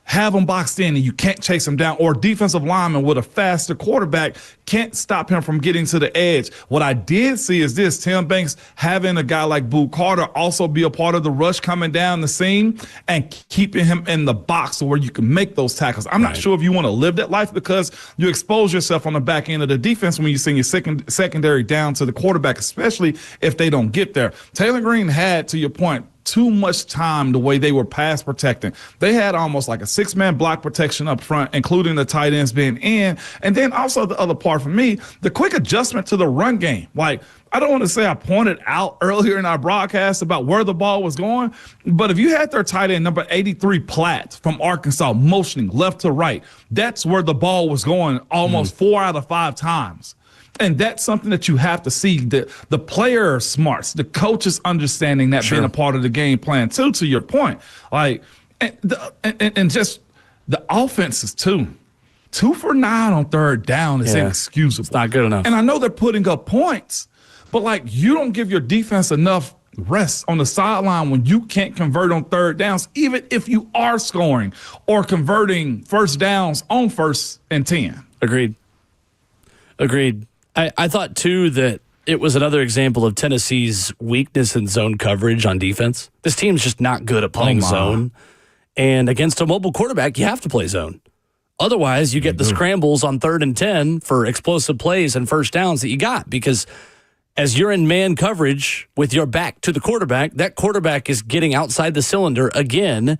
have him boxed in and you can't chase him down, or defensive lineman with a faster quarterback can't stop him from getting to the edge. What I did see is this: Tim Banks having a guy like Boo Carter also be a part of the rush coming down the seam and keeping him in the box where you can make those tackles. I'm not sure if you want to live that life, because you expose yourself on the back end of the defense when you send your secondary down to the quarterback, especially if they don't get there. Taylor Green had, to your point, too much time the way they were pass protecting. They had almost like a 6-man block protection up front, including the tight ends being in. And then also the other part for me, the quick adjustment to the run game. Like, I don't want to say I pointed out earlier in our broadcast about where the ball was going, but if you had their tight end, number 83, Platt from Arkansas, motioning left to right, that's where the ball was going almost 4 out of 5 times. And that's something that you have to see. The player smarts, the coaches understanding that being a part of the game plan too, to your point. Like, and just the offenses too. 2 for 9 on third down is inexcusable. It's not good enough. And I know they're putting up points, but like, you don't give your defense enough rest on the sideline when you can't convert on third downs, even if you are scoring or converting first downs on 1st and 10. Agreed. I thought, too, that it was another example of Tennessee's weakness in zone coverage on defense. This team's just not good at playing zone. And against a mobile quarterback, you have to play zone. Otherwise, you get the scrambles on 3rd and 10 for explosive plays and first downs that you got, because as you're in man coverage with your back to the quarterback, that quarterback is getting outside the cylinder again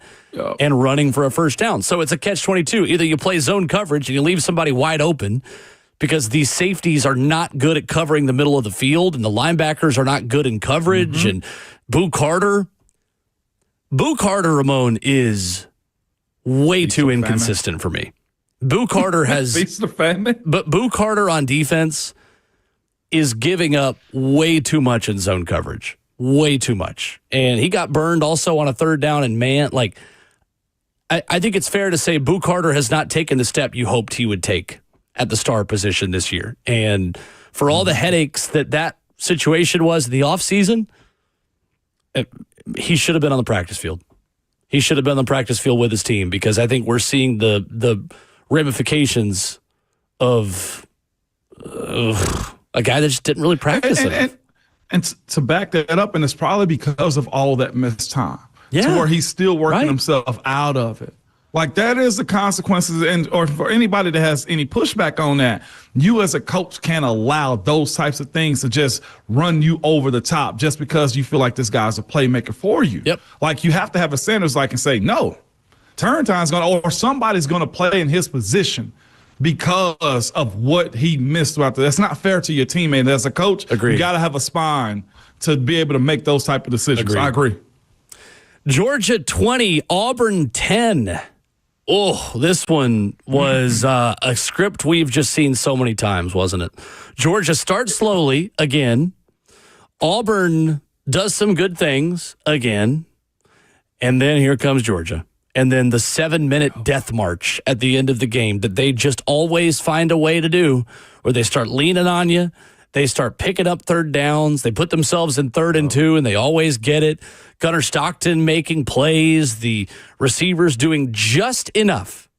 and running for a first down. So it's a catch-22. Either you play zone coverage and you leave somebody wide open, because these safeties are not good at covering the middle of the field, and the linebackers are not good in coverage. And Boo Carter, Ramon, is way too inconsistent for me. Boo Carter but Boo Carter on defense is giving up way too much in zone coverage, way too much. And he got burned also on a 3rd down and man. Like, I think it's fair to say Boo Carter has not taken the step you hoped he would take at the star position this year. And for all the headaches that situation was in the offseason, he should have been on the practice field. He should have been on the practice field with his team, because I think we're seeing the ramifications of a guy that just didn't really practice enough. And to back that up, and it's probably because of all that missed time, to where he's still working himself out of it. Like, that is the consequences, or for anybody that has any pushback on that, you as a coach can't allow those types of things to just run you over the top just because you feel like this guy's a playmaker for you. Like, you have to have a Sanders like and say, no, Turrentine's or somebody's going to play in his position because of what he missed throughout that's not fair to your teammate. As a coach, you got to have a spine to be able to make those type of decisions. I agree. Georgia 20, Auburn 10. Oh, this one was a script we've just seen so many times, wasn't it? Georgia starts slowly again. Auburn does some good things again. And then here comes Georgia. And then the 7-minute death march at the end of the game that they just always find a way to do, where they start leaning on you. They start picking up 3rd downs. They put themselves in 3rd and 2, and they always get it. Gunnar Stockton making plays. The receivers doing just enough.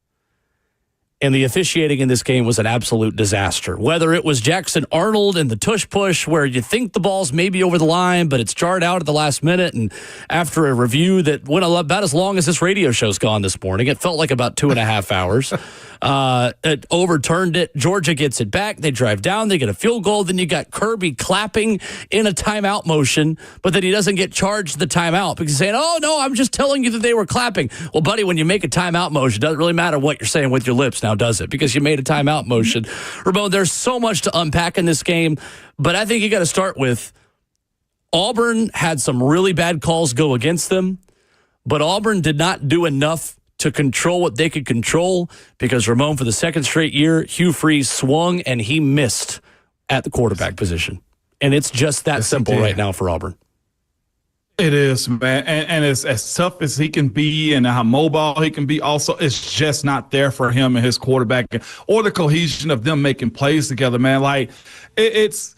And the officiating in this game was an absolute disaster. Whether it was Jackson Arnold and the tush push, where you think the ball's maybe over the line, but it's jarred out at the last minute. And after a review that went about as long as this radio show's gone this morning, it felt like about 2.5 hours. It overturned it. Georgia gets it back. They drive down. They get a field goal. Then you got Kirby clapping in a timeout motion, but then he doesn't get charged the timeout because he's saying, oh, no, I'm just telling you that they were clapping. Well, buddy, when you make a timeout motion, it doesn't really matter what you're saying with your lips now, does it? Because you made a timeout motion. Ramon, there's so much to unpack in this game, but I think you got to start with Auburn had some really bad calls go against them, but Auburn did not do enough to control what they could control because, Ramon, for the second straight year, Hugh Freeze swung and he missed at the quarterback position. And it's just that simple right now for Auburn. It is, man. And it's as tough as he can be and how mobile he can be also, it's just not there for him and his quarterback or the cohesion of them making plays together, man. Like, it's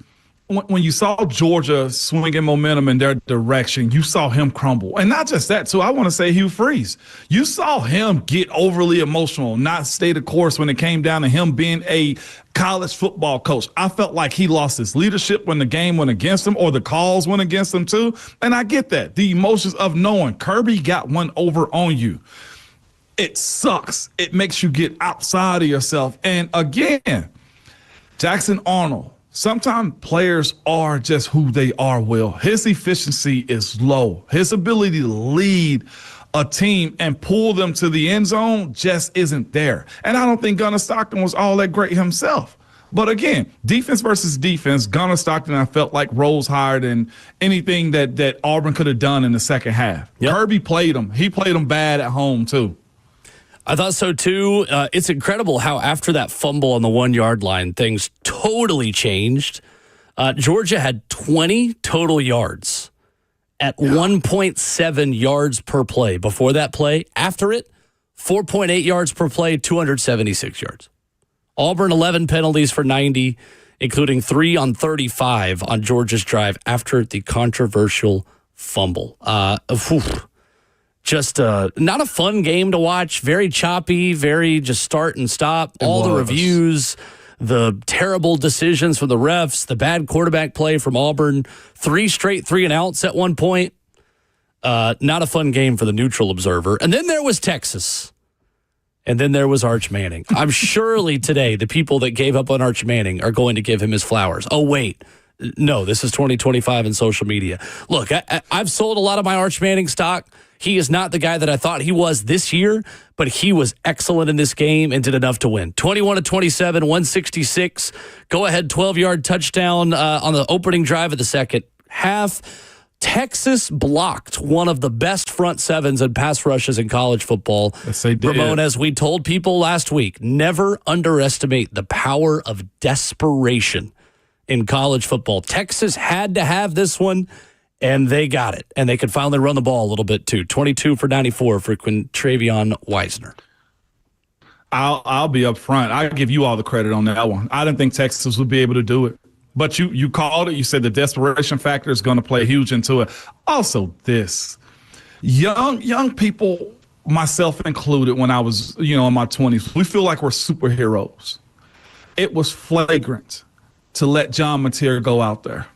when you saw Georgia swinging momentum in their direction, you saw him crumble. And not just that, too. I want to say Hugh Freeze. You saw him get overly emotional, not stay the course when it came down to him being a college football coach. I felt like he lost his leadership when the game went against him or the calls went against him, too. And I get that. The emotions of knowing Kirby got one over on you. It sucks. It makes you get outside of yourself. And again, Jackson Arnold. Sometimes players are just who they are, Will. His efficiency is low. His ability to lead a team and pull them to the end zone just isn't there. And I don't think Gunnar Stockton was all that great himself. But again, defense versus defense, Gunnar Stockton, I felt like rose higher than anything that Auburn could have done in the second half. Yep. Kirby played him. He played him bad at home, too. I thought so, too. It's incredible how after that fumble on the 1 yard line, things totally changed. Georgia had 20 total yards at 1.7 yards per play before that play. After it, 4.8 yards per play, 276 yards. Auburn, 11 penalties for 90, including 3 on 35 on Georgia's drive after the controversial fumble. Just not a fun game to watch. Very choppy, very just start and stop. All the reviews, the terrible decisions from the refs, the bad quarterback play from Auburn, 3 straight 3-and-outs at one point. Not a fun game for the neutral observer. And then there was Texas. And then there was Arch Manning. I'm surely today the people that gave up on Arch Manning are going to give him his flowers. Oh, wait. No, this is 2025 in social media. Look, I've sold a lot of my Arch Manning stock. He is not the guy that I thought he was this year, but he was excellent in this game and did enough to win. 21-27, 166. Go ahead, 12-yard touchdown on the opening drive of the second half. Texas blocked one of the best front sevens and pass rushes in college football. Yes, they did. Ramon, as we told people last week, never underestimate the power of desperation in college football. Texas had to have this one, and they got it. And they could finally run the ball a little bit, too. 22 for 94 for Quintravion Wisner. I'll be up front. I give you all the credit on that one. I didn't think Texas would be able to do it. But you called it. You said the desperation factor is going to play huge into it. Also, this young people, myself included, when I was in my 20s, we feel like we're superheroes. It was flagrant to let John Mateer go out there.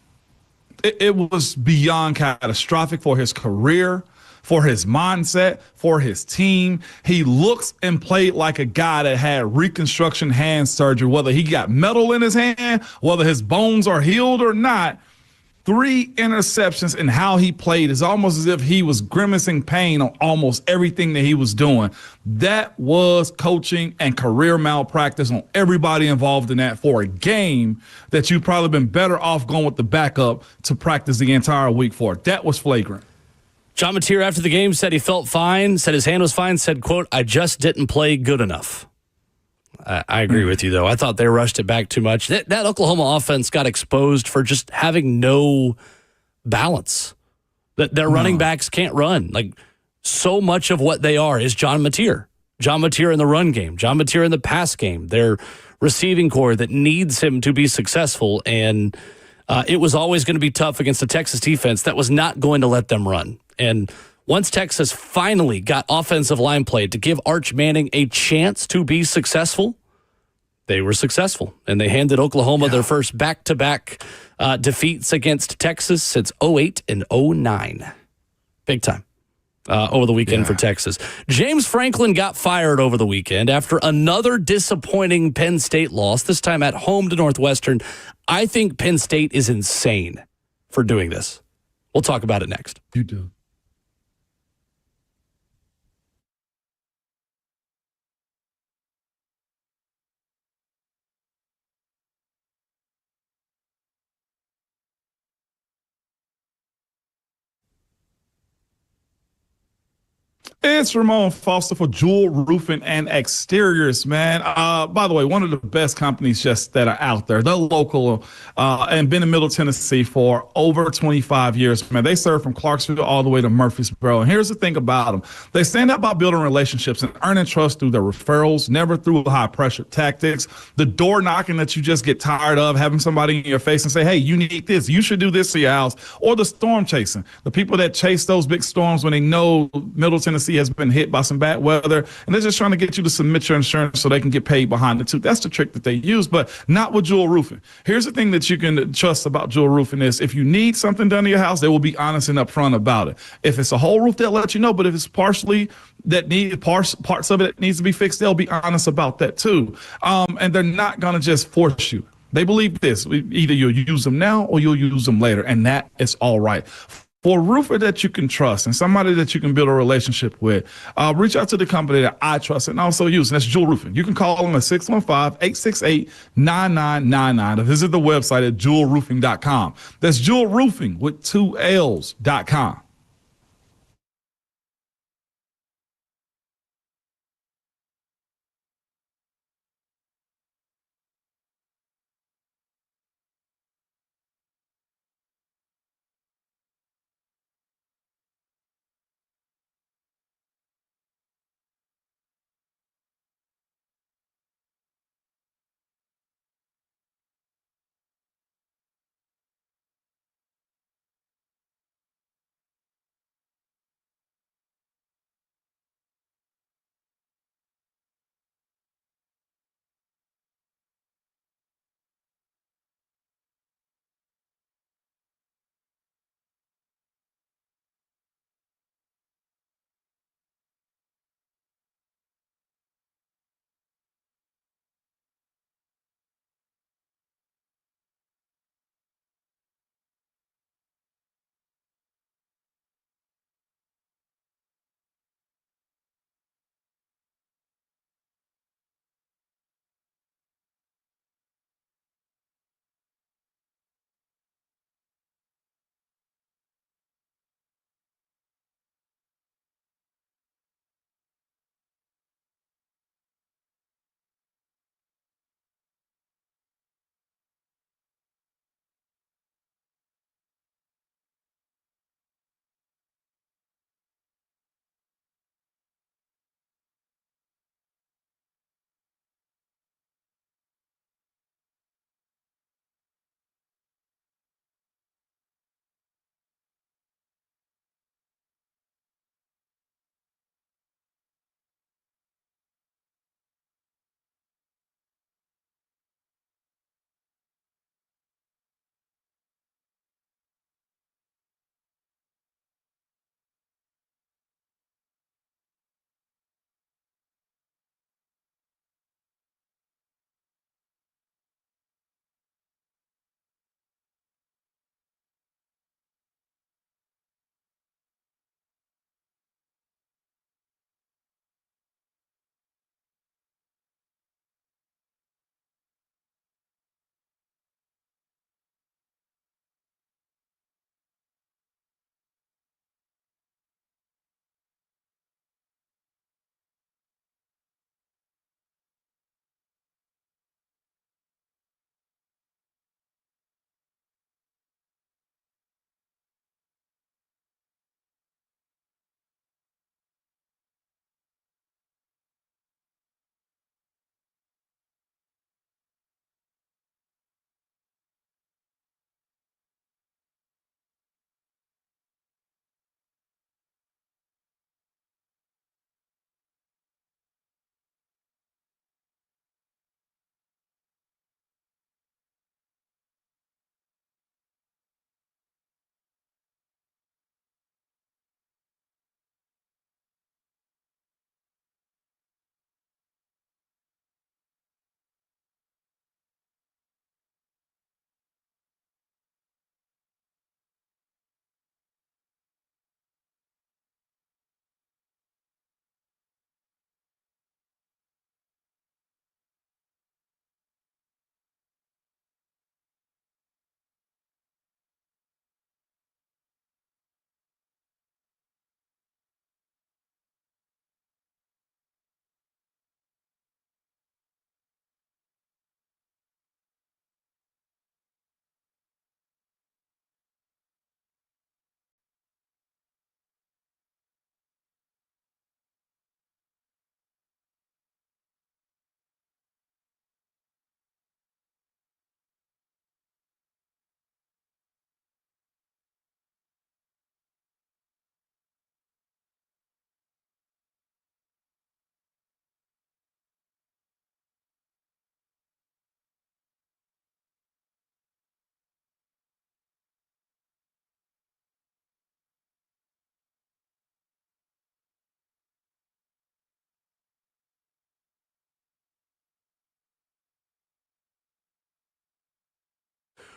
It was beyond catastrophic for his career, for his mindset, for his team. He looks and played like a guy that had reconstruction hand surgery, whether he got metal in his hand, whether his bones are healed or not. 3 interceptions and how he played is almost as if he was grimacing pain on almost everything that he was doing. That was coaching and career malpractice on everybody involved in that for a game that you've probably been better off going with the backup to practice the entire week for. That was flagrant. John Mateer after the game said he felt fine, said his hand was fine, said, quote, "I just didn't play good enough." I agree with you, though. I thought they rushed it back too much. That Oklahoma offense got exposed for just having no balance. That their running backs can't run. Like, so much of what they are is John Mateer. John Mateer in the run game. John Mateer in the pass game. Their receiving core that needs him to be successful. And it was always going to be tough against a Texas defense that was not going to let them run. And once Texas finally got offensive line play to give Arch Manning a chance to be successful, they were successful. And they handed Oklahoma their first back-to-back defeats against Texas since 2008 and 2009. Big time over the weekend for Texas. James Franklin got fired over the weekend after another disappointing Penn State loss, this time at home to Northwestern. I think Penn State is insane for doing this. We'll talk about it next. You do. It's Ramon Foster for Jewel Roofing and Exteriors, man. By the way, one of the best companies just that are out there. They're local and been in Middle Tennessee for over 25 years, man. They serve from Clarksville all the way to Murfreesboro. And here's the thing about them. They stand out by building relationships and earning trust through their referrals, never through high pressure tactics. The door knocking that you just get tired of, having somebody in your face and say, hey, you need this. You should do this to your house. Or the storm chasing. The people that chase those big storms when they know Middle Tennessee has been hit by some bad weather, and they're just trying to get you to submit your insurance so they can get paid behind the tooth. That's the trick that they use, but not with Jewel Roofing. Here's the thing that you can trust about Jewel Roofing is if you need something done to your house, they will be honest and upfront about it. If it's a whole roof, they'll let you know, but if it's partially that need parts of it that needs to be fixed, they'll be honest about that too. And they're not going to just force you. They believe this, either you'll use them now or you'll use them later, and that is all right. For a roofer that you can trust and somebody that you can build a relationship with, reach out to the company that I trust and also use, and that's Jewel Roofing. You can call them at 615-868-9999 or visit the website at jewelroofing.com. That's Jewel Roofing with 2 L's.com.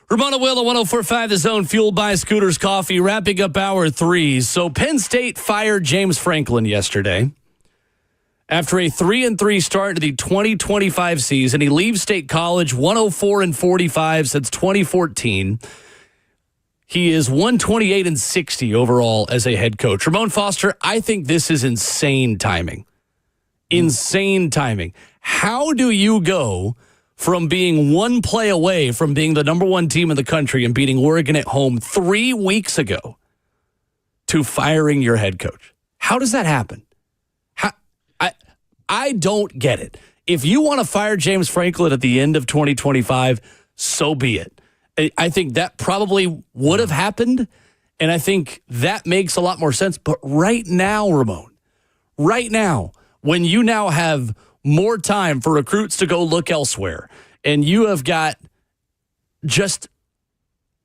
Ramona Will at 104.5 The Zone, fueled by Scooters Coffee, wrapping up hour 3. So Penn State fired James Franklin yesterday. After a 3-3 start to the 2025 season, he leaves State College 104-45 since 2014. He is 128-60 overall as a head coach. Ramon Foster, I think this is insane timing. Insane timing. How do you go from being one play away from being the number one team in the country and beating Oregon at home 3 weeks ago to firing your head coach? How does that happen? I don't get it. If you want to fire James Franklin at the end of 2025, so be it. I think that probably would have happened, and I think that makes a lot more sense. But right now, Ramon, right now, when you now have more time for recruits to go look elsewhere, and you have got just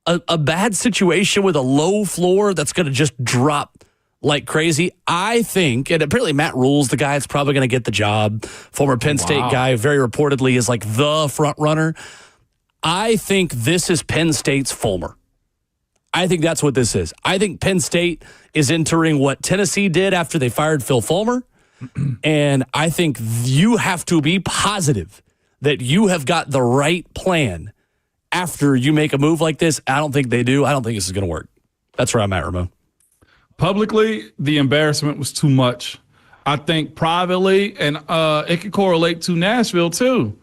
a bad situation with a low floor that's going to just drop like crazy, I think, and apparently Matt Rule's the guy that's probably going to get the job, former Penn State guy, very reportedly is like the front runner. I think this is Penn State's Fulmer. I think that's what this is. I think Penn State is entering what Tennessee did after they fired Phil Fulmer, and I think you have to be positive that you have got the right plan after you make a move like this. I don't think they do. I don't think this is going to work. That's where I'm at, Ramon. Publicly, the embarrassment was too much. I think privately, and it could correlate to Nashville too.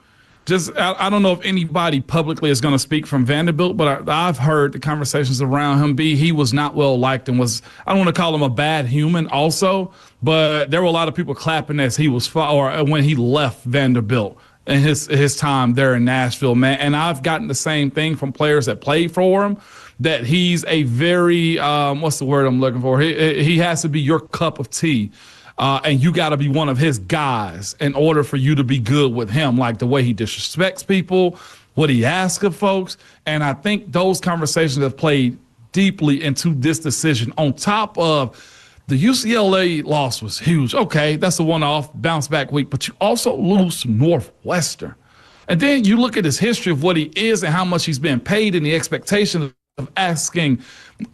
Just, I don't know if anybody publicly is going to speak from Vanderbilt, but I've heard the conversations around him he was not well liked and was, I don't want to call him a bad human also, but there were a lot of people clapping as he was, or when he left Vanderbilt and his time there in Nashville, man. And I've gotten the same thing from players that played for him, that he's a very, what's the word I'm looking for? He has to be your cup of tea. And you got to be one of his guys in order for you to be good with him, like the way he disrespects people, what he asks of folks. And I think those conversations have played deeply into this decision. On top of the UCLA loss was huge. Okay, that's a one-off bounce back week, but you also lose to Northwestern. And then you look at his history of what he is and how much he's been paid and the expectation of asking,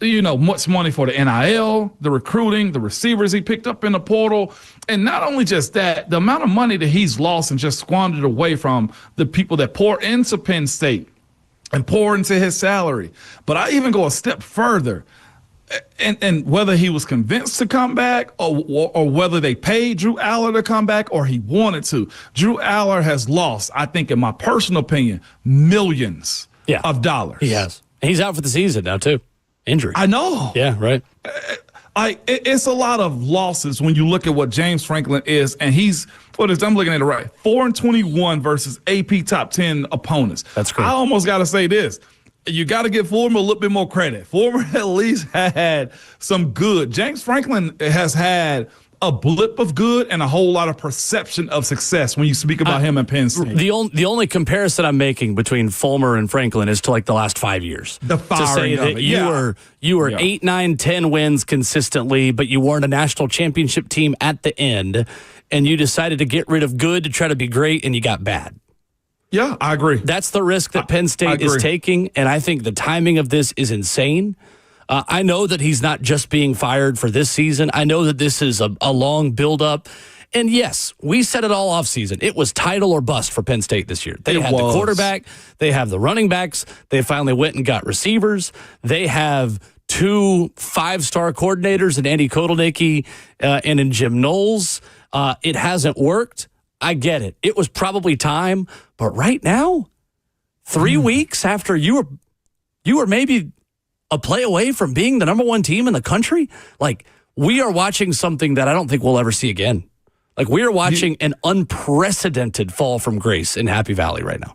much money for the NIL, the recruiting, the receivers he picked up in the portal. And not only just that, the amount of money that he's lost and just squandered away from the people that pour into Penn State and pour into his salary. But I even go a step further. And whether he was convinced to come back or whether they paid Drew Aller to come back or he wanted to, Drew Aller has lost, I think, in my personal opinion, millions of dollars. He has. He's out for the season now, too. Injury. I know. Yeah, right. It's a lot of losses when you look at what James Franklin is, and I'm looking at it right, 4-21 versus AP top 10 opponents. That's great. I almost got to say this. You got to give Fulmer a little bit more credit. Fulmer at least had some good. James Franklin has had a blip of good and a whole lot of perception of success when you speak about him and Penn State. The only comparison I'm making between Fulmer and Franklin is to like the last 5 years. The firing to say that you were 8, 9, 10 wins consistently, but you weren't a national championship team at the end, and you decided to get rid of good to try to be great, and you got bad. Yeah, I agree. That's the risk that Penn State is taking, and I think the timing of this is insane. I know that he's not just being fired for this season. I know that this is a long buildup. And yes, we said it all offseason. It was title or bust for Penn State this year. They had the quarterback. They have the running backs. They finally went and got receivers. They have 2 5-star coordinators in Andy Kotelnicki and in Jim Knowles. It hasn't worked. I get it. It was probably time. But right now, 3 weeks after you were maybe a play away from being the number one team in the country, like, we are watching something that I don't think we'll ever see again. Like, we are watching an unprecedented fall from grace in Happy Valley right now.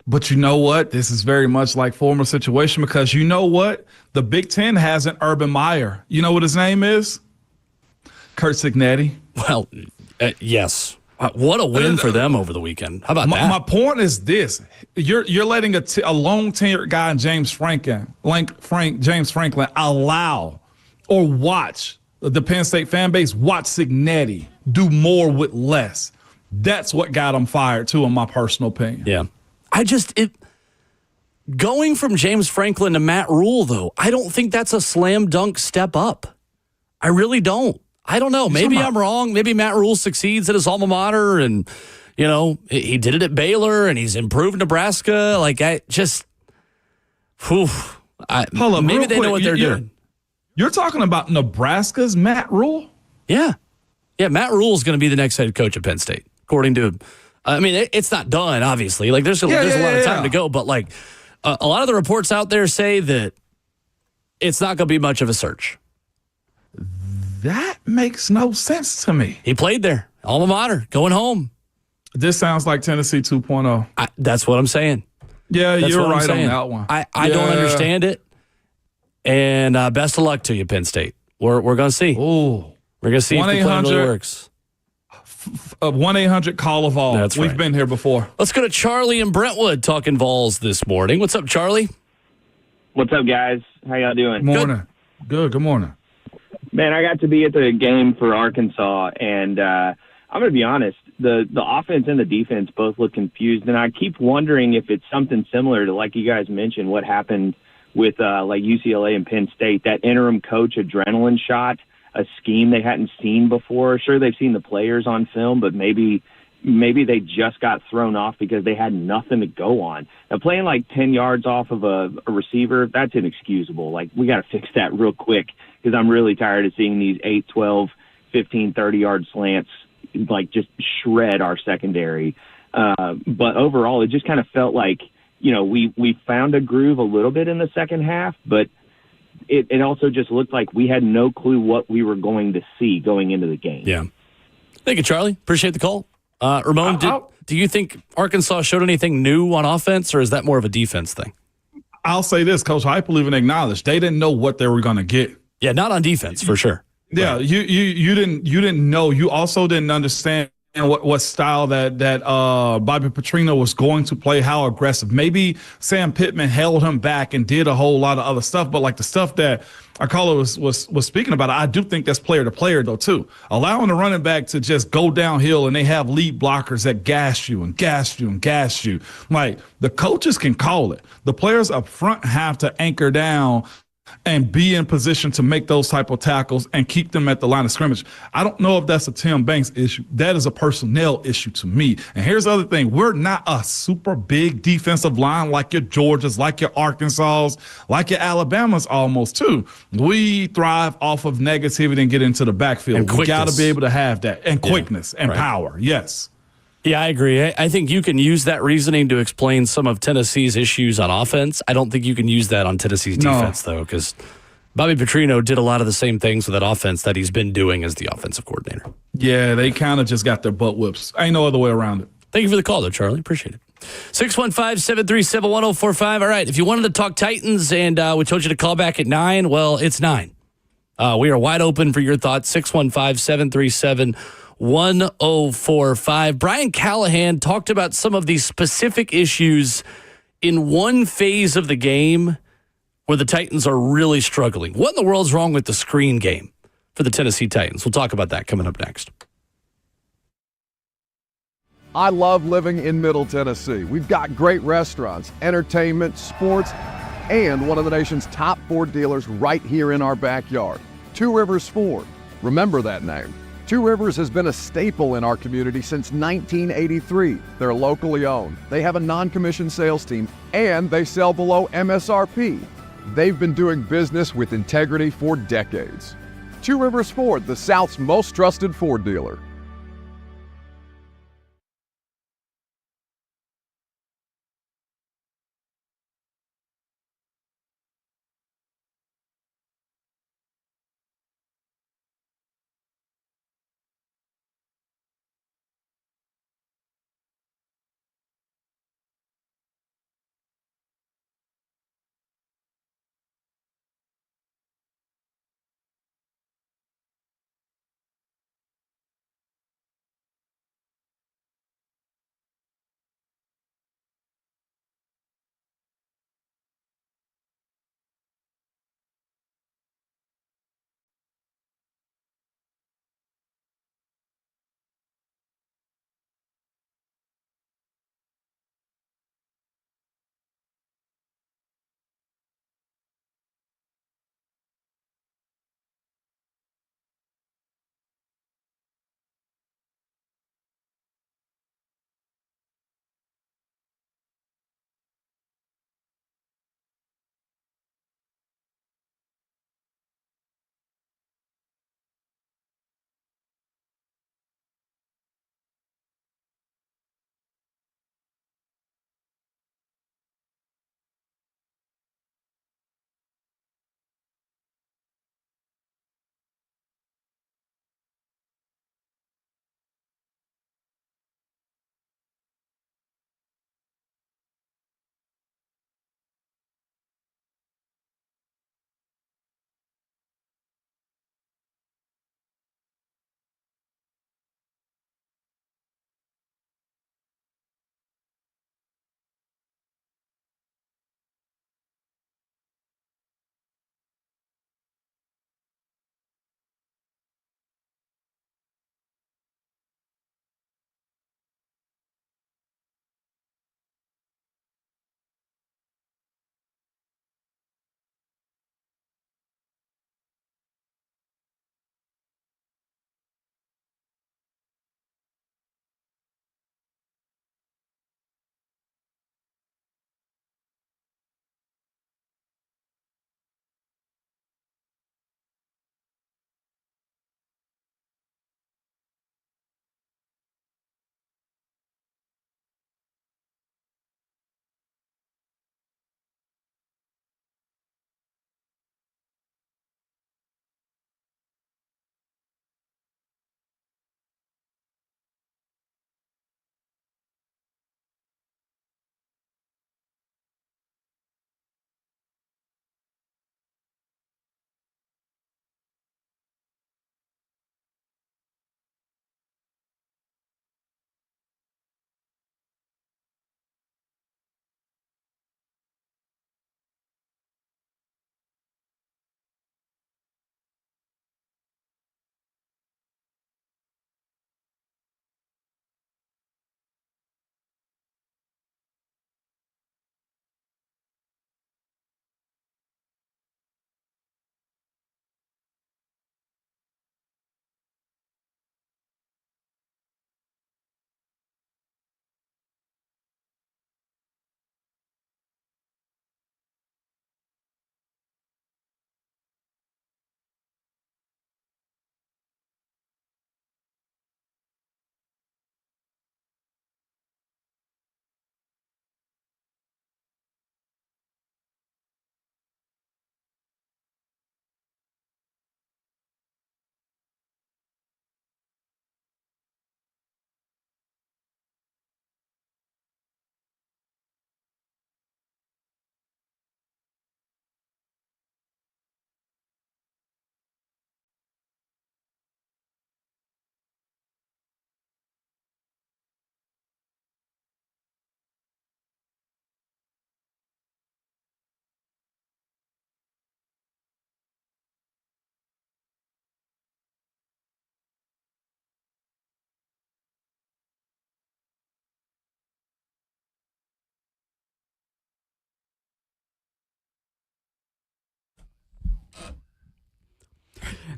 But you know what? This is very much like former situation, because you know what? The Big Ten has an Urban Meyer. You know what his name is? Curt Cignetti. Well, yes. What a win for them over the weekend. How about that? My point is this. You're letting a long-tenured guy in James Franklin allow or watch the Penn State fan base watch Cignetti do more with less. That's what got him fired, too, in my personal opinion. Yeah. Going from James Franklin to Matt Rule, though, I don't think that's a slam dunk step up. I really don't. I don't know. Maybe I'm wrong. Maybe Matt Rule succeeds at his alma mater, and he did it at Baylor, and he's improved Nebraska. Like hold up, maybe they know what they're doing. You're talking about Nebraska's Matt Rule? Yeah, Matt Rule is going to be the next head coach at Penn State, according to. I mean, it's not done, obviously. Like there's a lot of time to go, but like a lot of the reports out there say that it's not going to be much of a search. That makes no sense to me. He played there, alma mater, going home. This sounds like Tennessee 2.0. That's what I'm saying. Yeah, you're right on that one. I don't understand it. And best of luck to you, Penn State. We're going to see. Ooh. We're going to see if the plan really works. 1-800-CALL-A-VOL. That's right. We've been here before. Let's go to Charlie in Brentwood talking Vols this morning. What's up, Charlie? What's up, guys? How y'all doing? Morning. Good morning. Man, I got to be at the game for Arkansas, and I'm going to be honest. The offense and the defense both look confused, and I keep wondering if it's something similar to, like you guys mentioned, what happened with like UCLA and Penn State, that interim coach adrenaline shot, a scheme they hadn't seen before. Sure, they've seen the players on film, but maybe they just got thrown off because they had nothing to go on. Now, playing like 10 yards off of a receiver, that's inexcusable. Like, we got to fix that real quick because I'm really tired of seeing these 8, 12, 15, 30-yard slants like just shred our secondary. But overall, it just kind of felt like, we found a groove a little bit in the second half, but it also just looked like we had no clue what we were going to see going into the game. Yeah. Thank you, Charlie. Appreciate the call. Ramon, do you think Arkansas showed anything new on offense, or is that more of a defense thing? I'll say this, Coach Heupel even acknowledged they didn't know what they were going to get. Yeah, not on defense, for sure. Yeah, right. You didn't know. You also didn't understand what style that Bobby Petrino was going to play, how aggressive. Maybe Sam Pittman held him back and did a whole lot of other stuff, but like the stuff that our caller was speaking about, I do think that's player to player though too. Allowing the running back to just go downhill and they have lead blockers that gas you and gas you and gas you. Like the coaches can call it. The players up front have to anchor down and be in position to make those type of tackles and keep them at the line of scrimmage. I don't know if that's a Tim Banks issue. That is a personnel issue to me. And here's the other thing. We're not a super big defensive line like your Georgias, like your Arkansas, like your Alabamas almost too. We thrive off of negativity and get into the backfield. We got to be able to have that. And quickness and power. Yes. Yeah, I agree. I think you can use that reasoning to explain some of Tennessee's issues on offense. I don't think you can use that on Tennessee's defense, though, because Bobby Petrino did a lot of the same things with that offense that he's been doing as the offensive coordinator. Yeah, they kind of just got their butt whips. Ain't no other way around it. Thank you for the call, though, Charlie. Appreciate it. 615-737-1045. All right, if you wanted to talk Titans and we told you to call back at 9, well, it's 9. We are wide open for your thoughts. 615-737-1045. Brian Callahan talked about some of these specific issues in one phase of the game where the Titans are really struggling. What in the world's wrong with the screen game for the Tennessee Titans? We'll talk about that coming up next. I love living in Middle Tennessee. We've got great restaurants, entertainment, sports, and one of the nation's top Ford dealers right here in our backyard. Two Rivers Ford. Remember that name. Two Rivers has been a staple in our community since 1983. They're locally owned. They have a non-commissioned sales team, and they sell below MSRP. They've been doing business with integrity for decades. Two Rivers Ford, the South's most trusted Ford dealer.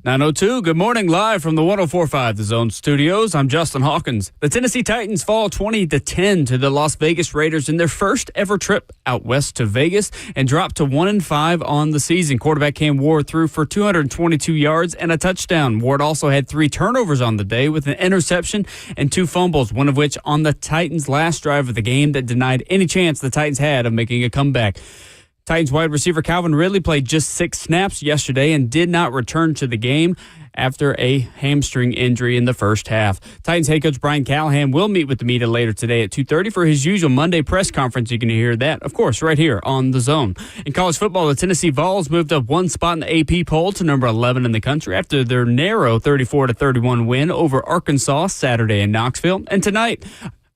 9:02, good morning, live from the 104.5 The Zone Studios. I'm Justin Hawkins. The Tennessee Titans fall 20-10 to the Las Vegas Raiders in their first ever trip out west to Vegas and drop to 1-5 on the season. Quarterback Cam Ward threw for 222 yards and a touchdown. Ward also had 3 turnovers on the day with an interception and 2 fumbles, one of which on the Titans' last drive of the game that denied any chance the Titans had of making a comeback. Titans wide receiver Calvin Ridley played just 6 snaps yesterday and did not return to the game after a hamstring injury in the first half. Titans head coach Brian Callahan will meet with the media later today at 2:30 for his usual Monday press conference. You can hear that, of course, right here on The Zone. In college football, the Tennessee Vols moved up 1 spot in the AP poll to number 11 in the country after their narrow 34-31 win over Arkansas Saturday in Knoxville. And tonight,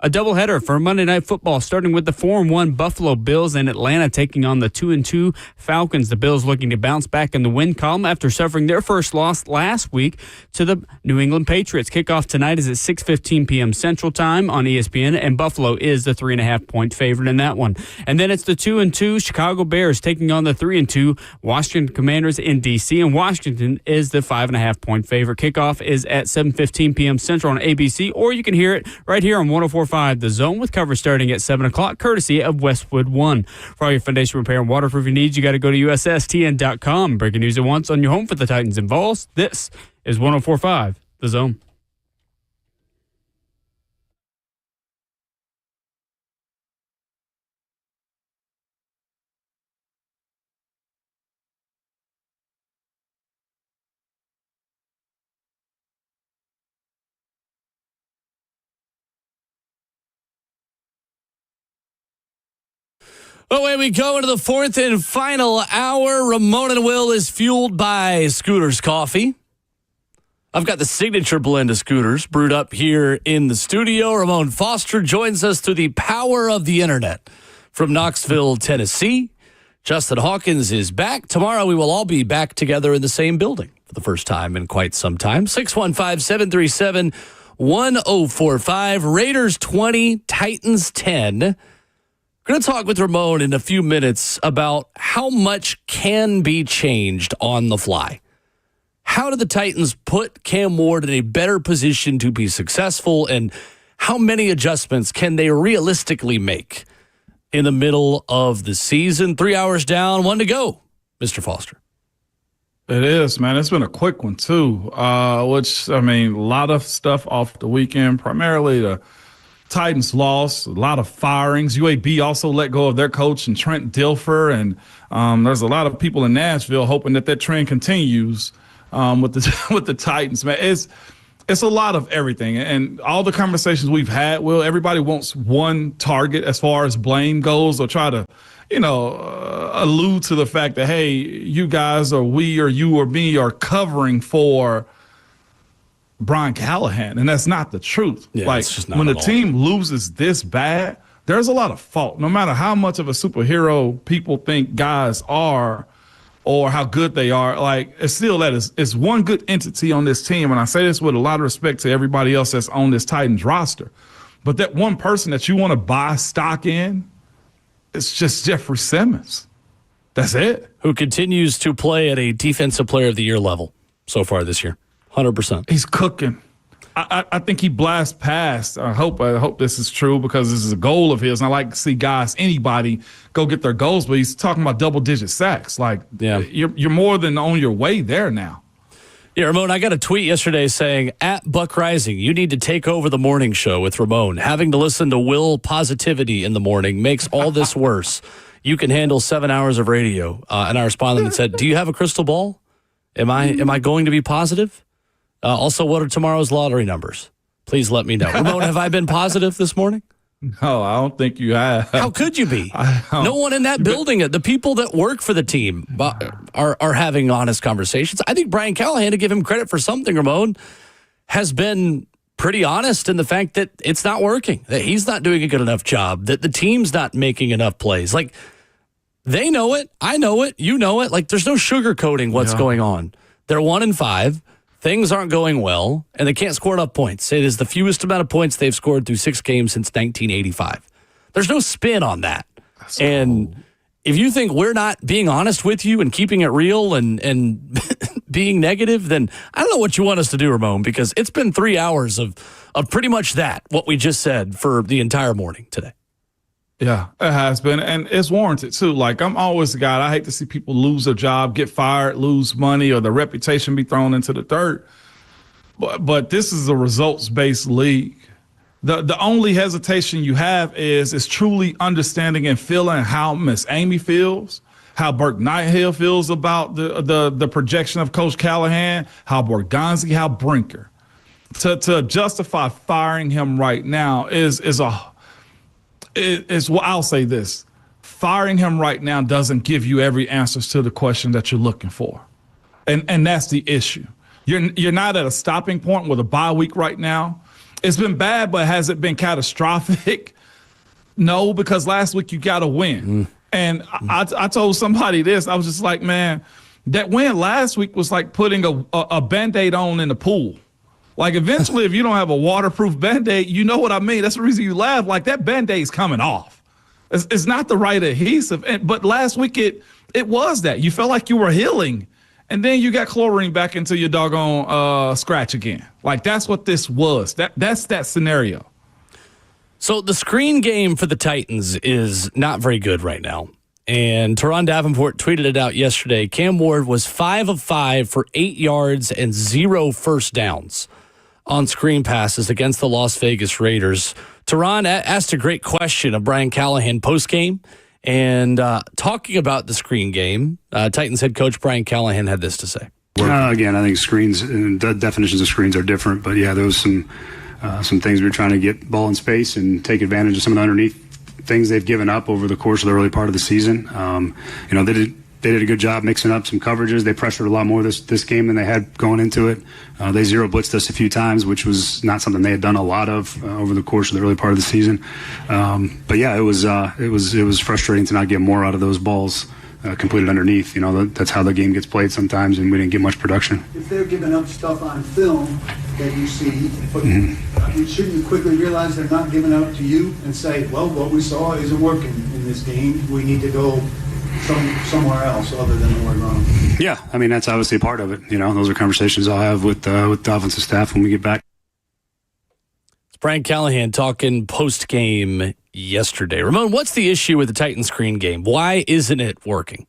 a doubleheader for Monday Night Football, starting with the 4-1 Buffalo Bills and Atlanta taking on the 2-2 Falcons. The Bills looking to bounce back in the win column after suffering their first loss last week to the New England Patriots. Kickoff tonight is at 6:15 p.m. Central Time on ESPN, and Buffalo is the 3.5-point favorite in that one. And then it's the 2-2 Chicago Bears taking on the 3-2 Washington Commanders in D.C., and Washington is the 5.5-point favorite. Kickoff is at 7:15 p.m. Central on ABC, or you can hear it right here on 104.5 The Zone with coverage starting at 7 o'clock, courtesy of Westwood One. For all your foundation repair and waterproofing needs, you got to go to USSTN.com. Breaking news at once on your home for the Titans and Vols. This is 104.5 The Zone. Away we go into the 4th and final hour. Ramon and Will is fueled by Scooters Coffee. I've got the signature blend of Scooters brewed up here in the studio. Ramon Foster joins us through the power of the internet from Knoxville, Tennessee. Justin Hawkins is back. Tomorrow we will all be back together in the same building for the first time in quite some time. 615-737-1045. Raiders 20, Titans 10. We're going to talk with Ramon in a few minutes about how much can be changed on the fly. How do the Titans put Cam Ward in a better position to be successful, and how many adjustments can they realistically make in the middle of the season? 3 hours down, 1 to go, Mr. Foster. It is, man. It's been a quick one, too, a lot of stuff off the weekend, primarily the Titans lost, a lot of firings. UAB also let go of their coach and Trent Dilfer, and there's a lot of people in Nashville hoping that trend continues with the Titans. Man, it's a lot of everything, and all the conversations we've had. Will, everybody wants one target as far as blame goes, or try to, allude to the fact that, hey, you guys or we or you or me are covering for Brian Callahan, and that's not the truth. Yeah, like, when the team loses this bad, there's a lot of fault. No matter how much of a superhero people think guys are or how good they are, like, it's still it's one good entity on this team, and I say this with a lot of respect to everybody else that's on this Titans roster. But that one person that you want to buy stock in, it's just Jeffrey Simmons. That's it. Who continues to play at a Defensive Player of the Year level so far this year. 100%. He's cooking. I think he blasts past. I hope this is true, because this is a goal of his. And I like to see guys, anybody, go get their goals. But he's talking about double-digit sacks. Like, yeah, you're more than on your way there now. Yeah, Ramon, I got a tweet yesterday saying, at Buck Rising, you need to take over the morning show with Ramon. Having to listen to Will positivity in the morning makes all this worse. You can handle 7 hours of radio. And I responded and said, do you have a crystal ball? Am I going to be positive? Also, what are tomorrow's lottery numbers? Please let me know. Ramon, have I been positive this morning? No, I don't think you have. How could you be? No one in that building, the people that work for the team are having honest conversations. I think Brian Callahan, to give him credit for something, Ramon, has been pretty honest in the fact that it's not working, that he's not doing a good enough job, that the team's not making enough plays. Like, they know it. I know it. You know it. Like, there's no sugarcoating what's going on. They're 1-5. Things aren't going well, and they can't score enough points. It is the fewest amount of points they've scored through 6 games since 1985. There's no spin on that. And if you think we're not being honest with you and keeping it real and being negative, then I don't know what you want us to do, Ramon, because it's been 3 hours of pretty much what we just said for the entire morning today. Yeah, it has been, and it's warranted too. Like, I'm always the guy, I hate to see people lose a job, get fired, lose money, or their reputation be thrown into the dirt. But this is a results-based league. The only hesitation you have is truly understanding and feeling how Miss Amy feels, how Burke Nighthill feels about the projection of Coach Callahan, how Borgonzi, how Brinker. To justify firing him right now is well, I'll say this. Firing him right now doesn't give you every answer to the question that you're looking for. And that's the issue. You're not at a stopping point with a bye week right now. It's been bad, but has it been catastrophic? No, because last week you got to win. And I told somebody this. I was just like, man, that win last week was like putting a Band-Aid on in the pool. Like, eventually, if you don't have a waterproof Band-Aid, you know what I mean? That's the reason you laugh. Like, that Band-Aid's coming off. It's not the right adhesive. But last week, it was that. You felt like you were healing. And then you got chlorine back into your doggone scratch again. Like, that's what this was. That's that scenario. So the screen game for the Titans is not very good right now. And Teron Davenport tweeted it out yesterday. Cam Ward was 5 of 5 for 8 yards and 0 first downs on screen passes against the Las Vegas Raiders. Teron asked a great question of Brian Callahan postgame. And talking about the screen game, Titans head coach Brian Callahan had this to say. Again, I think screens and definitions of screens are different, but yeah, there was some things we were trying to get ball in space and take advantage of some of the underneath things they've given up over the course of the early part of the season. They did a good job mixing up some coverages. They pressured a lot more this game than they had going into it. They zero blitzed us a few times, which was not something they had done a lot of over the course of the early part of the season. But yeah, it was frustrating to not get more out of those balls completed underneath. That's how the game gets played sometimes, and we didn't get much production. If they're giving up stuff on film that you see, shouldn't you quickly realize they're not giving up to you and say, well, what we saw isn't working in this game. We need to go somewhere else other than the word wrong. Yeah, I mean, that's obviously a part of it. Those are conversations I'll have with the offensive staff when we get back. It's Brian Callahan talking post-game yesterday. Ramon, what's the issue with the Titans screen game? Why isn't it working?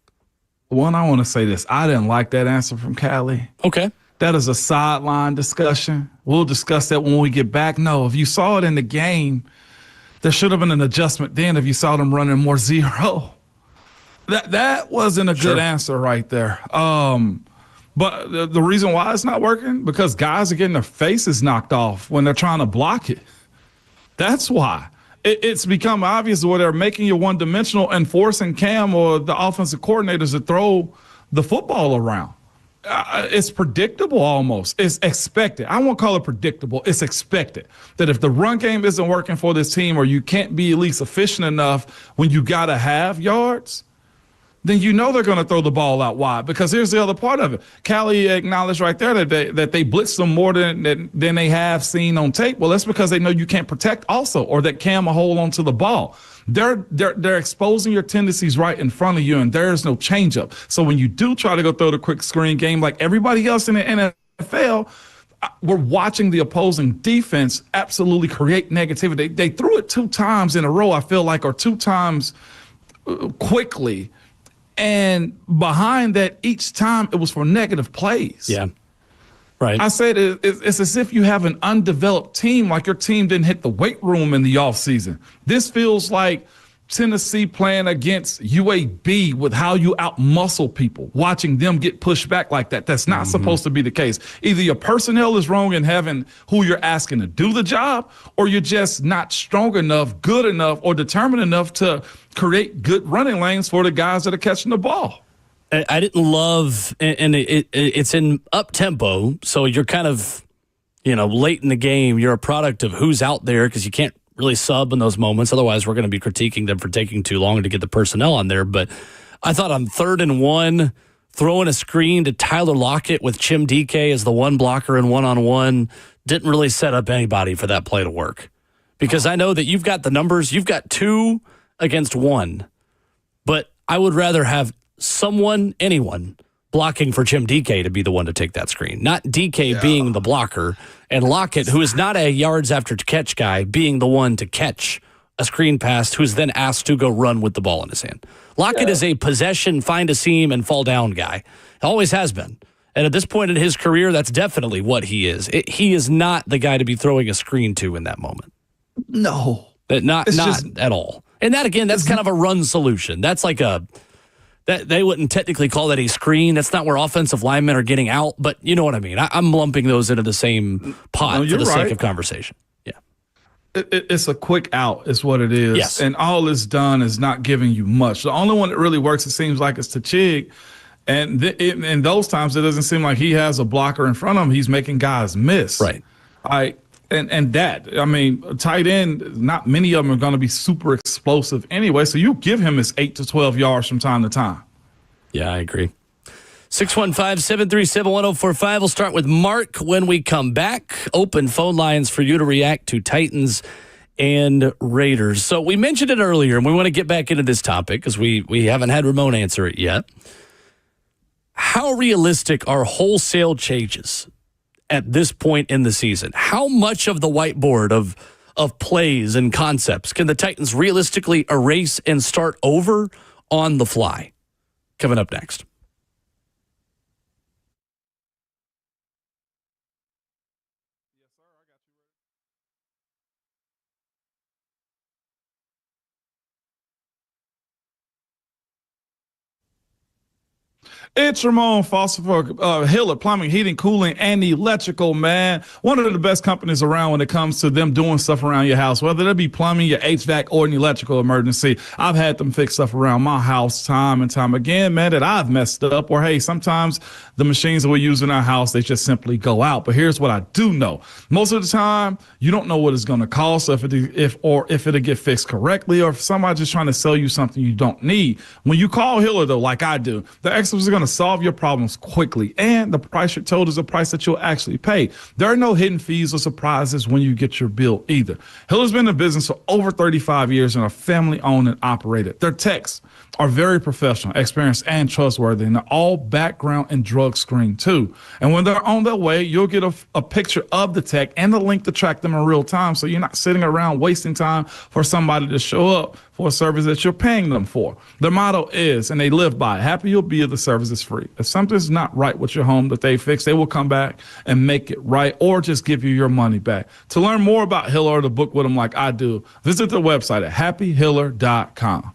One, I want to say this. I didn't like that answer from Callie. Okay. That is a sideline discussion. We'll discuss that when we get back. No, if you saw it in the game, there should have been an adjustment then if you saw them running more zero. That wasn't a good answer right there. But the reason why it's not working, because guys are getting their faces knocked off when they're trying to block it. That's why. It's become obvious where they're making you one-dimensional and forcing Cam or the offensive coordinators to throw the football around. It's predictable almost. It's expected. I won't call it predictable. It's expected that if the run game isn't working for this team or you can't be at least efficient enough when you got to have yards, then you know they're going to throw the ball out wide. Because here's the other part of it. Callie acknowledged right there that they blitz them more than they have seen on tape. Well, that's because they know you can't protect also, or that Cam will hold on to the ball. They're exposing your tendencies right in front of you, and there's no changeup. So when you do try to go throw the quick screen game like everybody else in the NFL, we're watching the opposing defense absolutely create negativity. They threw it 2 times in a row, I feel like, or 2 times quickly. And behind that, each time it was for negative plays. Yeah, right. I said it's as if you have an undeveloped team, like your team didn't hit the weight room in the offseason. This feels like Tennessee playing against UAB with how you out-muscle people, watching them get pushed back like that. That's not supposed to be the case. Either your personnel is wrong in having who you're asking to do the job, or you're just not strong enough, good enough, or determined enough to create good running lanes for the guys that are catching the ball. I didn't love, and it's in up-tempo, so you're kind of, late in the game. You're a product of who's out there because you can't really sub in those moments. Otherwise, we're going to be critiquing them for taking too long to get the personnel on there. But I thought on 3rd and 1, throwing a screen to Tyler Lockett with Chim DK as the one blocker and one-on-one didn't really set up anybody for that play to work. Because I know that you've got the numbers. You've got 2 against 1. But I would rather have anyone, blocking for Jim DK to be the one to take that screen, not DK being the blocker and Lockett, who is not a yards after catch guy, being the one to catch a screen pass, who's then asked to go run with the ball in his hand. Lockett is a possession, find a seam, and fall down guy. Always has been. And at this point in his career, that's definitely what he is. He is not the guy to be throwing a screen to in that moment. No. Not at all. And that, again, that's kind of a run solution. That's like that they wouldn't technically call that a screen. That's not where offensive linemen are getting out, but you know what I mean. I'm lumping those into the same pot for the sake of conversation. Yeah. It's a quick out is what it is. Yes. And all it's done is not giving you much. The only one that really works, it seems like, is Tachig. And in those times, it doesn't seem like he has a blocker in front of him. He's making guys miss. Right. Tight end, not many of them are going to be super explosive anyway. So you give him his 8 to 12 yards from time to time. Yeah, I agree. 615-737-1045. We'll start with Mark when we come back. Open phone lines for you to react to Titans and Raiders. So we mentioned it earlier, and we want to get back into this topic because we haven't had Ramon answer it yet. How realistic are wholesale changes at this point in the season? How much of the whiteboard of plays and concepts can the Titans realistically erase and start over on the fly? Coming up next. It's Ramon Foster for Hiller Plumbing, Heating, Cooling, and Electrical, man. One of the best companies around when it comes to them doing stuff around your house, whether that be plumbing, your HVAC, or an electrical emergency. I've had them fix stuff around my house time and time again, man, that I've messed up. Or, hey, sometimes the machines that we use in our house, they just simply go out. But here's what I do know. Most of the time, you don't know what it's going to cost, if it'll get fixed correctly, or if somebody's just trying to sell you something you don't need. When you call Hiller, though, like I do, the experts are going to solve your problems quickly, and the price you're told is a price that you'll actually pay. There are no hidden fees or surprises when you get your bill either. Hiller's been in business for over 35 years and are family owned and operated. Their techs are very professional, experienced, and trustworthy, and they're all background and drug screened too. And when they're on their way, you'll get a picture of the tech and the link to track them in real time, so you're not sitting around wasting time for somebody to show up for a service that you're paying them for. Their motto is, and they live by it, happy you'll be if the service is free. If something's not right with your home that they fix, they will come back and make it right, or just give you your money back. To learn more about Hiller or to book with them like I do, visit their website at happyhiller.com.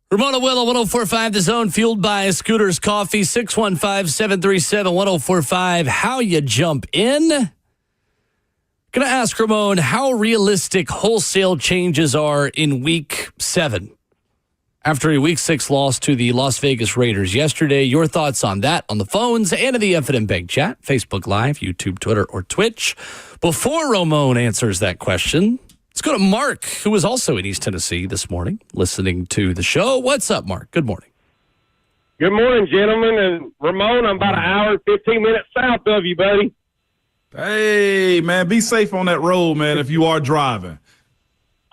Ramona Willow, 104.5 The Zone, fueled by Scooters Coffee, 615-737-1045. How you jump in? Going to ask Ramon how realistic wholesale changes are in Week 7 after a Week 6 loss to the Las Vegas Raiders yesterday. Your thoughts on that on the phones and in the F&M Bank chat, Facebook Live, YouTube, Twitter, or Twitch. Before Ramon answers that question, let's go to Mark, who was also in East Tennessee this morning, listening to the show. What's up, Mark? Good morning. Good morning, gentlemen. And Ramon, I'm about an hour and 15 minutes south of you, buddy. Hey, man, be safe on that road, man, if you are driving.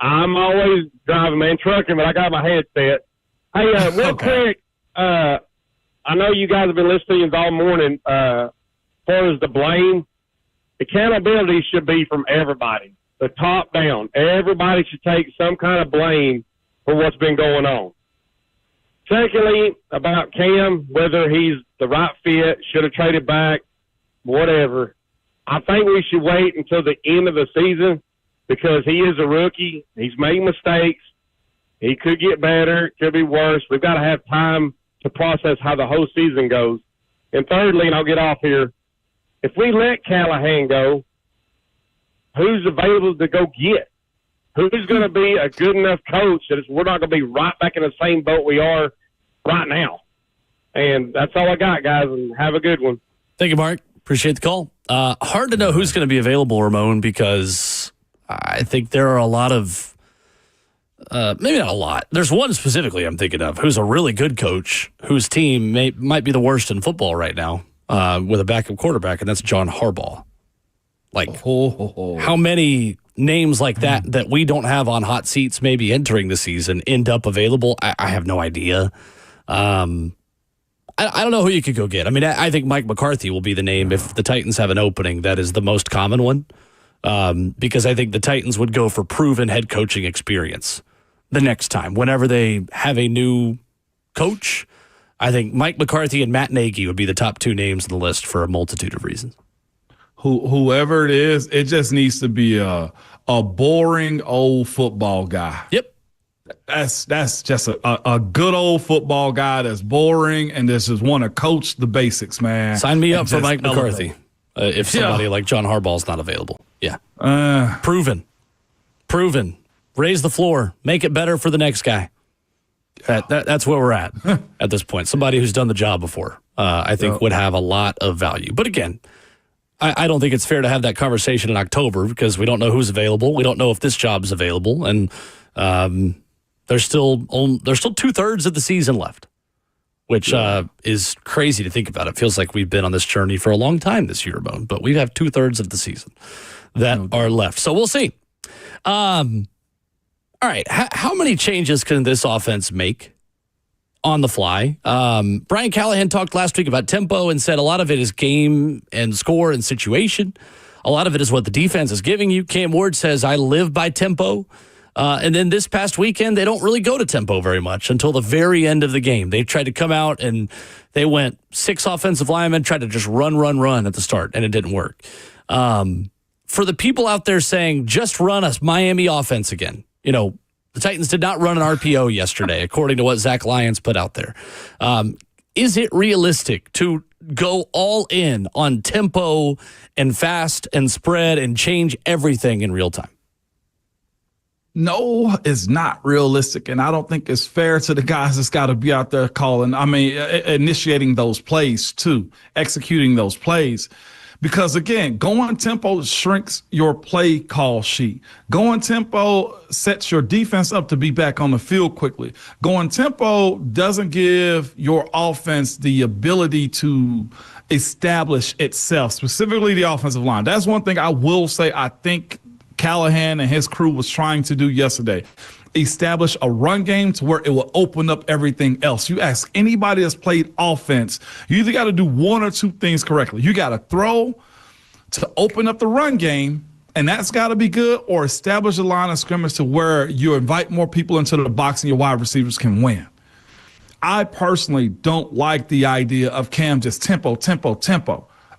I'm always driving, man, trucking, but I got my headset. Hey, real quick, I know you guys have been listening all morning. As far as the blame, accountability should be from everybody. The top down. Everybody should take some kind of blame for what's been going on. Secondly, about Cam, whether he's the right fit, should have traded back, whatever. I think we should wait until the end of the season because he is a rookie. He's made mistakes. He could get better, could be worse. We've got to have time to process how the whole season goes. And thirdly, and I'll get off here, if we let Callahan go, who's available to go get? Who's going to be a good enough coach that we're not going to be right back in the same boat we are right now? And that's all I got, guys, and have a good one. Thank you, Mark. Appreciate the call. Hard to know who's going to be available, Ramon, because I think there are a lot of, maybe not a lot. There's one specifically I'm thinking of who's a really good coach whose team might be the worst in football right now with a backup quarterback, and that's John Harbaugh. Like, how many names like that we don't have on hot seats maybe entering the season end up available? I have no idea. I don't know who you could go get. I mean, I think Mike McCarthy will be the name if the Titans have an opening. That is the most common one because I think the Titans would go for proven head coaching experience the next time. Whenever they have a new coach, I think Mike McCarthy and Matt Nagy would be the top two names on the list for a multitude of reasons. Whoever it is, it just needs to be a boring old football guy. Yep. That's just a good old football guy that's boring and just want to coach the basics, man. Sign me up for Mike McCarthy if somebody like John Harbaugh is not available. Yeah. Proven. Raise the floor. Make it better for the next guy. That's where we're at this point. Somebody who's done the job before, I think, would have a lot of value. But again, I don't think it's fair to have that conversation in October because we don't know who's available. We don't know if this job is available. And there's still 2/3 of the season left, which is crazy to think about. It feels like we've been on this journey for a long time this year, Bone, but we have 2/3 of the season that are left. So we'll see. All right. How many changes can this offense make on the fly? Brian Callahan talked last week about tempo and said a lot of it is game and score and situation. A lot of it is what the defense is giving you. Cam Ward says, I live by tempo. And then this past weekend, they don't really go to tempo very much until the very end of the game. They tried to come out and they went 6 offensive linemen, tried to just run at the start, and it didn't work. For the people out there saying, just run us Miami offense again, the Titans did not run an RPO yesterday, according to what Zach Lyons put out there. Is it realistic to go all in on tempo and fast and spread and change everything in real time? No, it's not realistic, and I don't think it's fair to the guys that's got to be out there initiating those plays too, executing those plays. Because, again, going tempo shrinks your play call sheet. Going tempo sets your defense up to be back on the field quickly. Going tempo doesn't give your offense the ability to establish itself, specifically the offensive line. That's one thing I will say I think Callahan and his crew was trying to do yesterday. Establish a run game to where it will open up everything else. You ask anybody that's played offense, you either got to do one or two things correctly. You got to throw to open up the run game, and that's got to be good, or establish a line of scrimmage to where you invite more people into the box and your wide receivers can win. I personally don't like the idea of Cam just tempo.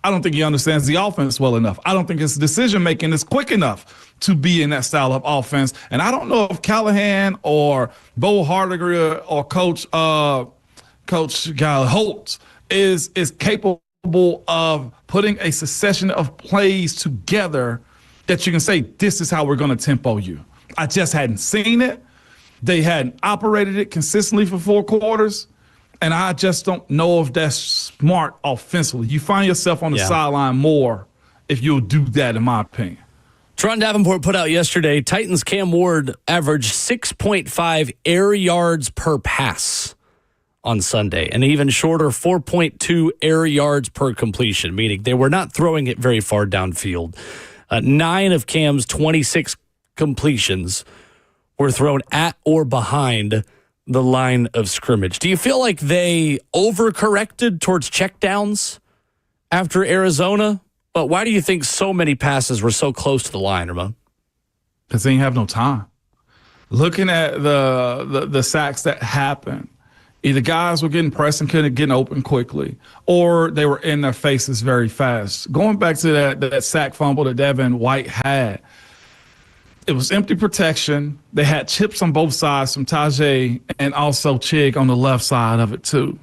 I don't think he understands the offense well enough. I don't think his decision making is quick enough to be in that style of offense. And I don't know if Callahan or Bo Hardiger or Coach Holtz is capable of putting a succession of plays together that you can say, this is how we're going to tempo you. I just hadn't seen it. They hadn't operated it consistently for 4 quarters. And I just don't know if that's smart offensively. You find yourself on the sideline more if you'll do that, in my opinion. Tron Davenport put out yesterday, Titans Cam Ward averaged 6.5 air yards per pass on Sunday, and even shorter 4.2 air yards per completion, meaning they were not throwing it very far downfield. 9 of Cam's 26 completions were thrown at or behind the line of scrimmage. Do you feel like they overcorrected towards checkdowns after Arizona? But why do you think so many passes were so close to the line, Ramon? Because they didn't have no time. Looking at the sacks that happened, either guys were getting pressed and couldn't get open quickly, or they were in their faces very fast. Going back to that sack fumble that Devin White had, it was empty protection. They had chips on both sides from Tajay and also Chig on the left side of it too.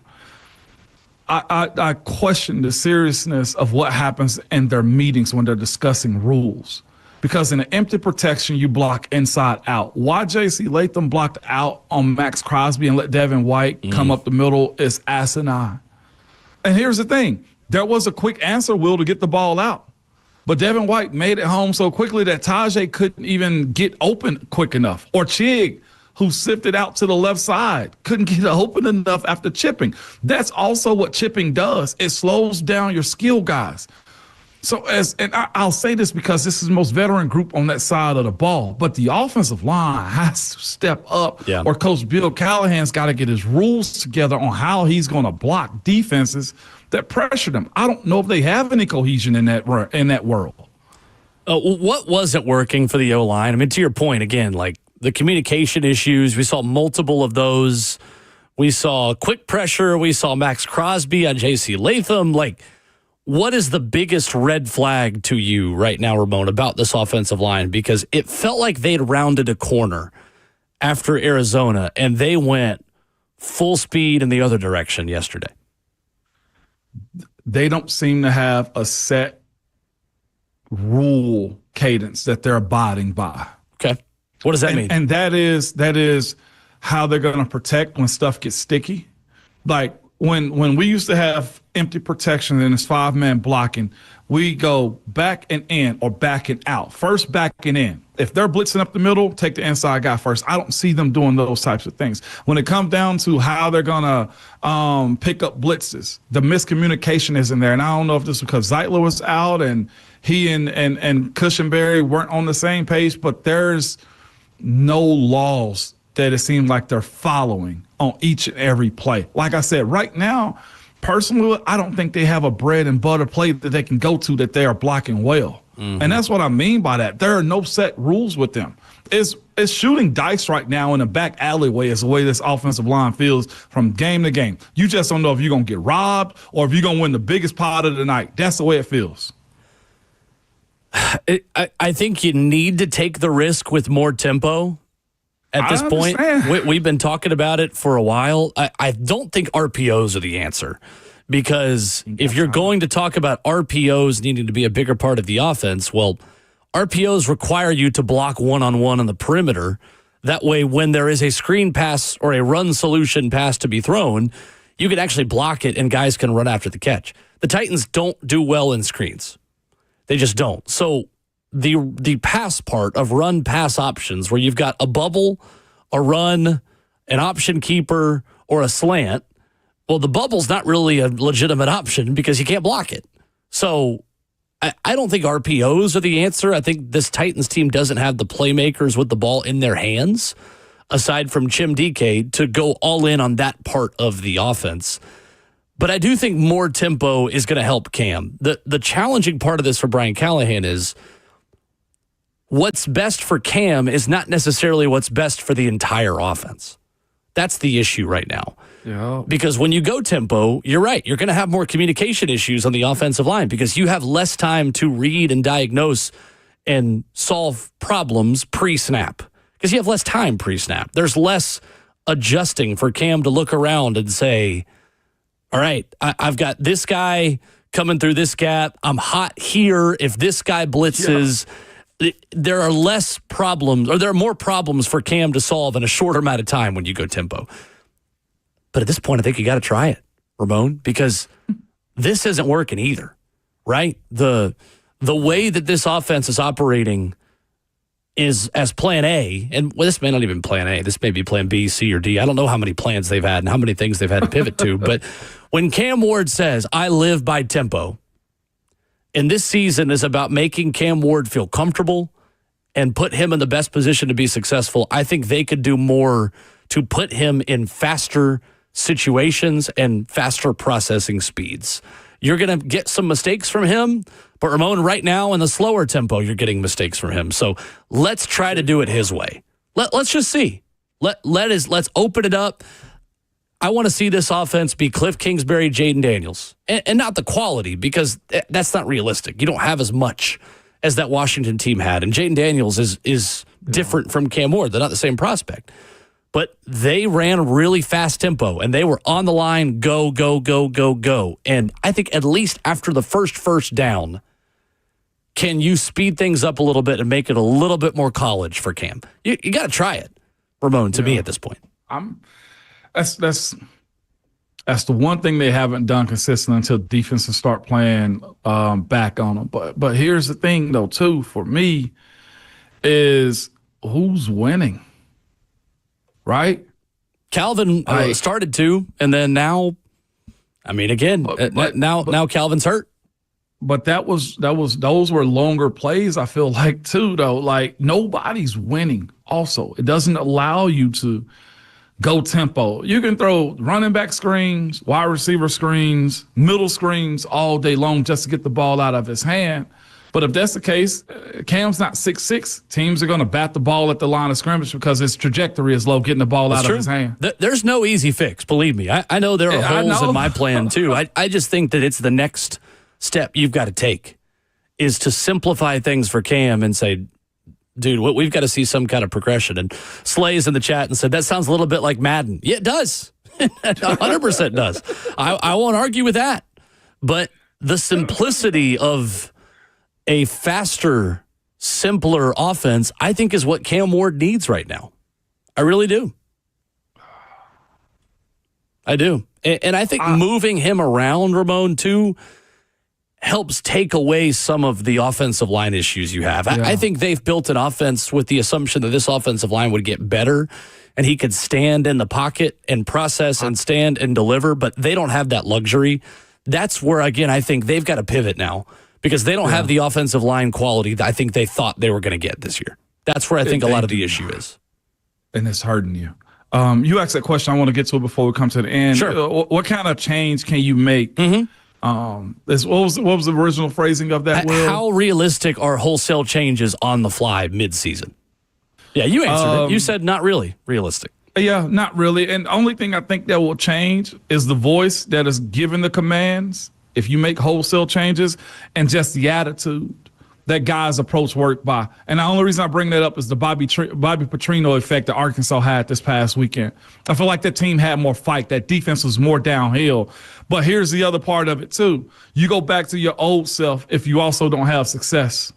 I question the seriousness of what happens in their meetings when they're discussing rules. Because in an empty protection, you block inside out. Why J.C. Latham blocked out on Max Crosby and let Devin White come up the middle is asinine. And here's the thing. There was a quick answer, Will, to get the ball out. But Devin White made it home so quickly that Tajay couldn't even get open quick enough. Or Chig, who sifted out to the left side, couldn't get open enough after chipping. That's also what chipping does. It slows down your skill guys. So I'll say this because this is the most veteran group on that side of the ball, but the offensive line has to step up, or Coach Bill Callahan's got to get his rules together on how he's going to block defenses that pressure them. I don't know if they have any cohesion in that world. What wasn't working for the O-line? I mean, to your point, again, like the communication issues, we saw multiple of those. We saw quick pressure. We saw Max Crosby on J.C. Latham. Like, what is the biggest red flag to you right now, Ramon, about this offensive line? Because it felt like they'd rounded a corner after Arizona, and they went full speed in the other direction yesterday. They don't seem to have a set rule cadence that they're abiding by. Okay. What does that mean? And that is how they're going to protect when stuff gets sticky. Like when we used to have empty protection and it's 5-man blocking, we go back and in or back and out. First back and in. If they're blitzing up the middle, take the inside guy first. I don't see them doing those types of things. When it comes down to how they're going to pick up blitzes, the miscommunication isn't there. And I don't know if this is because Zeitler was out and he and Cushenberry weren't on the same page, but there's no laws that it seems like they're following on each and every play. Like I said, right now, personally, I don't think they have a bread and butter play that they can go to that they are blocking well. Mm-hmm. And that's what I mean by that. There are no set rules with them. It's shooting dice right now in a back alleyway is the way this offensive line feels from game to game. You just don't know if you're going to get robbed or if you're going to win the biggest pot of the night. That's the way it feels. I think you need to take the risk with more tempo. At this point, we've been talking about it for a while. I don't think RPOs are the answer because if you're going to talk about RPOs needing to be a bigger part of the offense, well, RPOs require you to block one-on-one on the perimeter. That way, when there is a screen pass or a run solution pass to be thrown, you can actually block it and guys can run after the catch. The Titans don't do well in screens. They just don't. So the pass part of run pass options where you've got a bubble, a run, an option keeper, or a slant, well, the bubble's not really a legitimate option because you can't block it. So I don't think RPOs are the answer. I think this Titans team doesn't have the playmakers with the ball in their hands, aside from Chim Dike, to go all in on that part of the offense. But I do think more tempo is going to help Cam. The challenging part of this for Brian Callahan is what's best for Cam is not necessarily what's best for the entire offense. That's the issue right now. Yeah. Because when you go tempo, you're right. You're going to have more communication issues on the offensive line because you have less time to read and diagnose and solve problems pre-snap. Because you have less time pre-snap. There's less adjusting for Cam to look around and say, all right, I've got this guy coming through this gap. I'm hot here. If this guy blitzes, there are less problems, or there are more problems for Cam to solve in a shorter amount of time when you go tempo. But at this point, I think you got to try it, Ramon, because this isn't working either, right? The way that this offense is operating is as plan A, and this may not even plan A. This may be plan B, C, or D. I don't know how many plans they've had and how many things they've had to pivot to. But when Cam Ward says, I live by tempo, and this season is about making Cam Ward feel comfortable and put him in the best position to be successful, I think they could do more to put him in faster situations and faster processing speeds. You're going to get some mistakes from him, but Ramon, right now in the slower tempo, you're getting mistakes from him. So let's try to do it his way. Let's just see. Let's open it up. I want to see this offense be Cliff Kingsbury, Jaden Daniels, and not the quality, because that's not realistic. You don't have as much as that Washington team had, and Jaden Daniels is different from Cam Ward. They're not the same prospect. But they ran a really fast tempo, and they were on the line, go, go, go, go, go. And I think at least after the first down, can you speed things up a little bit and make it a little bit more college for Cam? You got to try it, Ramon, to me at this point. That's the one thing they haven't done consistently until defenses start playing back on them. But here's the thing, though, too, for me, is who's winning? Right? Calvin started to, and then now, I mean, again, now Calvin's hurt. But those were longer plays, I feel like, too, though. Like, nobody's winning also. It doesn't allow you to go tempo. You can throw running back screens, wide receiver screens, middle screens all day long just to get the ball out of his hand. But if that's the case, Cam's not 6'6". Teams are going to bat the ball at the line of scrimmage because his trajectory is low, getting the ball out of his hand. There's no easy fix, believe me. I know there are holes in my plan, too. I just think that it's the next step you've got to take is to simplify things for Cam and say, dude, we've got to see some kind of progression. And Slay's in the chat and said, that sounds a little bit like Madden. Yeah, it does. 100% does. I won't argue with that. But the simplicity of a faster, simpler offense, I think, is what Cam Ward needs right now. I really do. I do. And I think moving him around, Ramon, too, helps take away some of the offensive line issues you have. Yeah. I think they've built an offense with the assumption that this offensive line would get better and he could stand in the pocket and process and stand and deliver, but they don't have that luxury. That's where, again, I think they've got to pivot now because they don't have the offensive line quality that I think they thought they were going to get this year. That's where I think a lot of the issue is. And it's hurting you. You asked that question. I want to get to it before we come to the end. Sure. What kind of change can you make? Mm-hmm. What was the original phrasing of that, Will? How realistic are wholesale changes on the fly mid-season? Yeah, you answered it. You said not really realistic. Yeah, not really. And the only thing I think that will change is the voice that is given the commands if you make wholesale changes and just the attitude that guys approach work by. And the only reason I bring that up is the Bobby Petrino effect that Arkansas had this past weekend. I feel like that team had more fight. That defense was more downhill. But here's the other part of it, too. You go back to your old self if you also don't have success.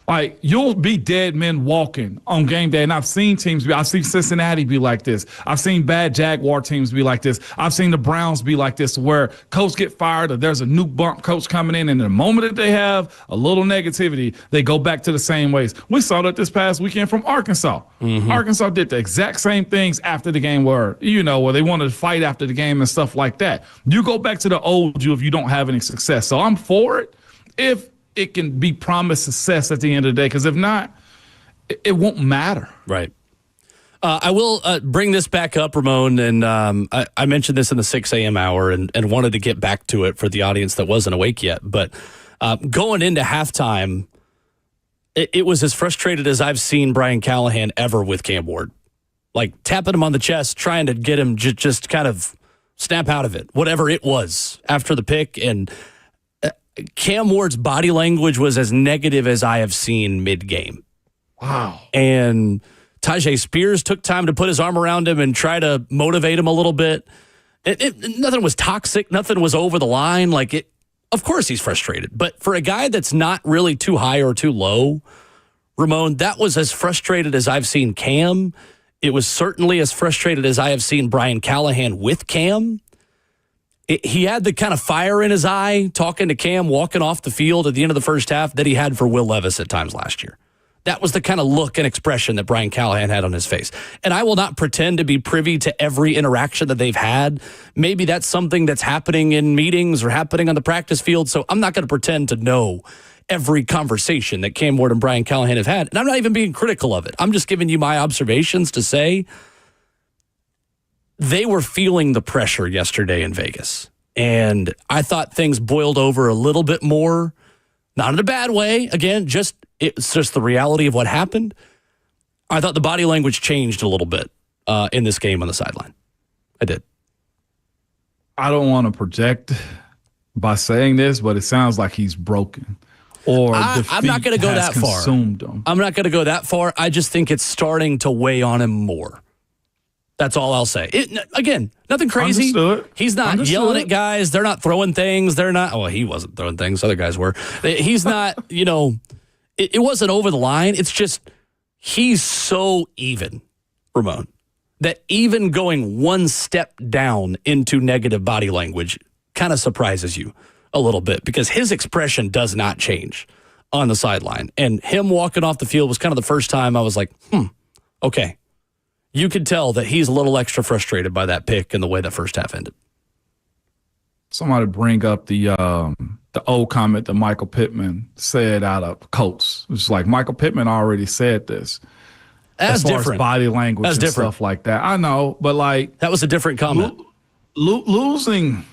Like, you'll be dead men walking on game day. And I've seen teams I've seen Cincinnati be like this. I've seen bad Jaguar teams be like this. I've seen the Browns be like this, where coach get fired or there's a new bump coach coming in. And the moment that they have a little negativity, they go back to the same ways. We saw that this past weekend from Arkansas. Mm-hmm. Arkansas did the exact same things after the game where they wanted to fight after the game and stuff like that. You go back to the old you if you don't have any success. So I'm for it if it can be promised success at the end of the day, because if not, it won't matter. Right. I will bring this back up, Ramon, and I mentioned this in the 6 a.m. hour and wanted to get back to it for the audience that wasn't awake yet. But going into halftime, it was as frustrated as I've seen Brian Callahan ever with Cam Ward. like tapping him on the chest, trying to get him just kind of snap out of it, whatever it was after the pick. And Cam Ward's body language was as negative as I have seen mid-game. Wow. And Tyjae Spears took time to put his arm around him and try to motivate him a little bit. Nothing was toxic. Nothing was over the line. Of course he's frustrated. But for a guy that's not really too high or too low, Ramon, that was as frustrated as I've seen Cam. It was certainly as frustrated as I have seen Brian Callahan with Cam. He had the kind of fire in his eye talking to Cam, walking off the field at the end of the first half that he had for Will Levis at times last year. That was the kind of look and expression that Brian Callahan had on his face. And I will not pretend to be privy to every interaction that they've had. Maybe that's something that's happening in meetings or happening on the practice field. So I'm not going to pretend to know every conversation that Cam Ward and Brian Callahan have had. And I'm not even being critical of it. I'm just giving you my observations to say they were feeling the pressure yesterday in Vegas. And I thought things boiled over a little bit more, not in a bad way. Again, it's just the reality of what happened. I thought the body language changed a little bit in this game on the sideline. I did. I don't want to project by saying this, but it sounds like he's broken. Or I'm not going to go that far. I'm not going to go that far. I just think it's starting to weigh on him more. That's all I'll say. Again, nothing crazy. Understood. He's not yelling at guys. They're not throwing things. They're not. Well, he wasn't throwing things. Other guys were. He's not, it wasn't over the line. It's just he's so even, Ramon, that even going one step down into negative body language kind of surprises you a little bit because his expression does not change on the sideline. And him walking off the field was kind of the first time I was like, okay. You could tell that he's a little extra frustrated by that pick and the way that first half ended. Somebody bring up the old comment that Michael Pittman said out of Colts. It's like Michael Pittman already said this. That's as far different. As body language That's and different. Stuff like that. I know, but that was a different comment. Losing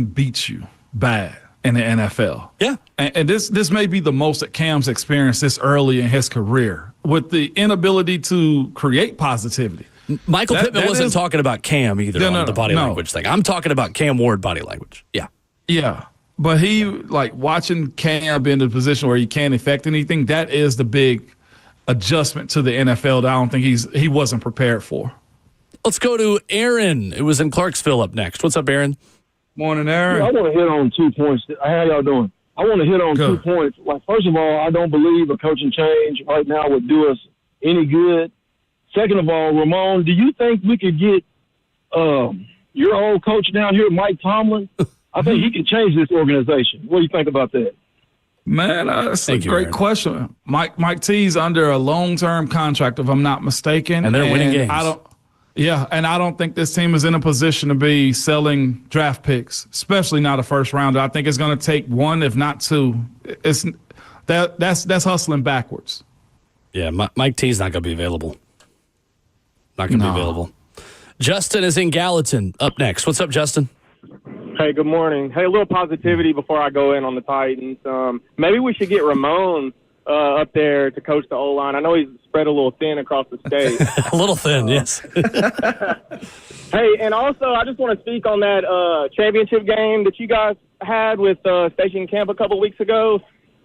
beats you bad in the NFL. Yeah. And this may be the most that Cam's experienced this early in his career with the inability to create positivity. Michael Pittman wasn't talking about Cam either on the body language thing. I'm talking about Cam Ward body language. Yeah. Yeah. But he, watching Cam be in the position where he can't affect anything, that is the big adjustment to the NFL that I don't think he wasn't prepared for. Let's go to Aaron. It was in Clarksville up next. What's up, Aaron? Morning, Aaron. I want to hit on 2 points. How y'all doing? I want to hit on 2 points. First of all, I don't believe a coaching change right now would do us any good. Second of all, Ramon, do you think we could get your old coach down here, Mike Tomlin? I think he could change this organization. What do you think about that? Man, that's a great question. Mike T's under a long-term contract, if I'm not mistaken. And they're winning games. And I don't think this team is in a position to be selling draft picks, especially not a first rounder. I think it's going to take one, if not two. That's hustling backwards. Yeah, Mike T's not going to be available. Not going to be available. Justin is in Gallatin up next. What's up, Justin? Hey, good morning. Hey, a little positivity before I go in on the Titans. Maybe we should get Ramon up there to coach the O-line. I know he's spread a little thin across the state. A little thin, yes. Hey, and also I just want to speak on that championship game that you guys had with Station Camp a couple weeks ago.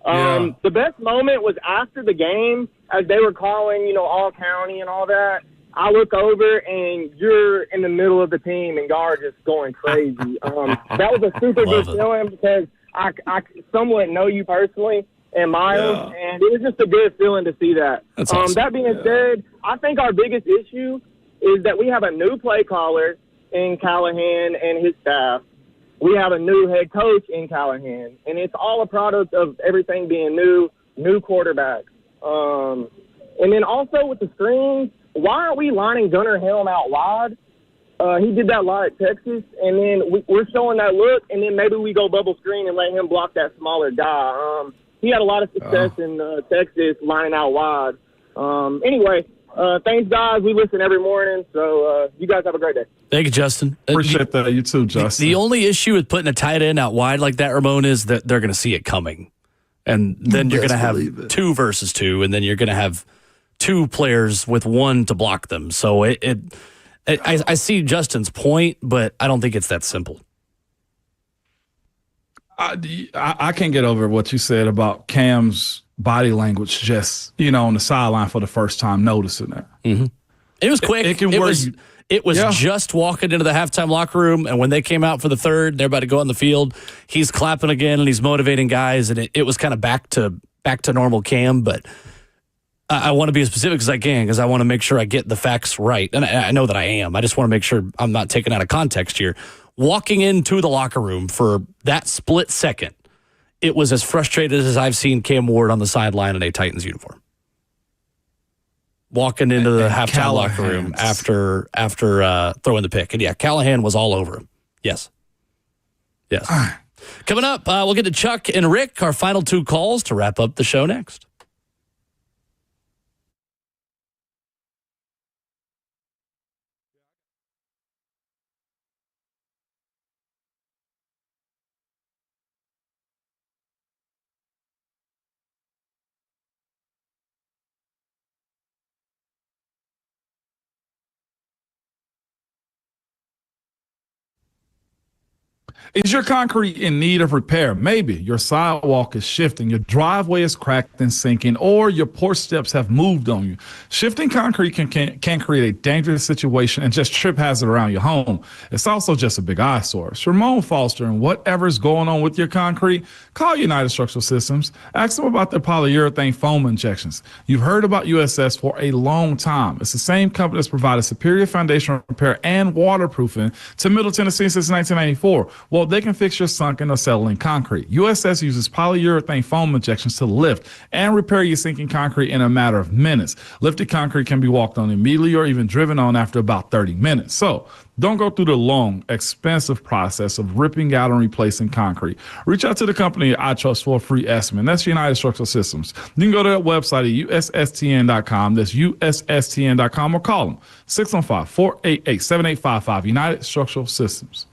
The best moment was after the game as they were calling, all county and all that. I look over and you're in the middle of the team and y'all are just going crazy. That was a super good feeling because I somewhat know you personally and Miles, and it was just a good feeling to see that. That's awesome. That being said, I think our biggest issue is that we have a new play caller in Callahan and his staff. We have a new head coach in Callahan, and it's all a product of everything being new quarterbacks. And then also with the screens, why aren't we lining Gunnar Helm out wide? He did that a lot at Texas, and then we're showing that look, and then maybe we go bubble screen and let him block that smaller guy. He had a lot of success in Texas lining out wide. Anyway, thanks, guys. We listen every morning, so you guys have a great day. Thank you, Justin. Appreciate that. You too, Justin. The only issue with putting a tight end out wide like that, Ramon, is that they're going to see it coming. And then you're going to have 2 versus 2, and then you're going to have two players with one to block them. So I see Justin's point, but I don't think it's that simple. I can't get over what you said about Cam's body language just, on the sideline for the first time noticing that. Mm-hmm. It was quick. It was just walking into the halftime locker room, and when they came out for the third, they're about to go on the field. He's clapping again, and he's motivating guys, and it was kind of back to normal Cam, but I want to be as specific as I can because I want to make sure I get the facts right, and I know that I am. I just want to make sure I'm not taken out of context here. Walking into the locker room for that split second, it was as frustrated as I've seen Cam Ward on the sideline in a Titans uniform. Walking into the halftime locker room after throwing the pick. And yeah, Callahan was all over him. Yes. Coming up, we'll get to Chuck and Rick, our final two calls to wrap up the show next. Is your concrete in need of repair? Maybe your sidewalk is shifting, your driveway is cracked and sinking, or your porch steps have moved on you. Shifting concrete can create a dangerous situation and just trip hazard around your home. It's also just a big eyesore. So Ramon Foster, and whatever's going on with your concrete, call United Structural Systems. Ask them about their polyurethane foam injections. You've heard about USS for a long time. It's the same company that's provided superior foundation repair and waterproofing to Middle Tennessee since 1994. Well, they can fix your sunken or settling concrete. USS uses polyurethane foam injections to lift and repair your sinking concrete in a matter of minutes. Lifted concrete can be walked on immediately or even driven on after about 30 minutes. So don't go through the long, expensive process of ripping out and replacing concrete. Reach out to the company I trust for a free estimate. That's United Structural Systems. You can go to their website at USSTN.com. That's USSTN.com, or call them 615-488-7855. United Structural Systems.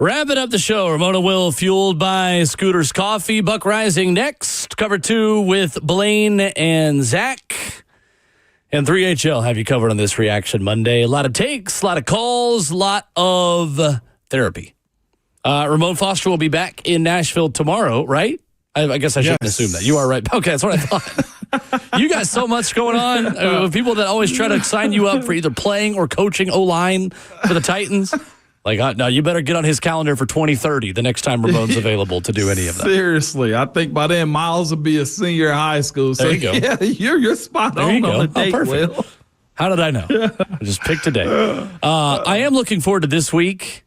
Wrapping up the show, Ramona Will, fueled by Scooter's Coffee. Buck Rising next. Cover 2 with Blaine and Zach. And 3HL have you covered on this Reaction Monday. A lot of takes, a lot of calls, a lot of therapy. Ramon Foster will be back in Nashville tomorrow, right? I guess I shouldn't assume that. You are right. Okay, that's what I thought. You got so much going on. People that always try to sign you up for either playing or coaching O-line for the Titans. Like, no, you better get on his calendar for 2030 the next time Ramon's available to do any of that. Seriously, I think by then Miles will be a senior in high school. So, there you go. Yeah, you're spot on the date, perfect. Will. How did I know? I just picked a day. I am looking forward to this week,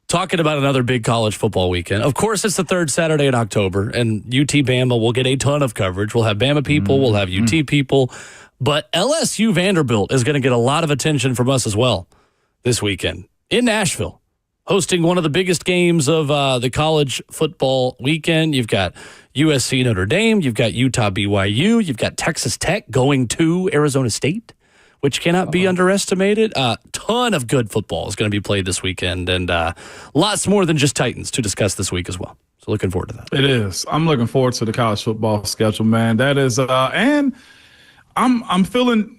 talking about another big college football weekend. Of course, it's the third Saturday in October, and UT Bama will get a ton of coverage. We'll have Bama people, we'll have UT people, but LSU Vanderbilt is going to get a lot of attention from us as well this weekend in Nashville, hosting one of the biggest games of the college football weekend. You've got USC Notre Dame, you've got Utah BYU, you've got Texas Tech going to Arizona State, which cannot be underestimated. Ton of good football is going to be played this weekend, and lots more than just Titans to discuss this week as well. So looking forward to that. It is. I'm looking forward to the college football schedule, man. That is, and I'm feeling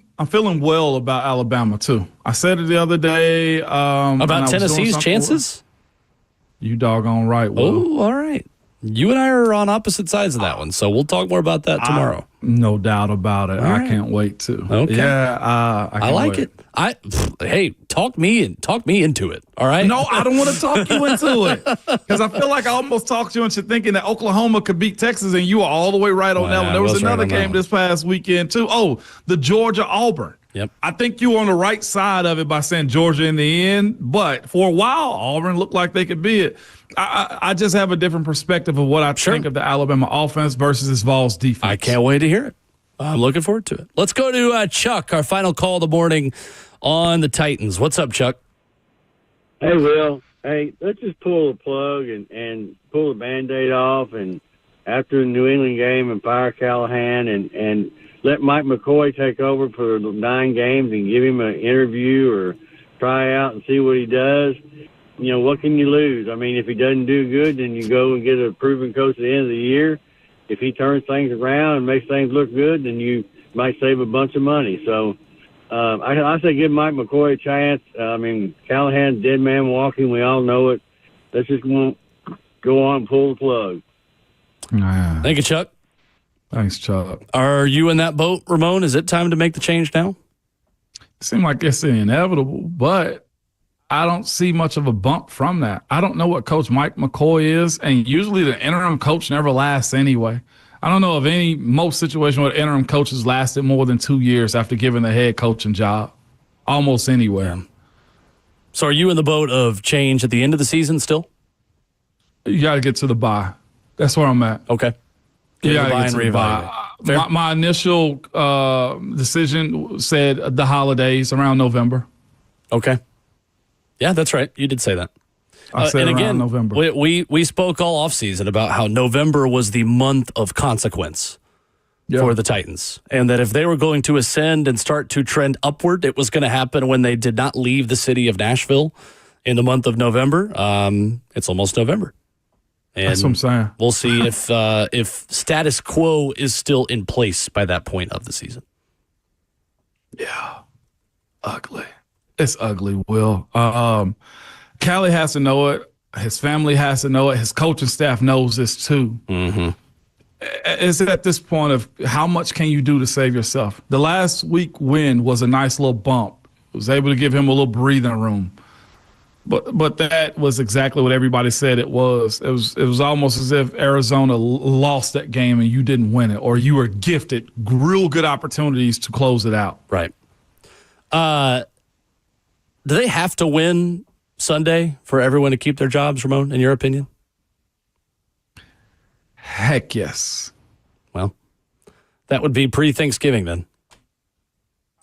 well about Alabama too. I said it the other day. About Tennessee's chances? You doggone right, Will. Oh, all right. You and I are on opposite sides of that one, so we'll talk more about that tomorrow. No doubt about it. All I right. can't wait to. Okay. Yeah, I like it. Hey, talk me into it. All right. No, I don't want to talk you into it because I feel like I almost talked you into thinking that Oklahoma could beat Texas, and you are all the way right on that one. There was another game this past weekend too. Oh, the Georgia-Auburn. Yep. I think you were on the right side of it by saying Georgia in the end, but for a while, Auburn looked like they could be it. I just have a different perspective of what I think of the Alabama offense versus this Vols defense. I can't wait to hear it. I'm looking forward to it. Let's go to Chuck, our final call of the morning on the Titans. What's up, Chuck? Hey, Will. Hey, let's just pull the plug and pull the Band-Aid off, and after the New England game, and fire Callahan and let Mike McCoy take over for the 9 games and give him an interview or try out and see what he does. You know, what can you lose? I mean, if he doesn't do good, then you go and get a proven coach at the end of the year. If he turns things around and makes things look good, then you might save a bunch of money. So I say give Mike McCoy a chance. I mean, Callahan's dead man walking. We all know it. Let's just go on and pull the plug. Thank you, Chuck. Thanks, Chuck. Are you in that boat, Ramon? Is it time to make the change now? It seems like it's inevitable, but I don't see much of a bump from that. I don't know what Coach Mike McCoy is, and usually the interim coach never lasts anyway. I don't know of most situation where interim coaches lasted more than 2 years after giving the head coaching job, almost anywhere. Yeah. So are you in the boat of change at the end of the season still? You got to get to the bye. That's where I'm at. Okay. My initial decision said the holidays around November. Okay. Yeah, that's right. You did say that. I said and around again, November. We spoke all offseason about how November was the month of consequence for the Titans, and that if they were going to ascend and start to trend upward, it was going to happen when they did not leave the city of Nashville in the month of November. It's almost November. And that's what I'm saying. We'll see if status quo is still in place by that point of the season. Yeah. Ugly. It's ugly, Will. Callie has to know it. His family has to know it. His coaching staff knows this too. Mm-hmm. It's at this point of how much can you do to save yourself? The last week win was a nice little bump. It was able to give him a little breathing room. But that was exactly what everybody said it was. It was almost as if Arizona lost that game and you didn't win it, or you were gifted real good opportunities to close it out. Right. Do they have to win Sunday for everyone to keep their jobs, Ramon, in your opinion? Heck yes. Well, that would be pre-Thanksgiving then.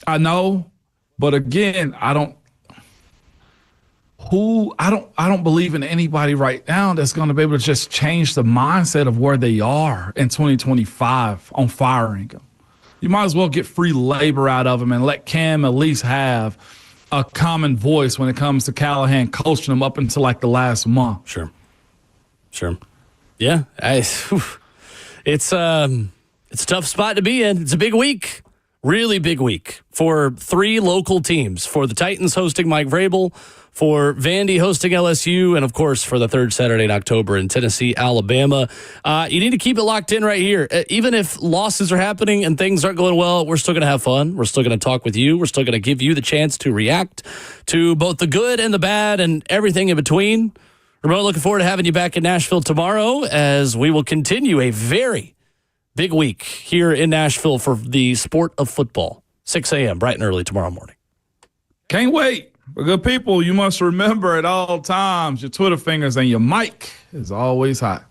I know, but again, I don't believe in anybody right now that's going to be able to just change the mindset of where they are in 2025 on firing them. You might as well get free labor out of them and let Cam at least have a common voice when it comes to Callahan coaching them up until like the last month. Sure. Yeah, it's a tough spot to be in. It's a big week, really big week for 3 local teams. For the Titans hosting Mike Vrabel, for Vandy hosting LSU, and of course for the 3rd Saturday in October in Tennessee, Alabama. You need to keep it locked in right here. Even if losses are happening and things aren't going well, we're still going to have fun. We're still going to talk with you. We're still going to give you the chance to react to both the good and the bad and everything in between. Ramon, looking forward to having you back in Nashville tomorrow as we will continue a very big week here in Nashville for the sport of football. 6 a.m. bright and early tomorrow morning. Can't wait. But good people, you must remember at all times your Twitter fingers and your mic is always hot.